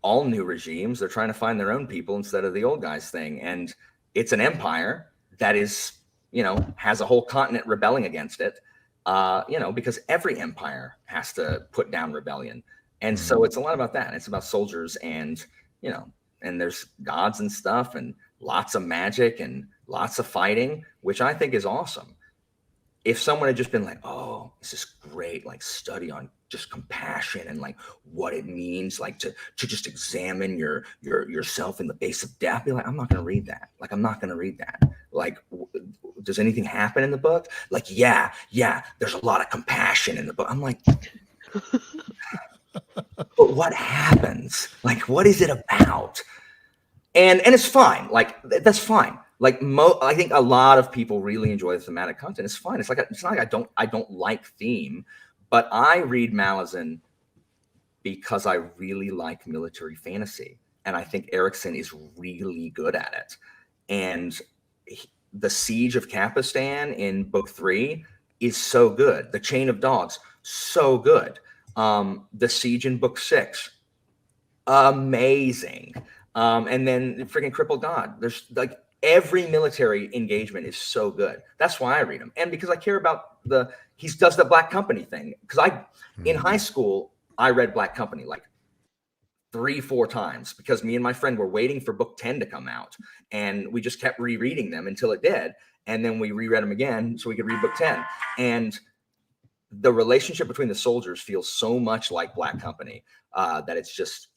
all new regimes, they're trying to find their own people instead of the old guys thing. And it's an empire that is, has a whole continent rebelling against it, because every empire has to put down rebellion. And so it's a lot about that. It's about soldiers and, and there's gods and stuff and lots of magic and lots of fighting, which I think is awesome. If someone had just been like, oh, this is great, study on just compassion and what it means, to just examine yourself in the face of death, be like, I'm not going to read that. I'm not going to read that. Does anything happen in the book? Yeah, there's a lot of compassion in the book. I'm like, but what happens? What is it about? And it's fine. That's fine. I think a lot of people really enjoy the thematic content. It's fine. It's not like I don't like theme, but I read Malazan because I really like military fantasy, and I think Erickson is really good at it. And the Siege of Kapistan in book 3 is so good. The Chain of Dogs, so good. The Siege in book 6, amazing. And then freaking Crippled God. There's every military engagement is so good. That's why I read them. And because I care about he does the Black Company thing. Because in high school, I read Black Company 3-4 times, because me and my friend were waiting for book 10 to come out, and we just kept rereading them until it did. And then we reread them again so we could read book 10. And the relationship between the soldiers feels so much like Black Company that it just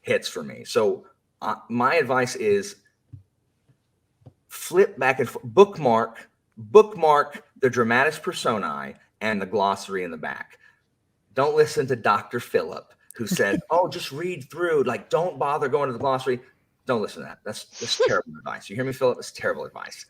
hits for me. So my advice is flip back and bookmark the dramatis personae and the glossary in the back. Don't listen to Dr. Phillip, who said, oh, just read through. Like, don't bother going to the glossary. Don't listen to that. That's terrible advice. You hear me, Phillip? That's terrible advice.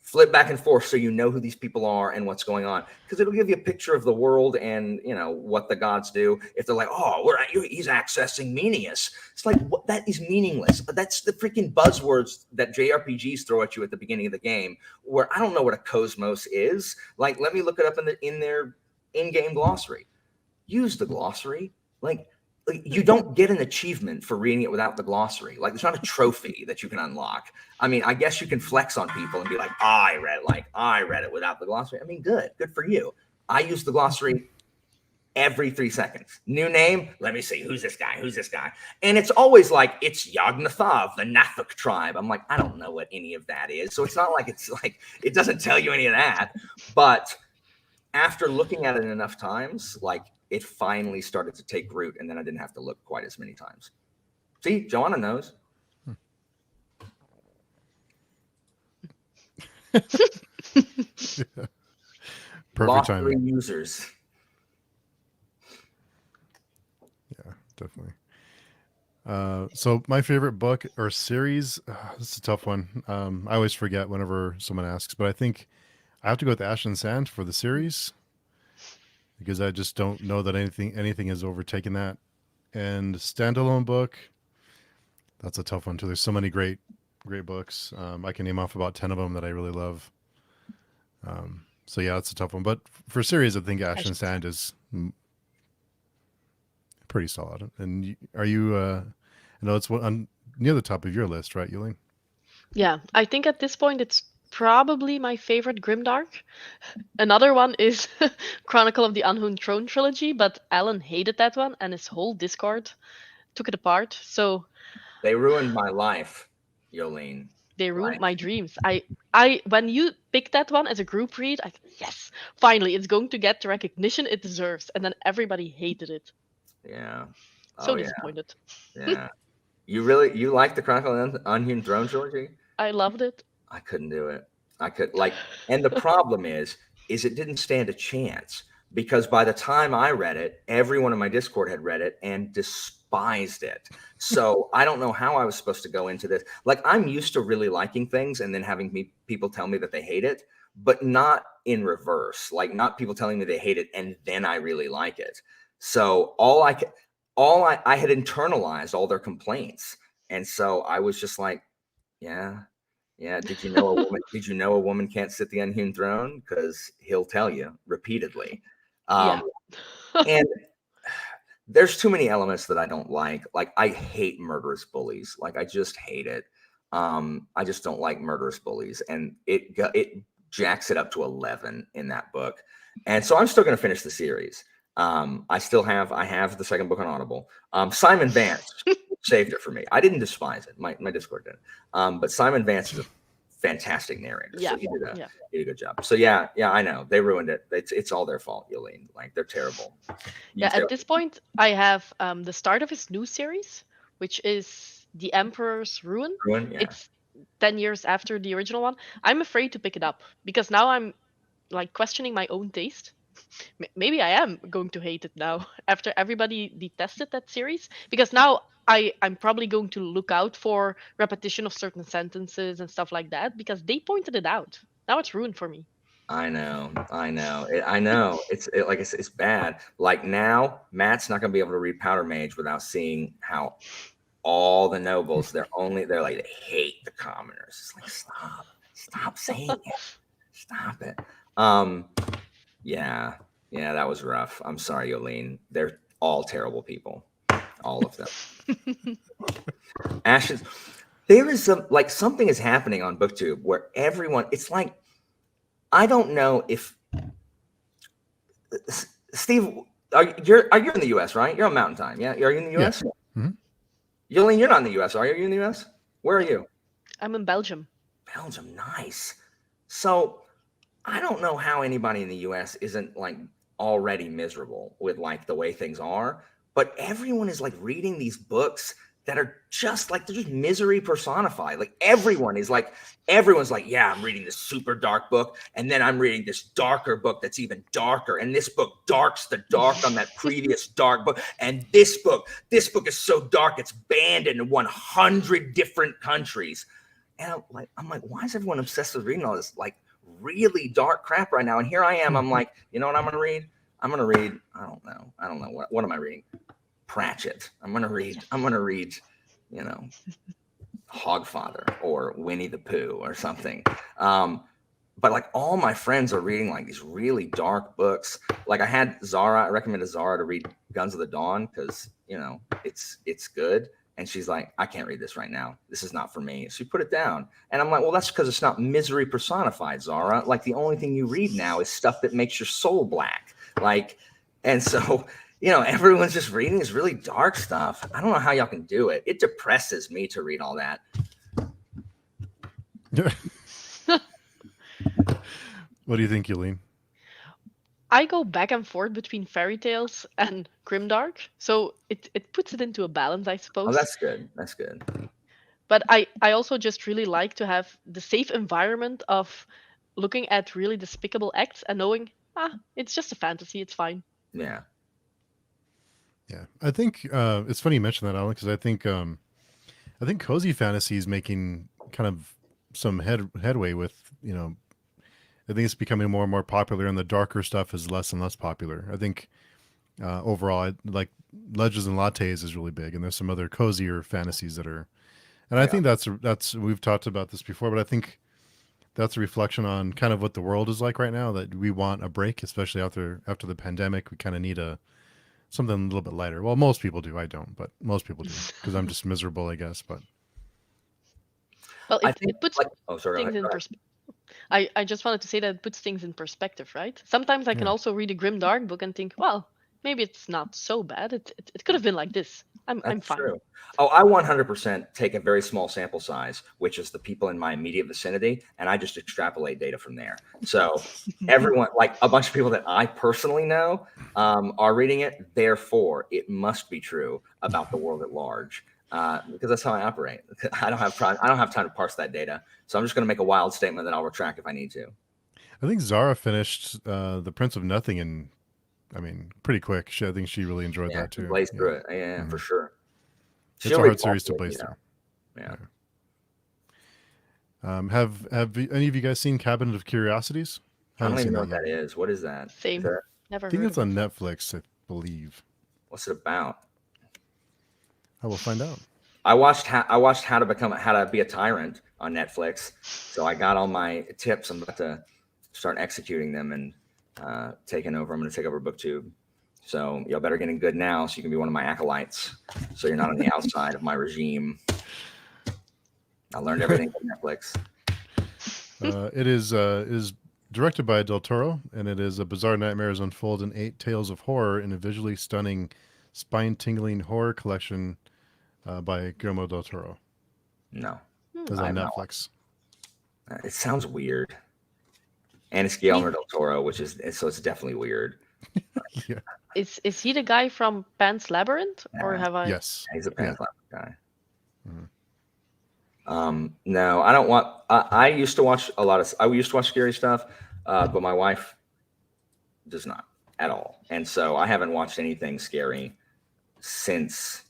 Flip back and forth so you know who these people are and what's going on, because it'll give you a picture of the world and, you know, what the gods do. If they're like, oh, he's accessing Meaningus. It's like, what? That is meaningless. That's the freaking buzzwords that JRPGs throw at you at the beginning of the game, where I don't know what a cosmos is. Like, let me look it up in their in-game glossary. Use the glossary. Like, you don't get an achievement for reading it without the glossary. Like, there's not a trophy that you can unlock. I mean, I guess you can flex on people and be like, I read it without the glossary. I mean, good for you. I use the glossary every 3 seconds. New name. Let me see. Who's this guy? And it's always like, it's Yog-Nathav, the Nathuk tribe. I'm like, I don't know what any of that is. So it's not like it doesn't tell you any of that. But after looking at it enough times, like, it finally started to take root, and then I didn't have to look quite as many times. See, Joanna knows. Yeah. Perfect timing. Users. Yeah, definitely. So my favorite book or series, this is a tough one. I always forget whenever someone asks, but I think I have to go with Ash and Sand for the series, because I just don't know that anything has overtaken that. And standalone book, that's a tough one too. There's so many great books. I can name off about 10 of them that I really love. So yeah, that's a tough one. But for series, I think Ash and Sand is pretty solid. And are you? I know it's near the top of your list, right, Jolien? Yeah, I think at this point it's probably my favorite grimdark. Another one is Chronicle of the Unhewn Throne trilogy, but Alan hated that one, and his whole Discord took it apart. So they ruined my life, Jolien. They ruined my dreams. I when you picked that one as a group read, I thought, yes, finally, it's going to get the recognition it deserves. And then everybody hated it. Yeah. So disappointed. Yeah. You like the Chronicle of the Unhewn Throne trilogy? I loved it. I couldn't do it. And the problem is it didn't stand a chance, because by the time I read it, everyone in my Discord had read it and despised it. So I don't know how I was supposed to go into this. Like, I'm used to really liking things and then having people tell me that they hate it, but not in reverse. Like, not people telling me they hate it and then I really like it. So I had internalized all their complaints, and so I was just like, yeah. Did you know a woman can't sit the unhewn throne? Because he'll tell you repeatedly. And there's too many elements that I don't like. Like, I hate murderous bullies. Like, I just hate it. I just don't like murderous bullies, and it jacks it up to 11 in that book. And so I'm still going to finish the series. I have the second book on Audible. Simon Vance saved it for me. I didn't despise it. My Discord didn't. But Simon Vance is a fantastic narrator. Yeah. So he did a good job. So yeah, I know. They ruined it. It's all their fault, Jolien. Like, they're terrible. At this point, I have the start of his new series, which is The Emperor's Ruin. Yeah. It's 10 years after the original one. I'm afraid to pick it up, because now I'm like questioning my own taste. Maybe I am going to hate it now after everybody detested that series, because now I'm probably going to look out for repetition of certain sentences and stuff like that, because they pointed it out. Now it's ruined for me. I know. It's bad. Like, now Matt's not going to be able to read Powder Mage without seeing how all the nobles, they hate the commoners. It's like, stop saying it. Stop it. Yeah, that was rough. I'm sorry, Jolien. They're all terrible people. All of them. Ashes. There is something is happening on BookTube where everyone, it's like, I don't know if Steve, are you in the US, right? You're on Mountain Time. Yeah. Are you in the US? Yeah. Mm-hmm. Jolien, you're not in the US, are you? Are you in the US? Where are you? I'm in Belgium. Belgium, nice. So I don't know how anybody in the US isn't like already miserable with like the way things are, but everyone is like reading these books that are just like, they're just misery personified. Like everyone's like, yeah, I'm reading this super dark book, and then I'm reading this darker book that's even darker, and this book darks the dark on that previous dark book, and this book is so dark it's banned in 100 different countries. And I'm like, why is everyone obsessed with reading all this like really dark crap right now? And here I am, I'm like, you know what I'm gonna read? I don't know what am I reading? Pratchett. I'm gonna read, you know, Hogfather or Winnie the Pooh or something. But like all my friends are reading like these really dark books. Like I recommended Zara to read Guns of the Dawn because, you know, it's good. And she's like, I can't read this right now. This is not for me. So you put it down. And I'm like, well, that's because it's not misery personified, Zara. Like the only thing you read now is stuff that makes your soul black. Like, and so, you know, everyone's just reading this really dark stuff. I don't know how y'all can do it. It depresses me to read all that. What do you think, Jolien? I go back and forth between fairy tales and grimdark, so it puts it into a balance, I suppose. Oh, that's good. That's good. But I also just really like to have the safe environment of looking at really despicable acts and knowing, it's just a fantasy, it's fine. Yeah. Yeah, I think it's funny you mentioned that, Alan, because I think cozy fantasy is making kind of some headway with, you know, I think it's becoming more and more popular, and the darker stuff is less and less popular. I think overall, like Legends and Lattes is really big, and there's some other cozier fantasies that are, and I think that's we've talked about this before, but I think that's a reflection on kind of what the world is like right now. That we want a break, especially after the pandemic. We kind of need something a little bit lighter. Well, most people do. I don't, but most people do because I'm just miserable, I guess. But well, it puts sorry, things in perspective. I just wanted to say that it puts things in perspective, right? Sometimes I can also read a grim dark book and think, well, maybe it's not so bad. It could have been like this. I'm fine. True. Oh, I 100% take a very small sample size, which is the people in my immediate vicinity, and I just extrapolate data from there. So everyone, like a bunch of people that I personally know, are reading it. Therefore, it must be true about the world at large. Because that's how I operate. I don't have time to parse that data. So I'm just going to make a wild statement that I'll retract if I need to. I think Zara finished The Prince of Nothing in, I mean, pretty quick. I think she really enjoyed that too. Blazed through it. Yeah, for sure. It's a hard series to blaze through. Yeah. Have any of you guys seen Cabinet of Curiosities? I don't even know what that is. What is that? Same. Never. I think heard it's of on it. Netflix, I believe. What's it about? I will find out. I watched How to Be a Tyrant on Netflix. So I got all my tips. I'm about to start executing them and taking over. I'm going to take over BookTube. So y'all better get in good now so you can be one of my acolytes. So you're not on the outside of my regime. I learned everything from Netflix. It is directed by Del Toro, and it is a bizarre nightmares unfold in 8 tales of horror in a visually stunning, spine-tingling horror collection by Guillermo del Toro. No. It's on Netflix. It sounds weird. And it's Guillermo del Toro, so it's definitely weird. Yeah. Is he the guy from Pan's Labyrinth, or have I? Yes. He's a Pan's Labyrinth guy. Mm-hmm. No, I don't want. I used to watch scary stuff, but my wife does not at all, and so I haven't watched anything scary since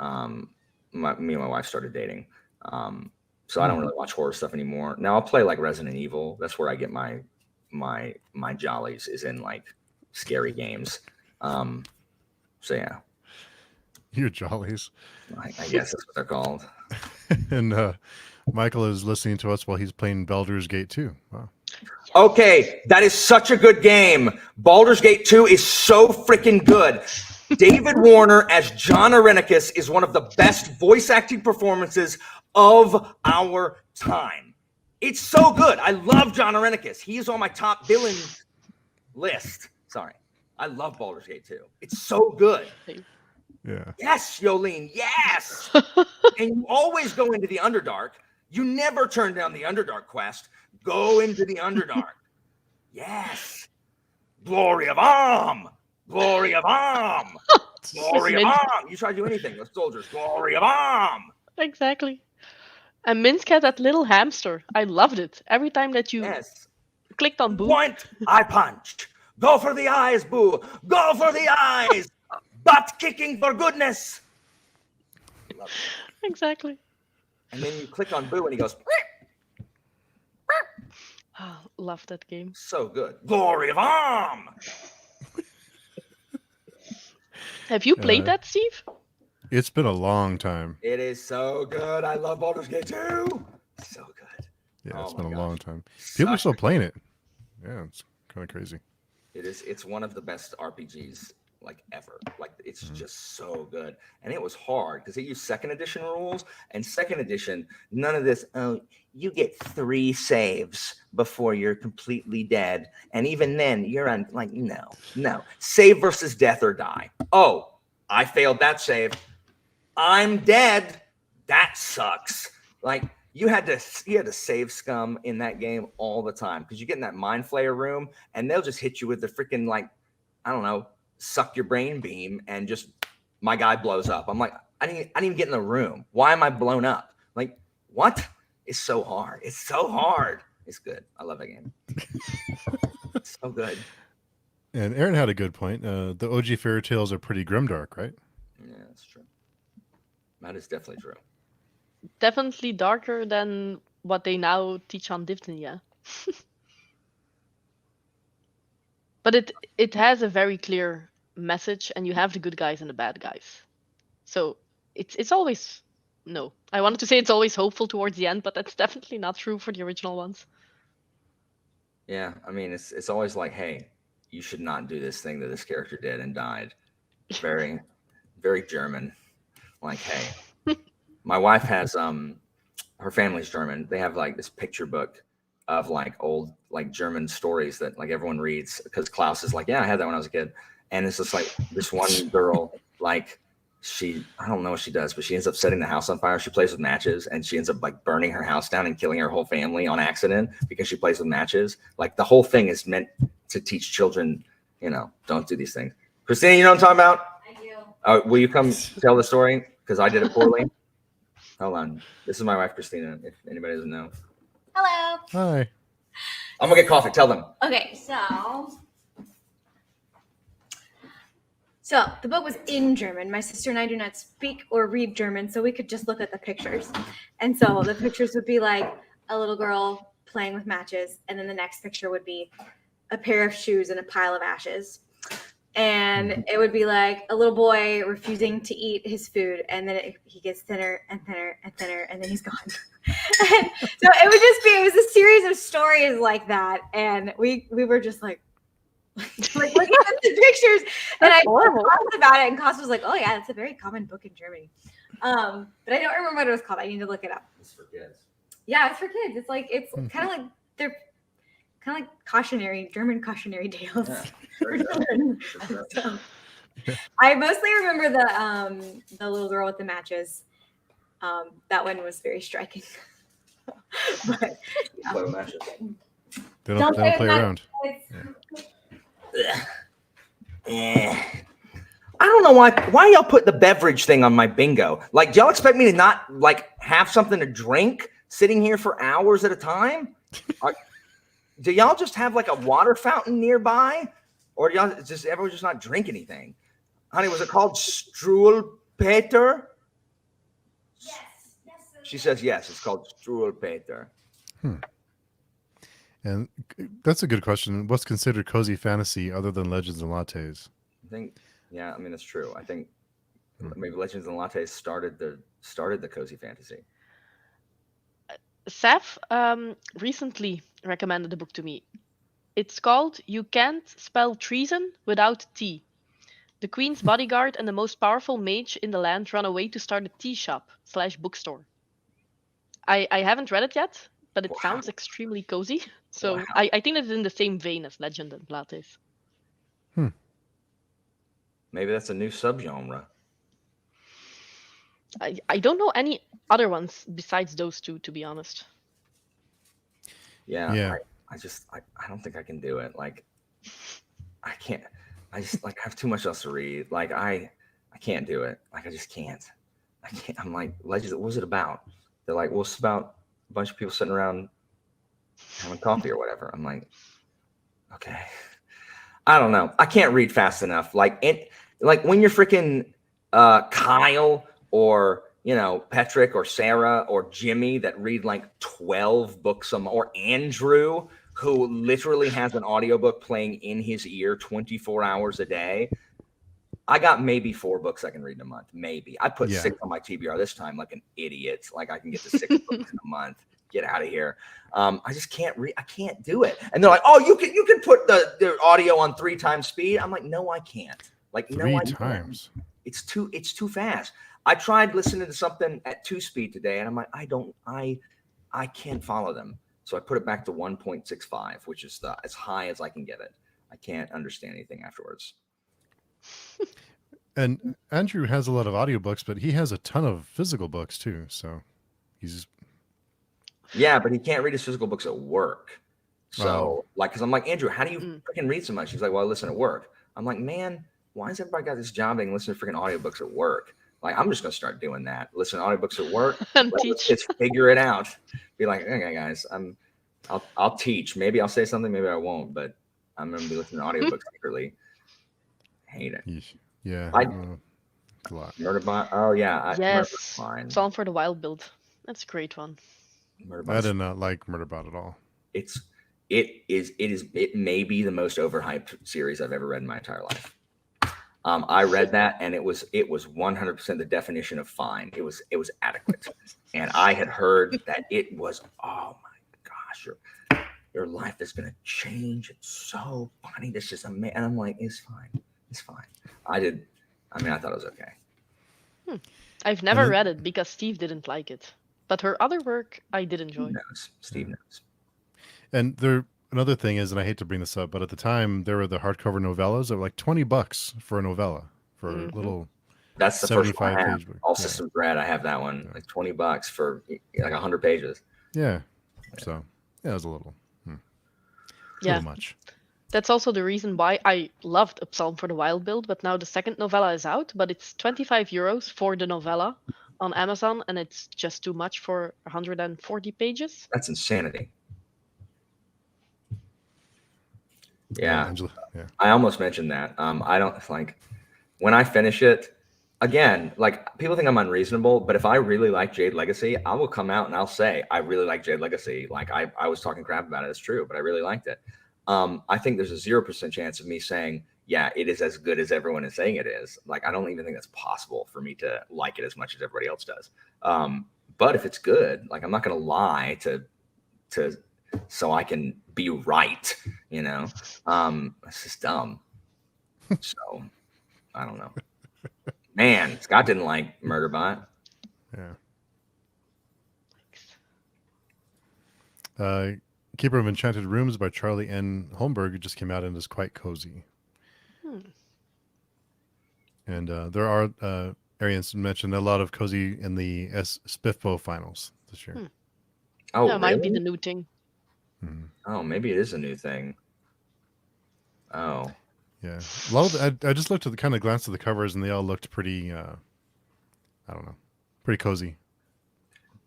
me and my wife started dating. So I don't really watch horror stuff anymore. Now I'll play like Resident Evil. That's where I get my jollies, is in like scary games. So yeah, Your jollies. I guess that's what they're called. And Michael is listening to us while he's playing Baldur's Gate 2. Wow. Okay, that is such a good game. Baldur's Gate 2 is so freaking good. David Warner as John Arenicus is one of the best voice acting performances of our time. It's so good. I love John Arenicus. He is on my top billing list. Sorry. I love Baldur's Gate 2. It's so good. Yeah. Yes, Jolien, yes. And you always go into the Underdark. You never turn down the Underdark quest. Go into the Underdark. Yes. Glory of Am. Glory of Am. Glory of Mint. Om. You try to do anything. The soldiers, Glory of Om. Exactly. And Minsk had that little hamster. I loved it. Every time that you Yes. clicked on Boo. Point, I punch. Go for the eyes, Boo. Go for the eyes. Butt kicking for goodness. Love it. Exactly. And then you click on Boo and he goes, Oh, love that game. so good. Glory of Om. Have you played Uh, that, Steve? It's been a long time. It is so good. I love Baldur's Gate 2. So good. Yeah, it's Oh been my a gosh. long time. People are Such still a- playing it. Yeah, it's kind of crazy. It is. It's one of the best RPGs like ever. Like it's just so good. And it was hard because they used second edition rules. And second edition, none of this. Oh, you get 3 saves before you're completely dead. And even then, you're on like no. Save versus death or die. Oh, I failed that save. I'm dead. That sucks. Like you had to save scum in that game all the time because you get in that mind flayer room and they'll just hit you with the freaking like, I don't know, suck your brain beam and just my guy blows up. I'm like, I didn't even get in the room. Why am I blown up? Like, what? It's so hard. It's so hard. It's good. I love that game. It's so good. And Aaron had a good point. The OG fairy tales are pretty grimdark, right? Yeah, that's true. That is definitely true. Definitely darker than what they now teach on Divton, yeah. But it has a very clear message, and you have the good guys and the bad guys. So it's always no. I wanted to say it's always hopeful towards the end, but that's definitely not true for the original ones. Yeah, I mean, it's always like, hey, you should not do this thing that this character did and died. Very, very German. Like, hey, my wife has her family's German. They have like this picture book of like old like German stories that like everyone reads because Klaus is like, yeah, I had that when I was a kid. And it's just like this one girl, like I don't know what she does, but she ends up setting the house on fire. She plays with matches and she ends up like burning her house down and killing her whole family on accident because she plays with matches. Like the whole thing is meant to teach children, don't do these things. Christina, you know what I'm talking about? I do. Will you come tell the story? Because I did it poorly. Hold on. This is my wife, Christina, if anybody doesn't know. Hello. Hi. I'm going to get coffee. Tell them. Okay, so the book was in German. My sister and I do not speak or read German, so we could just look at the pictures. And so the pictures would be like a little girl playing with matches, and then the next picture would be a pair of shoes and a pile of ashes. And it would be like a little boy refusing to eat his food, and then he gets thinner and thinner and thinner, and then he's gone. So it was a series of stories like that, and we were just like looking at the pictures, and I talked about it, and Costa was like, "Oh yeah, that's a very common book in Germany," but I don't remember what it was called. I need to look it up. It's for kids. Yeah, it's for kids. It's kind of like they're kind of like German cautionary tales. Yeah, very good. So, I mostly remember the little girl with the matches. That one was very striking. But, yeah. Play with matches. They don't play around. I don't know why y'all put the beverage thing on my bingo. Like, do y'all expect me to not like have something to drink sitting here for hours at a time? Do y'all just have like a water fountain nearby, or do y'all everyone just not drink anything? Honey, was it called Struwelpeter? Yes. She says yes. It's called Struwelpeter. And that's a good question. What's considered cozy fantasy other than Legends and Lattes? I think, yeah, I mean it's true. I think maybe Legends and Lattes started the cozy fantasy. Seth recently recommended the book to me. It's called You Can't Spell Treason Without Tea. The Queen's bodyguard and the most powerful mage in the land run away to start a tea shop / bookstore. I haven't read it yet, but it sounds extremely cozy. So I think it's in the same vein as Legend and Lattes. Maybe that's a new subgenre. I don't know any other ones besides those two, to be honest. Yeah. I don't think I can do it. Like, I can't. I just like have too much else to read. Like I can't do it. Like I just can't. I can't. I'm like, Legends. What was it about? They're like, well, it's about a bunch of people sitting around having coffee or whatever. I'm like, okay. I don't know. I can't read fast enough. Like when you're freaking Kyle or Patrick or Sarah or Jimmy that read like 12 books or Andrew who literally has an audiobook playing in his ear 24 hours a day. I got maybe 4 books I can read in a month. Maybe I put 6 on my TBR this time, like an idiot. Like I can get to 6 books in a month. Get out of here. I just can't read. I can't do it. And they're like, oh, you can put the audio on 3 times speed. I'm like, no, I can't. Like, no, 3 I times. Can't. It's too fast. I tried listening to something at 2 speed today, and I'm like, I can't follow them. So I put it back to 1.65, which is as high as I can get it. I can't understand anything afterwards. And Andrew has a lot of audiobooks, but he has a ton of physical books too. So he's yeah, but he can't read his physical books at work. So because I'm like, Andrew, how do you freaking read so much? He's like, well, I listen at work. I'm like, man, why has everybody got this job and listen to freaking audiobooks at work? Like, I'm just gonna start doing that. Listen to audiobooks at work. Let's just figure it out. Be like, okay, guys, I'll teach. Maybe I'll say something, maybe I won't, but I'm gonna be listening to audiobooks secretly. Hate it. Yeah. A lot. Murderbot. Oh yeah. Yes. Fine. Psalm for the Wild build. That's a great one. I did not like Murderbot at all. It may be the most overhyped series I've ever read in my entire life. I read that and it was 100% the definition of fine. It was adequate. And I had heard that it was, oh my gosh, your life is gonna change. It's so funny. This is amazing. And I'm like, it's fine. It's fine. I thought it was okay. I've never read it because Steve didn't like it. But her other work I did enjoy. Steve knows. And another thing is, and I hate to bring this up, but at the time there were the hardcover novellas that were like $20 for a novella for a little. That's the first one I have. page book. All Systems Red. I have that one, like $20 for like 100 pages. Yeah. So it was a little much. That's also the reason why I loved A Psalm for the Wild build, but now the second novella is out, but it's €25 for the novella on Amazon, and it's just too much for 140 pages. That's insanity. Yeah. I almost mentioned that. I don't like when I finish it again, like people think I'm unreasonable, but if I really like Jade Legacy, I will come out and I'll say, I really like Jade Legacy. Like I was talking crap about it. It's true, but I really liked it. I think there's a 0% chance of me saying, yeah, it is as good as everyone is saying it is. Like, I don't even think that's possible for me to like it as much as everybody else does. But if it's good, like, I'm not going to lie so I can be right, It's just dumb. So I don't know. Man, Scott didn't like Murderbot. Yeah. Keeper of Enchanted Rooms by Charlie N. Holmberg just came out and is quite cozy. And there are, Arians mentioned, a lot of cozy in the SPIFPO finals this year. Oh, that might be the new thing. Oh, maybe it is a new thing. Oh. Yeah. A lot of I just looked at glanced at the covers and they all looked pretty, I don't know, pretty cozy.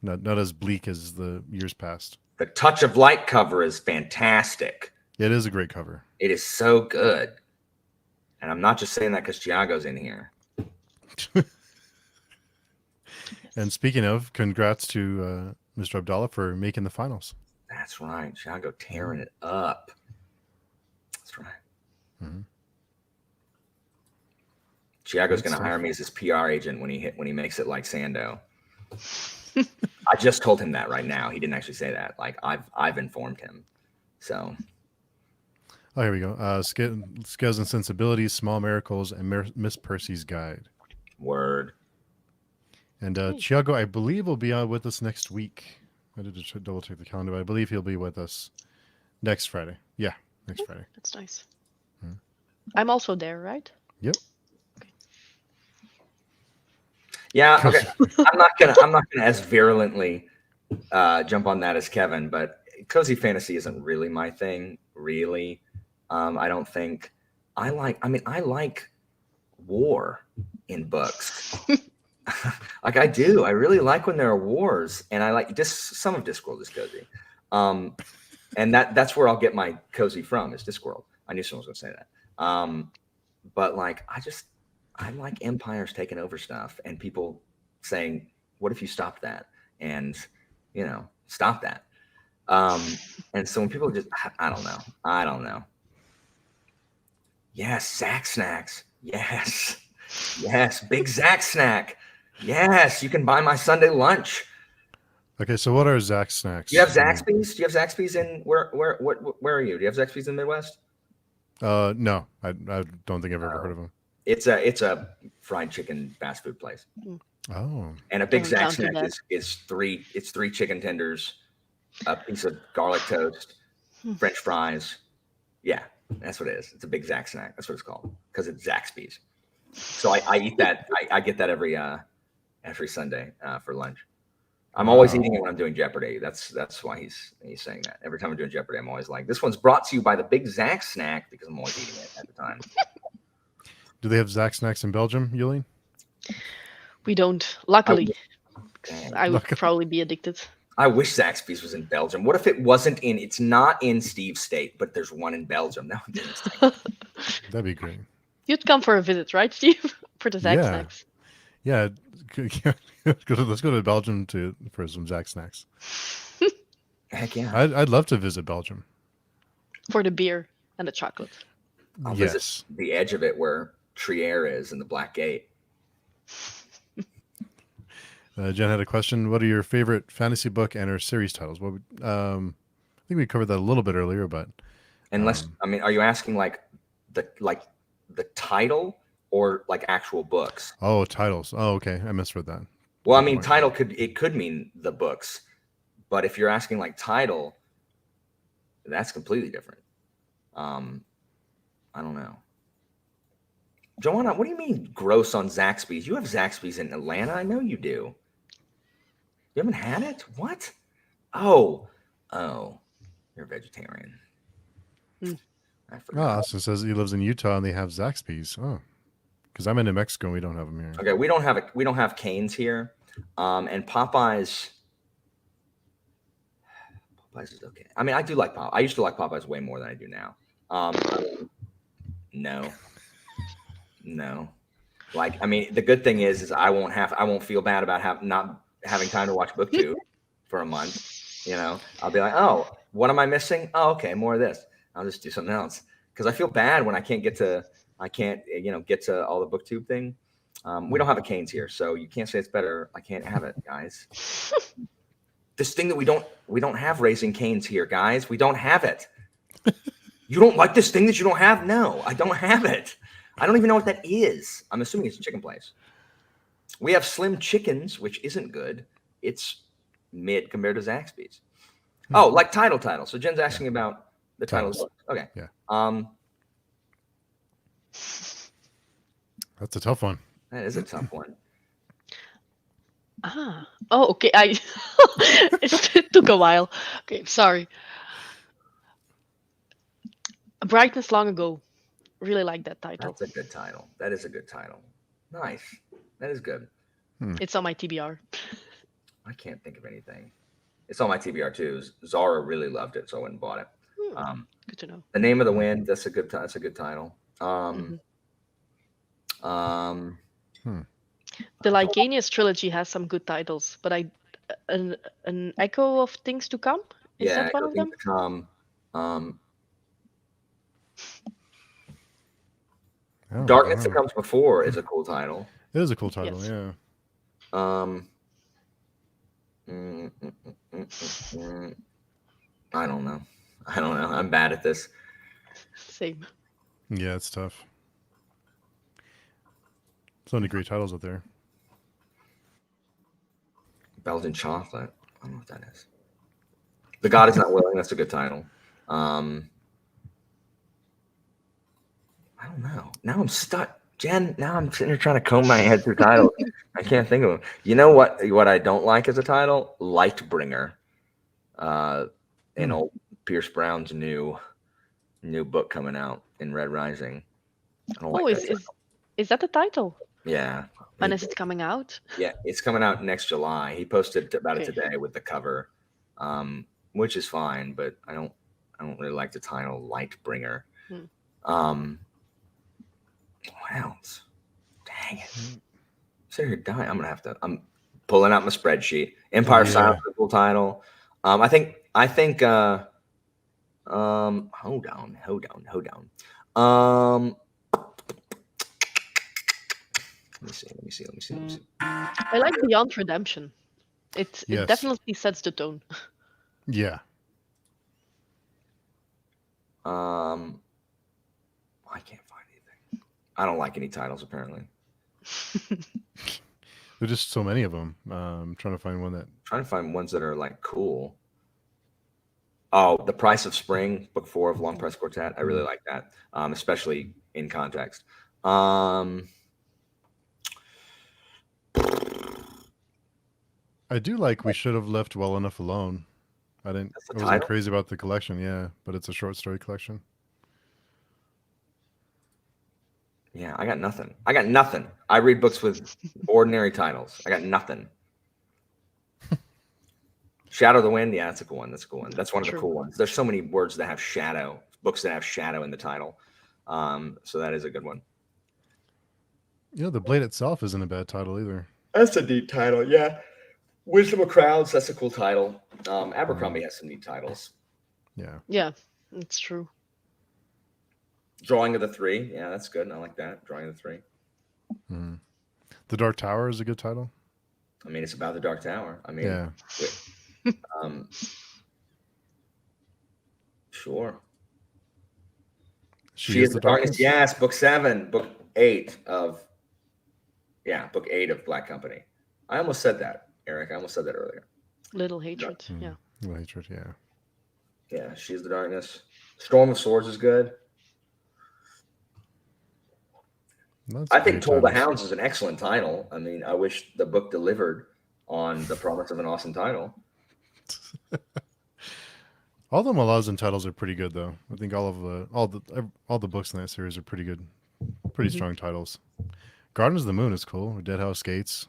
Not as bleak as the years past. The Touch of Light cover is fantastic. It is a great cover. It is so good. And I'm not just saying that because Tiago's in here. And speaking of, congrats to Mr. Abdallah for making the finals. That's right. Tiago tearing it up. That's right. Mm-hmm. Tiago's going to hire me as his PR agent when he makes it like Sando. I just told him that right now. He didn't actually say that. Like I've informed him. So. Oh, here we go. Skills and Sensibilities, Small Miracles, and Miss Percy's Guide. Word. And Tiago, I believe, will be with us next week. I did just double check the calendar, but I believe he'll be with us next Friday. Yeah, next Friday. That's nice. I'm also there, right? Yep. Yeah. Okay. I'm not gonna as virulently jump on that as Kevin, but cozy fantasy isn't really my thing. Really, I don't think I like war in books. Like I do. I really like when there are wars, and I like some of Discworld is cozy. And that's where I'll get my cozy from is Discworld. I knew someone was going to say that. But like I like empires taking over stuff and people saying, "What if you stopped that?" And stop that. And so when people just, I don't know. Yes, Zack snacks. Yes, big Zack snack. Yes, you can buy my Sunday lunch. Okay, so what are Zack snacks? Do you have Zaxby's? Do you have Zaxby's in where are you? Do you have Zaxby's in the Midwest? No, I don't think I've ever heard of them. It's a fried chicken fast food place. Oh. And a big Don't Zack count snack that. is three chicken tenders, a piece of garlic toast, French fries. Yeah, that's what it is. It's a big Zack snack. That's what it's called because it's Zaxby's. So I eat that. I get that every Sunday for lunch. I'm always eating it when I'm doing Jeopardy. That's why he's saying that. Every time I'm doing Jeopardy, I'm always like, this one's brought to you by the Big Zack snack because I'm always eating it at the time. Do they have Zack snacks in Belgium, Jolien? We don't. Luckily, Dang. I would probably be addicted. I wish Zaxby's was in Belgium. What if it wasn't in? It's not in Steve's state, but there's one in Belgium. That would be insane. That'd be great. You'd come for a visit, right, Steve? For the Zack Yeah. snacks. Yeah, let's go to Belgium for some Zack snacks. Heck yeah! I'd love to visit Belgium. For the beer and the chocolate. I'll Yes. visit the edge of it where Trier is and the Black Gate. Jen had a question. What are your favorite fantasy book and or series titles? What I think we covered that a little bit earlier, but Unless are you asking like the title or like actual books? oh, titles. Oh, okay. I misread that. Well, I mean, title could mean the books, but if you're asking like title, that's completely different. I don't know. Joanna, what do you mean gross on Zaxby's? You have Zaxby's in Atlanta. I know you do. You haven't had it? What? Oh, you're a vegetarian. I forgot. Austin says he lives in Utah and they have Zaxby's. Oh, because I'm in New Mexico and we don't have them here. Okay, we don't have Cane's here, and Popeyes. Popeyes is okay. I mean, I do like Popeyes. I used to like Popeyes way more than I do now. No. Like, I mean, the good thing is I won't feel bad about not having time to watch BookTube for a month. I'll be like, oh, what am I missing? Oh, okay, more of this. I'll just do something else because I feel bad when I can't get to all the BookTube thing. We don't have a Cane's here, so you can't say it's better. I can't have it, guys. This thing that we don't have Raising Cane's here, guys. We don't have it. You don't like this thing that you don't have? No, I don't have it. I don't even know what that is. I'm assuming it's a chicken place. We have Slim Chickens, which isn't good. It's mid compared to Zaxby's. Oh, like title. So Jen's asking about the titles. Okay. Yeah. That's a tough one. That is a tough one. Oh, okay. It took a while. Okay, sorry. Brightness Long Ago. Really like that title. That's a good title. That is a good title. Nice. That is good. It's on my TBR. I can't think of anything. It's on my TBR too. Zara really loved it, so I went and bought it. Good to know. The Name of the Wind. That's a good title. The Lycanius trilogy has some good titles, but an Echo of Things to Come. Is that one of them? Darkness That Comes Before is a cool title. It is a cool title. Yes. Yeah. I don't know. I'm bad at this. Same. Yeah, it's tough. So many great titles out there. Belgian Chocolate. I don't know what that is. The God Is Not Willing. That's a good title. I don't know. Now I'm stuck. Jen, now I'm sitting here trying to comb my head through titles. I can't think of them. You know what I don't like as a title? Lightbringer. Old Pierce Brown's new book coming out in Red Rising. I don't like that title. Is that the title? Yeah. When is it coming out? Yeah, it's coming out next July. He posted about it Okay. today with the cover, which is fine, but I don't really like the title Lightbringer. What else? Dang it. Sit here dying. I'm pulling out my spreadsheet. Empire Silence is a cool title. I think hold on. Let me see. I like Beyond Redemption. It Yes. definitely sets the tone. Yeah. I can't find anything. I don't like any titles apparently. There's just so many of them. I'm trying to find one that. Trying to find ones that are like cool. Oh, The Price of Spring, book 4 of Long Press Quartet. I really like that, especially in context. I do like We Should Have Left Well Enough Alone. I wasn't crazy about the collection, yeah, but it's a short story collection. Yeah, I got nothing. I read books with ordinary titles. I got nothing. Shadow of the Wind, yeah, that's a cool one. That's one of the cool ones. There's so many words that have shadow, books that have shadow in the title. So that is a good one. The Blade itself isn't a bad title either. That's a neat title, yeah. Wisdom of Crowds, that's a cool title. Abercrombie has some neat titles. Yeah. Yeah, it's true. Drawing of the Three, yeah, that's good. I like that. Drawing of the Three. Mm-hmm. The Dark Tower is a good title. I mean, it's about the Dark Tower. I mean, yeah. Sure. She is the Darkness. Yes, book 7, book 8 of Black Company. I almost said that, Eric. I almost said that earlier. Little Hatred, yeah. Little Hatred, yeah. Yeah, She is the Darkness. Storm of Swords is good. I think Toll the Hounds is an excellent title. I mean, I wish the book delivered on the promise of an awesome title. All the Malazan titles are pretty good, though. I think all the books in that series are pretty good, pretty strong titles. Gardens of the Moon is cool. Dead House Gates.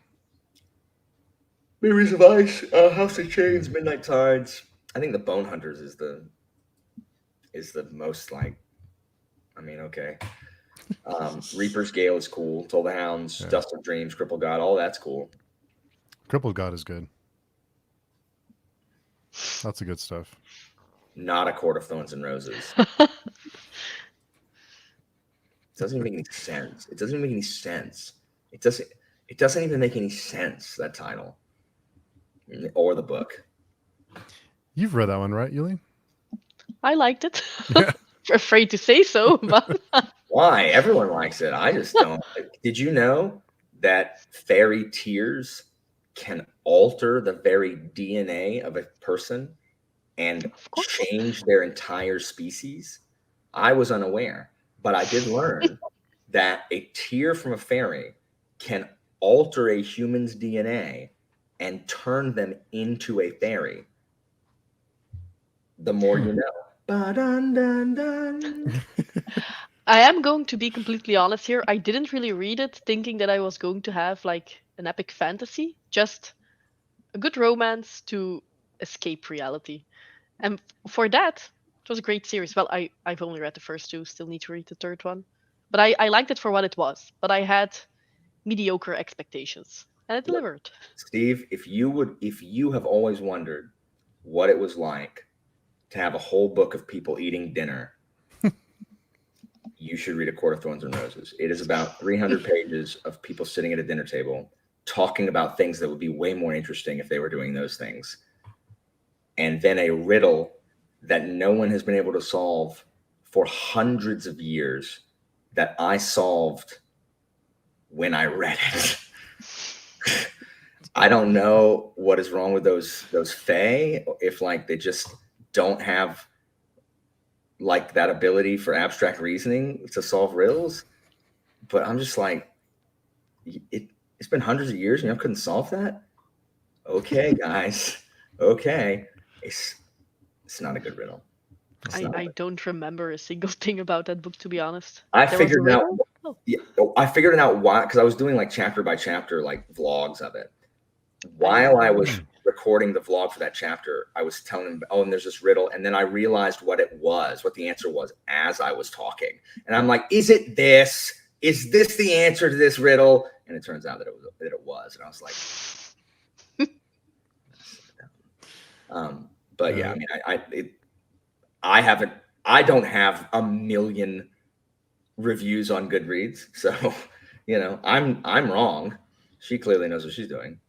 Mirrors of Ice, House of Chains, Midnight Tides. I think the Bone Hunters is the most like. I mean, okay. Reaper's Gale is cool. Toll the Hounds, Dust of Dreams, Crippled God, all that's cool. Crippled God is good. Lots of good stuff. Not A Court of Thorns and Roses. Doesn't even make any sense. It doesn't even make any sense. It doesn't even make any sense, that title. Or the book. You've read that one, right, Jolien? I liked it. Yeah. Afraid to say so, but why? Everyone likes it. I just don't. Did you know that fairy tears can alter the very DNA of a person and change their entire species? I was unaware, but I did learn that a tear from a fairy can alter a human's DNA and turn them into a fairy. The more you know. Ba-dun-dun-dun. I am going to be completely honest here. I didn't really read it thinking that I was going to have like an epic fantasy, just a good romance to escape reality. And for that, it was a great series. Well, I've only read the first 2, still need to read the 3rd one. But I liked it for what it was. But I had mediocre expectations, and it delivered. Steve, if you have always wondered what it was like to have a whole book of people eating dinner, you should read A Court of Thorns and Roses. It is about 300 pages of people sitting at a dinner table talking about things that would be way more interesting if they were doing those things. And then a riddle that no one has been able to solve for hundreds of years that I solved when I read it. I don't know what is wrong with those fae, if like they just don't have like that ability for abstract reasoning to solve riddles. But I'm just like, it's been hundreds of years and you couldn't solve that? Okay, guys. Okay. It's not a good riddle. I don't remember a single thing about that book, to be honest. I figured out Yeah, I figured it out why, because I was doing like chapter by chapter, like vlogs of it. While I was recording the vlog for that chapter, I was telling him, oh, and there's this riddle. And then I realized what it was, what the answer was as I was talking. And I'm like, is it this? Is this the answer to this riddle? And it turns out that it was. And I was like, but yeah, I mean, I don't have a million reviews on Goodreads. So, you know, I'm wrong. She clearly knows what she's doing.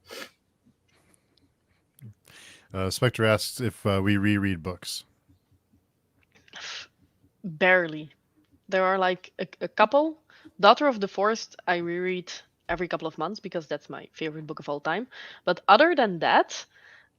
Spectre asks if we reread books. Barely. There are like a couple. Daughter of the Forest, I reread every couple of months because that's my favorite book of all time. But other than that,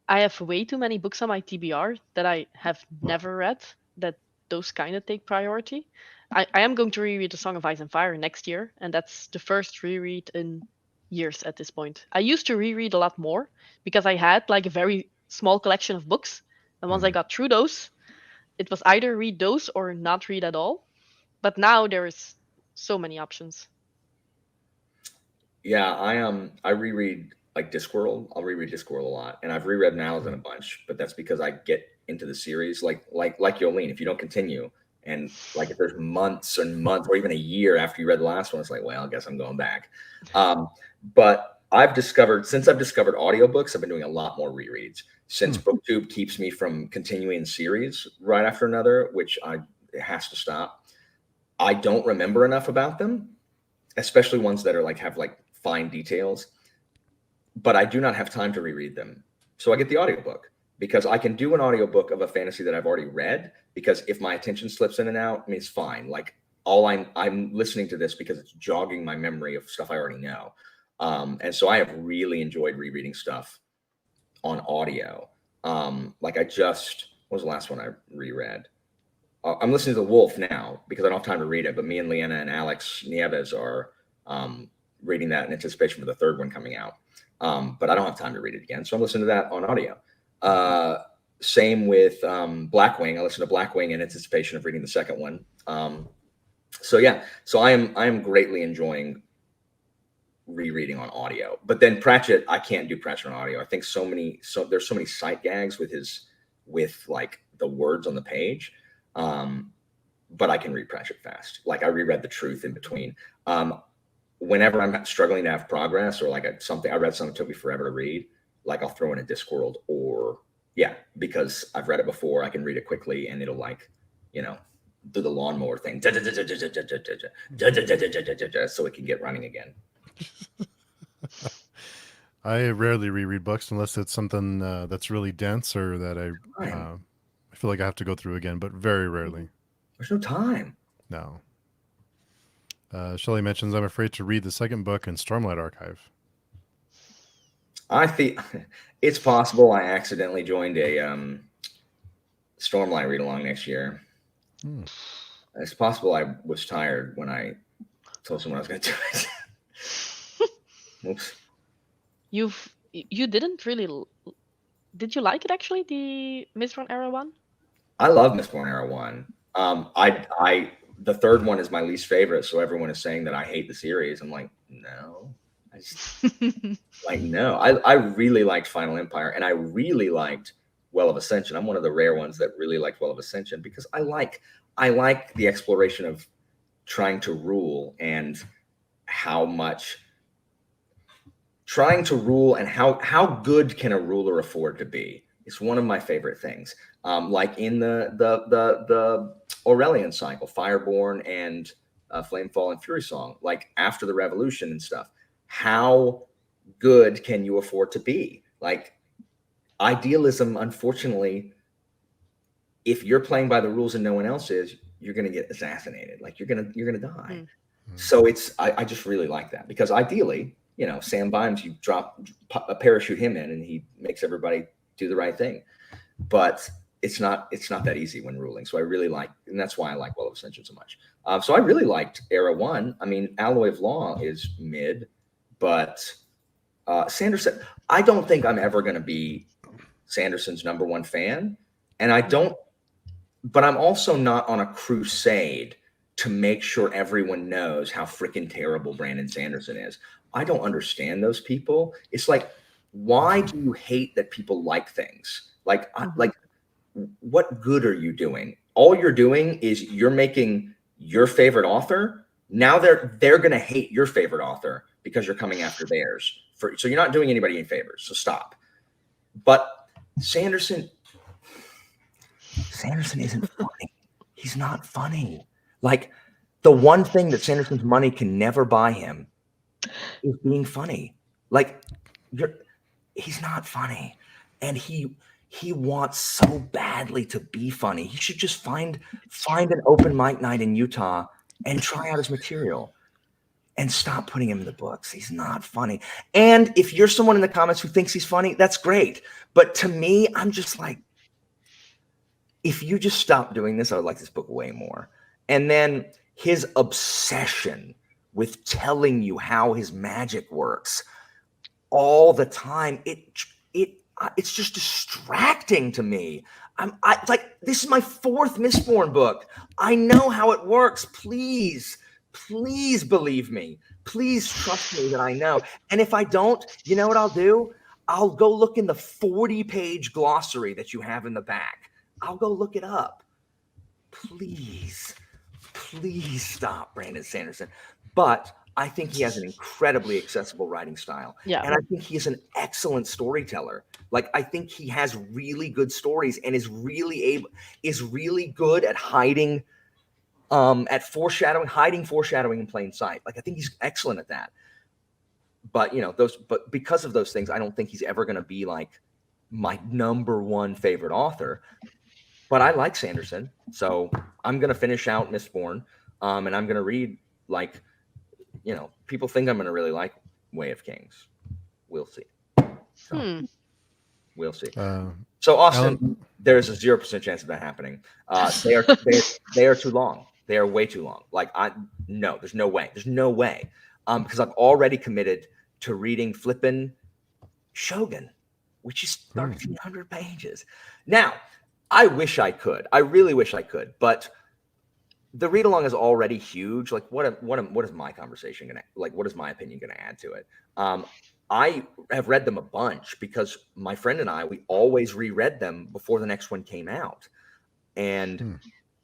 I have way too many books on my TBR that I have never read, that those kind of take priority. I am going to reread The Song of Ice and Fire next year, and that's the first reread in years at this point. I used to reread a lot more because I had like a very small collection of books. And once I got through those, it was either read those or not read at all. But now there is so many options. Yeah, I reread like Discworld. I'll reread Discworld a lot, and I've reread Malazan a bunch, but that's because I get into the series like Jolien. If you don't continue, and like if there's months and months or even a year after you read the last one, it's like, well, I guess I'm going back. But since I've discovered audiobooks, I've been doing a lot more rereads. Since booktube keeps me from continuing series right after another, which it has to stop. I don't remember enough about them, especially ones that are have fine details, but I do not have time to reread them. So I get the audiobook because I can do an audiobook of a fantasy that I've already read, because if my attention slips in and out, I mean, it's fine. Like I'm listening to this because it's jogging my memory of stuff I already know. And so I have really enjoyed rereading stuff on audio. What was the last one I reread? I'm listening to The Wolf now because I don't have time to read it, but me and Leanna and Alex Nieves are reading that in anticipation for the third one coming out. But I don't have time to read it again. So I'm listening to that on audio. Same with Blackwing. I listened to Blackwing in anticipation of reading the second one. So I am greatly enjoying rereading on audio. But then Pratchett, I can't do Pratchett on audio. I think there's so many sight gags with the words on the page. But I can read Pratchett fast. Like I reread The Truth in between. Whenever I'm struggling to have progress, or I read something that took me forever to read, I'll throw in a Discworld, because I've read it before, I can read it quickly and it'll do the lawnmower thing, so it can get running again. I rarely reread books unless it's something that's really dense or that I feel like I have to go through again, but very rarely. There's no time. No. Shelley mentions, I'm afraid to read the second book in Stormlight Archive. I think it's possible I accidentally joined a Stormlight read-along next year. It's possible I was tired when I told someone I was going to do it. Oops. You didn't really... Did you like it, actually, the Mistborn Era one? I love Mistborn Era 1. The third one is my least favorite, so everyone is saying that I hate the series. I'm like, no. No. I really liked Final Empire, and I really liked Well of Ascension. I'm one of the rare ones that really liked Well of Ascension because I like the exploration of trying to rule and how good can a ruler afford to be. It's one of my favorite things. Like in the Aurelian cycle, Fireborn and Flamefall and Fury Song, like after the revolution and stuff, how good can you afford to be? Like idealism, unfortunately, if you're playing by the rules and no one else is, you're going to get assassinated. Like you're going to die. So I just really like that because ideally, Sam Bimes, you parachute him in and he makes everybody do the right thing. But it's not that easy when ruling. So I really like, and that's why I like Well of Ascension so much. So I really liked Era 1. I mean, Alloy of Law is mid, but Sanderson, I don't think I'm ever going to be Sanderson's #1 fan. And but I'm also not on a crusade to make sure everyone knows how freaking terrible Brandon Sanderson is. I don't understand those people. It's like, why do you hate that people like things? Like, like, what good are you doing? All you're doing is you're making your favorite author. Now they're going to hate your favorite author because you're coming after theirs. So you're not doing anybody any favors. So stop. But Sanderson isn't funny. He's not funny. Like, the one thing that Sanderson's money can never buy him is being funny. Like, he's not funny, and he wants so badly to be funny. He should just find an open mic night in Utah and try out his material, and stop putting him in the books. He's not funny. And if you're someone in the comments who thinks he's funny, that's great. But to me, I'm just like, if you just stop doing this, I would like this book way more. And then his obsession with telling you how his magic works all the time, it's just distracting to me. I like, this is my 4th Mistborn book. I know how it works. Please believe me. Please trust me that I know. And if I don't, you know what I'll do? I'll go look in the 40-page glossary that you have in the back. I'll go look it up. Please stop, Brandon Sanderson. But I think he has an incredibly accessible writing style. Yeah. And I think he is an excellent storyteller. Like, I think he has really good stories and is really good at hiding, hiding foreshadowing in plain sight. Like, I think he's excellent at that. But, but because of those things, I don't think he's ever going to be like my #1 favorite author. But I like Sanderson, so I'm going to finish out Mistborn, and I'm going to read, like, people think I'm going to really like Way of Kings. We'll see. So, we'll see. So, Austin, Alan, there's a 0% chance of that happening. They are too long. They are way too long. Like, no, there's no way. There's no way. Because I've already committed to reading flippin' Shogun, which is 1,300 pages. Now, I wish I could. I really wish I could. But the read along is already huge. Like, what is my conversation gonna, like, what is my opinion gonna add to it? I have read them a bunch because my friend and I, we always reread them before the next one came out. And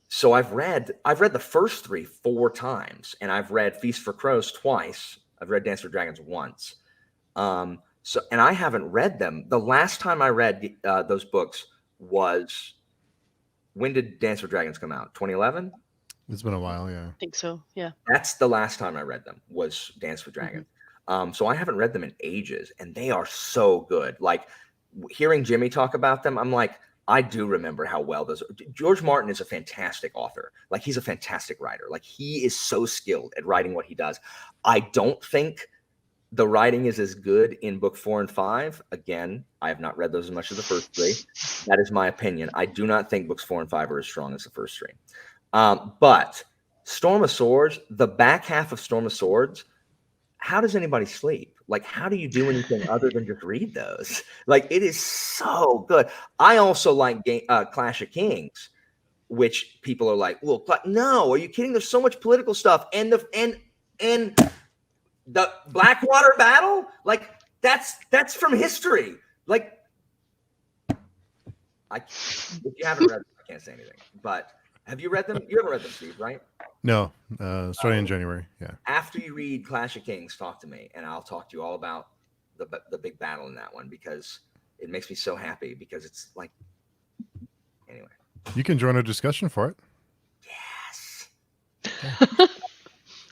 so I've read the first 3 4 times, and I've read Feast for Crows twice. I've read Dance for Dragons once. And I haven't read them. The last time I read those books was, when did Dance for Dragons come out? 2011? It's been a while, yeah. I think so, yeah. That's the last time I read them, was Dance for Dragons. So I haven't read them in ages, and they are so good. Like, hearing Jimmy talk about them, I'm like, I do remember how well those are. George Martin is a fantastic author. Like, he's a fantastic writer. Like, he is so skilled at writing what he does. I don't think the writing is as good in book 4 and 5. Again, I have not read those as much as the first 3. That is my opinion. I do not think books 4 and 5 are as strong as the first 3. But Storm of Swords, the back half of Storm of Swords, how does anybody sleep? Like, how do you do anything other than just read those? Like, it is so good. I also like Clash of Kings, which people are like, well, no, are you kidding? There's so much political stuff. And the Blackwater battle, like, that's from history. Like, if you haven't read them, I can't say anything. But have you read them? You haven't read them, Steve, right? No, starting in January. Yeah. After you read Clash of Kings, talk to me, and I'll talk to you all about the big battle in that one, because it makes me so happy, because it's like, anyway. You can join a discussion for it. Yes.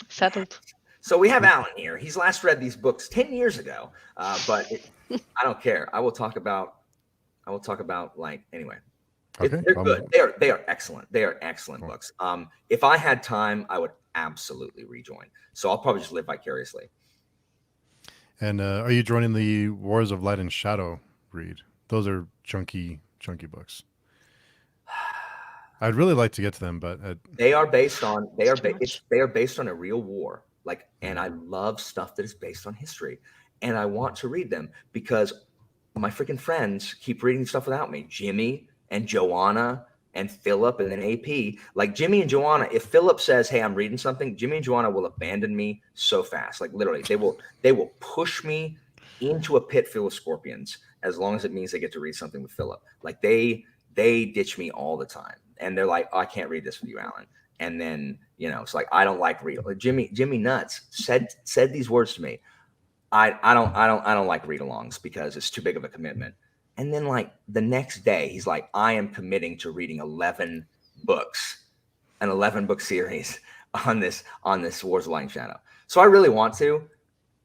Settled. So we have Alan here. He's last read these books 10 years ago, but I don't care. I will talk about like, anyway. Okay. They're good. They are excellent. They are excellent books. If I had time, I would absolutely rejoin. So I'll probably just live vicariously. And are you joining the Wars of Light and Shadow read? Those are chunky books. I'd really like to get to them, but they are based on a real war. Like, and I love stuff that is based on history, and I want to read them because my freaking friends keep reading stuff without me. Jimmy and Joanna and Philip and then AP. Like Jimmy and Joanna, if Philip says, hey, I'm reading something, Jimmy and Joanna will abandon me so fast. Like literally, they will push me into a pit full of scorpions as long as it means they get to read something with Philip. Like they ditch me all the time. And they're like, oh, I can't read this with you, Alan. And then, it's like, I don't like read. Like Jimmy Nuts said these words to me. I don't like read-alongs because it's too big of a commitment. And then like the next day, he's like, I am committing to reading 11 books, an 11-book series on this Wars of Light and Shadow. So I really want to.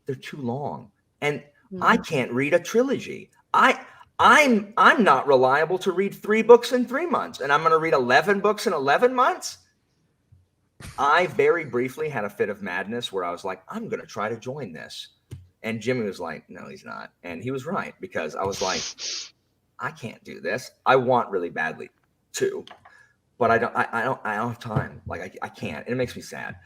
They're too long. And I can't read a trilogy. I'm not reliable to read 3 books in 3 months. And I'm going to read 11 books in 11 months. I very briefly had a fit of madness where I was like, I'm going to try to join this. And Jimmy was like, no, he's not. And he was right, because I was like, I can't do this. I want really badly to, but I don't have time. Like I can't. And it makes me sad.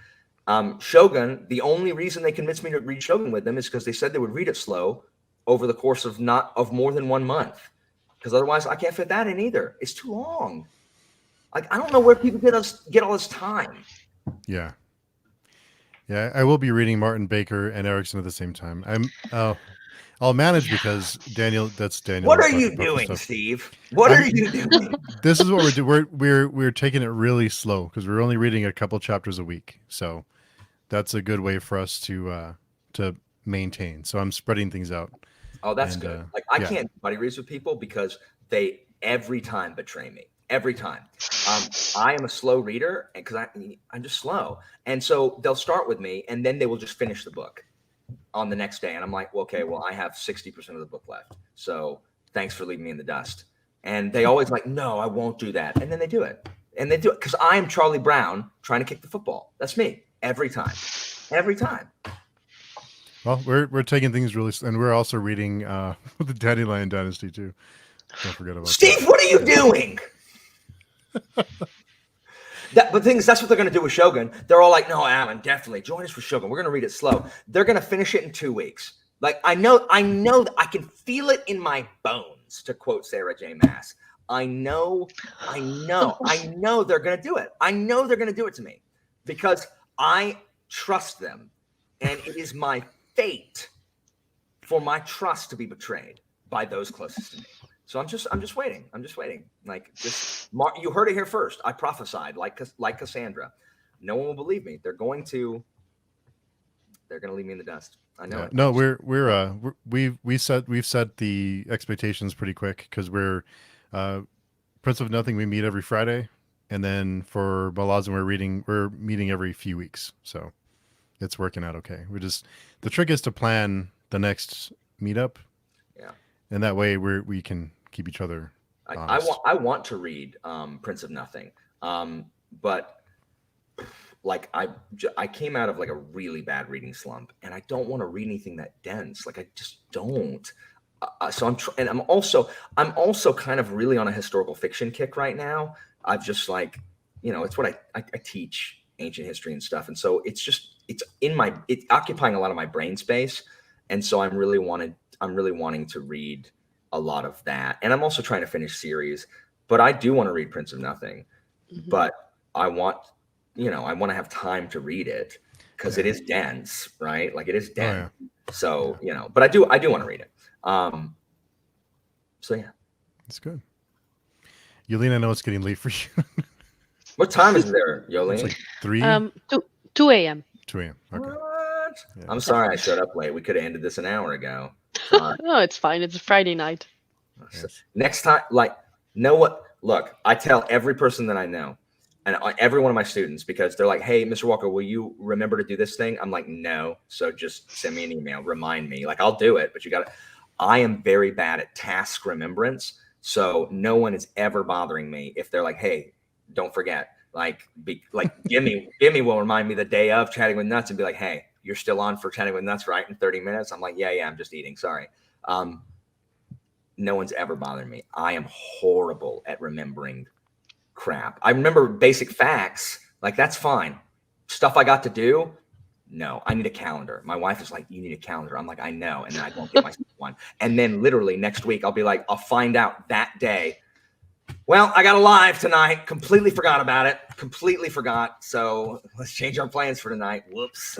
Shogun, the only reason they convinced me to read Shogun with them is because they said they would read it slow over the course of more than 1 month. Because otherwise I can't fit that in either. It's too long. Like, I don't know where people get all this time. Yeah. Yeah, I will be reading Martin Baker and Erickson at the same time. I'll manage because that's Daniel. What are you doing, Steve? What are you doing? This is what we're doing. We're taking it really slow because we're only reading a couple chapters a week. So that's a good way for us to maintain. So I'm spreading things out. Oh, that's good. Like I can't buddy reads with people because they every time betray me. Every time. I am a slow reader because I'm just slow. And so they'll start with me and then they will just finish the book on the next day. And I'm like, well, okay, well, I have 60% of the book left. So thanks for leaving me in the dust. And they always like, no, I won't do that. And then they do it. And they do it because I'm Charlie Brown trying to kick the football. That's me every time. Every time. Well, we're taking things really, and we're also reading the Dandelion Dynasty too. Don't forget about Steve, that. what are you doing? But the thing is, that's what they're going to do with Shogun. They're all like, no, Alan, definitely join us for Shogun. We're going to read it slow. They're going to finish it in 2 weeks. Like, I know that I can feel it in my bones, to quote Sarah J. Maas. I know they're going to do it. I know they're going to do it to me because I trust them. And it is my fate for my trust to be betrayed by those closest to me. So I'm just waiting. Like, you heard it here first. I prophesied like Cassandra. No one will believe me. They're going to leave me in the dust. I know it. No, we've set the expectations pretty quick because we're Prince of Nothing. We meet every Friday, and then for Malazan we're meeting every few weeks. So it's working out okay. The trick is to plan the next meetup. Yeah. And that way we can keep each other honest. I want to read Prince of Nothing, but like I came out of like a really bad reading slump, and I don't want to read anything that dense. Like I just don't. So I'm also kind of really on a historical fiction kick right now. I've just like, it's what I teach ancient history and stuff, and so it's occupying a lot of my brain space, and so I'm really wanting to read a lot of that. And I'm also trying to finish series, but I do want to read Prince of Nothing, but I want to have time to read it because it is dense, right? Like it is dense. Oh, yeah. So, but I do want to read it. So yeah. That's good. Jolien, I know it's getting late for you. What time is there, Jolien? It's like 3? 2 a.m. 2 a.m. Okay. What? Yeah. I'm sorry I showed up late. We could have ended this an hour ago. No, it's fine. It's a Friday night. Yes. Next time, look, I tell every person that I know and every one of my students, because they're like, hey, Mr. Walker, will you remember to do this thing? I'm like, no. So just send me an email. Remind me. Like, I'll do it, but I am very bad at task remembrance. So no one is ever bothering me if they're like, hey, don't forget. Gimme will remind me the day of Chatting with Nuts and be like, hey, you're still on for Chatting with Nuts, right? In 30 minutes. I'm like, yeah, I'm just eating. Sorry. No one's ever bothered me. I am horrible at remembering crap. I remember basic facts. Like, that's fine. Stuff I got to do. No, I need a calendar. My wife is like, you need a calendar. I'm like, I know. And then I don't get myself one. And then literally next week, I'll be like, I'll find out that day. Well, I got a live tonight. Completely forgot about it. Completely forgot. So let's change our plans for tonight. Whoops.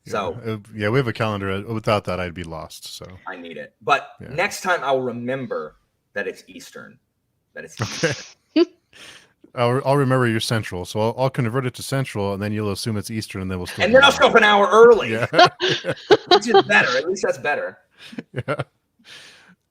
So yeah, we have a calendar. Without that, I'd be lost. So I need it. But next time I'll remember that it's Eastern. That it's Eastern. I'll remember you're Central, so I'll convert it to Central, and then you'll assume it's Eastern, and then we'll still. And then I'll show up an hour early. Yeah. Which is better. At least that's better. Yeah.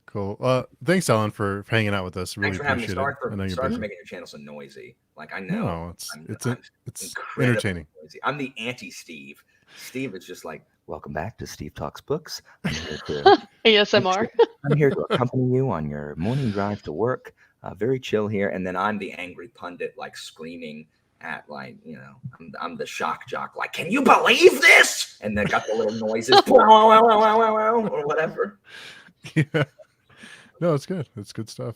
Cool. Thanks, Alan, for hanging out with us. Really Thanks for having me. appreciate Sorry it. I know you're for busy. making your channel so noisy. Like I know. No, it's incredibly entertaining. Noisy. I'm the anti-Steve. Steve is just like, welcome back to Steve Talks Books. I'm here to ASMR. I'm here to accompany you on your morning drive to work. Very chill here. And then I'm the angry pundit, like screaming at, like, you know, I'm the shock jock, like, can you believe this? And then got the little noises, or whatever. Yeah. No, it's good. It's good stuff.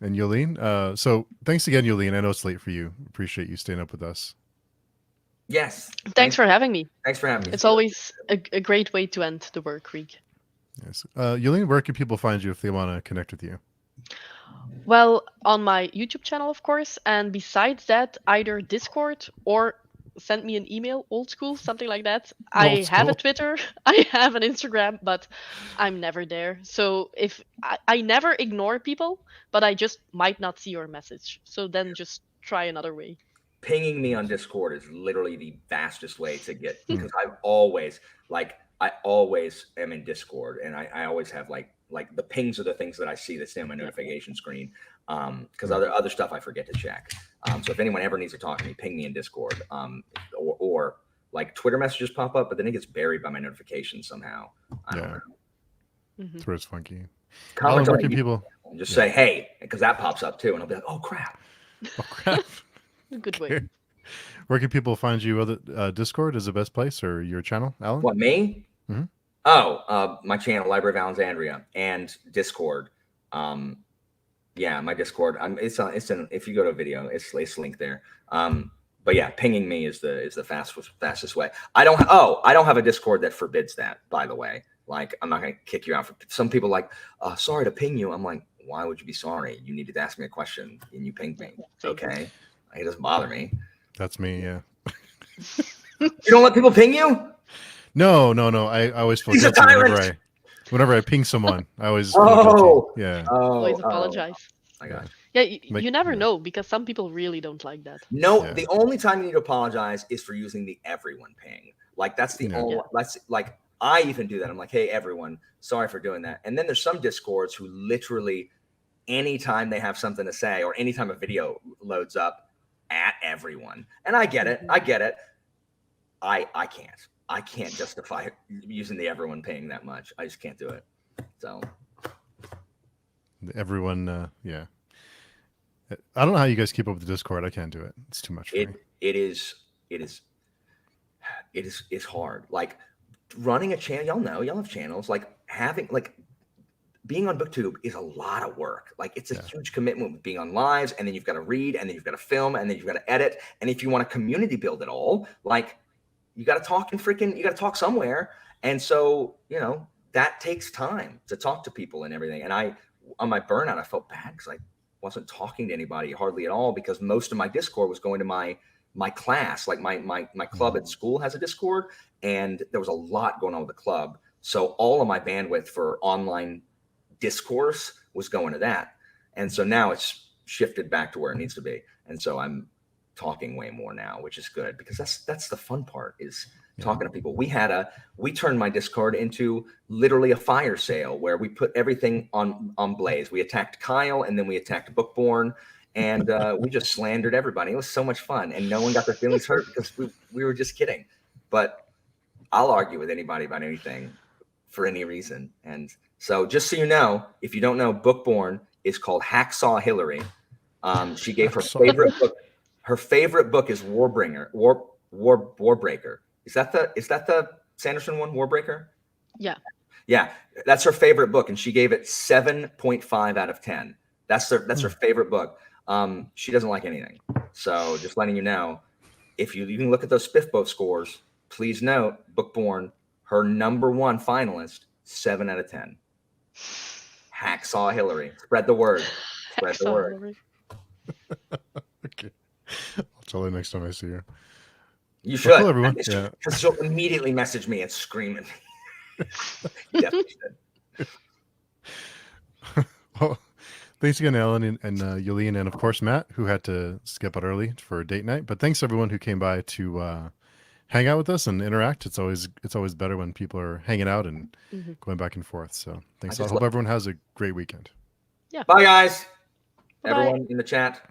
And Jolien, so thanks again, Jolien. I know it's late for you. Appreciate you staying up with us. Yes. Thanks for having me. Thanks for having me. It's always a great way to end the work week. Yes. Jolien, where can people find you if they want to connect with you? Well, on my YouTube channel, of course, and besides that, either Discord or send me an email, old school, something like that. I have a Twitter, I have an Instagram, but I'm never there. So if I never ignore people, but I just might not see your message. So then just try another way. Pinging me on Discord is literally the fastest way to get, because I always am in Discord, and I always have like the pings are the things that I see that stay on my notification screen, because other stuff I forget to check. So if anyone ever needs to talk to me, ping me in Discord, or like Twitter messages pop up, but then it gets buried by my notifications somehow. I don't know. That's where it's funky. Comment on people just say hey, because that pops up too, and I'll be like, oh crap. Oh crap. Good way. Where can people find you? Discord is the best place, or your channel, Alan? What, me? Mm-hmm. Oh, my channel, Library of Allenxandria, and Discord. Yeah, my Discord. It's in. If you go to a video, it's linked there. But yeah, pinging me is the fastest way. I don't have a Discord that forbids that. By the way, like I'm not gonna kick you out. For some people like, sorry to ping you. I'm like, why would you be sorry? You needed to ask me a question and you pinged me. Okay, it doesn't bother me. That's me. Yeah. You don't let people ping you? No. I always feel guilty whenever I ping someone. I always always apologize. I got it. Yeah, you never know, because some people really don't like that. No, the only time you need to apologize is for using the everyone ping. Like that's the only. That's like I even do that. I'm like, hey everyone, sorry for doing that. And then there's some Discords who literally, anytime they have something to say or anytime a video loads up, at everyone. And I get it. I can't justify using the everyone paying that much. I just can't do it. So everyone, I don't know how you guys keep up with the Discord. I can't do it. It's too much for me. It is hard. Like running a channel, y'all have channels, like being on BookTube is a lot of work. Like it's a huge commitment with being on lives, and then you've got to read, and then you've got to film, and then you've got to edit. And if you want to community build it all, like you got to talk you got to talk somewhere. And so, you know, that takes time to talk to people and everything. And on my burnout, I felt bad because I wasn't talking to anybody hardly at all, because most of my Discord was going to my class. Like my club at school has a Discord, and there was a lot going on with the club. So all of my bandwidth for online discourse was going to that. And so now it's shifted back to where it needs to be. And so I'm talking way more now, which is good, because that's the fun part, is talking to people. We turned my Discord into literally a fire sale where we put everything on blaze. We attacked Kyle, and then we attacked Bookborn, and we just slandered everybody. It was so much fun, and no one got their feelings hurt because we were just kidding. But I'll argue with anybody about anything for any reason. And so just so you know, if you don't know, Bookborn is called Hacksaw Hillary. She gave her favorite book. Her favorite book is Warbreaker. Is that the Sanderson one, Warbreaker? Yeah. Yeah, that's her favorite book, and she gave it 7.5 out of 10. That's her favorite book. She doesn't like anything. So just letting you know, if you can look at those Spiffboat scores, please note Bookborn, her #1 finalist, 7 out of 10. Hacksaw Hillary. Spread the word. Spread the Hacksaw word. Hillary. Okay. I'll tell her next time I see her. You Well, should. cool, everyone. Because Yeah. she'll immediately message me and scream at me. You definitely should. Well, thanks again, Ellen and Jolien, and of course Matt, who had to skip out early for a date night. But thanks everyone who came by to hang out with us and interact. It's always better when people are hanging out and going back and forth. So thanks. I hope everyone has a great weekend. Yeah. Bye, guys. Bye-bye. Everyone in the chat.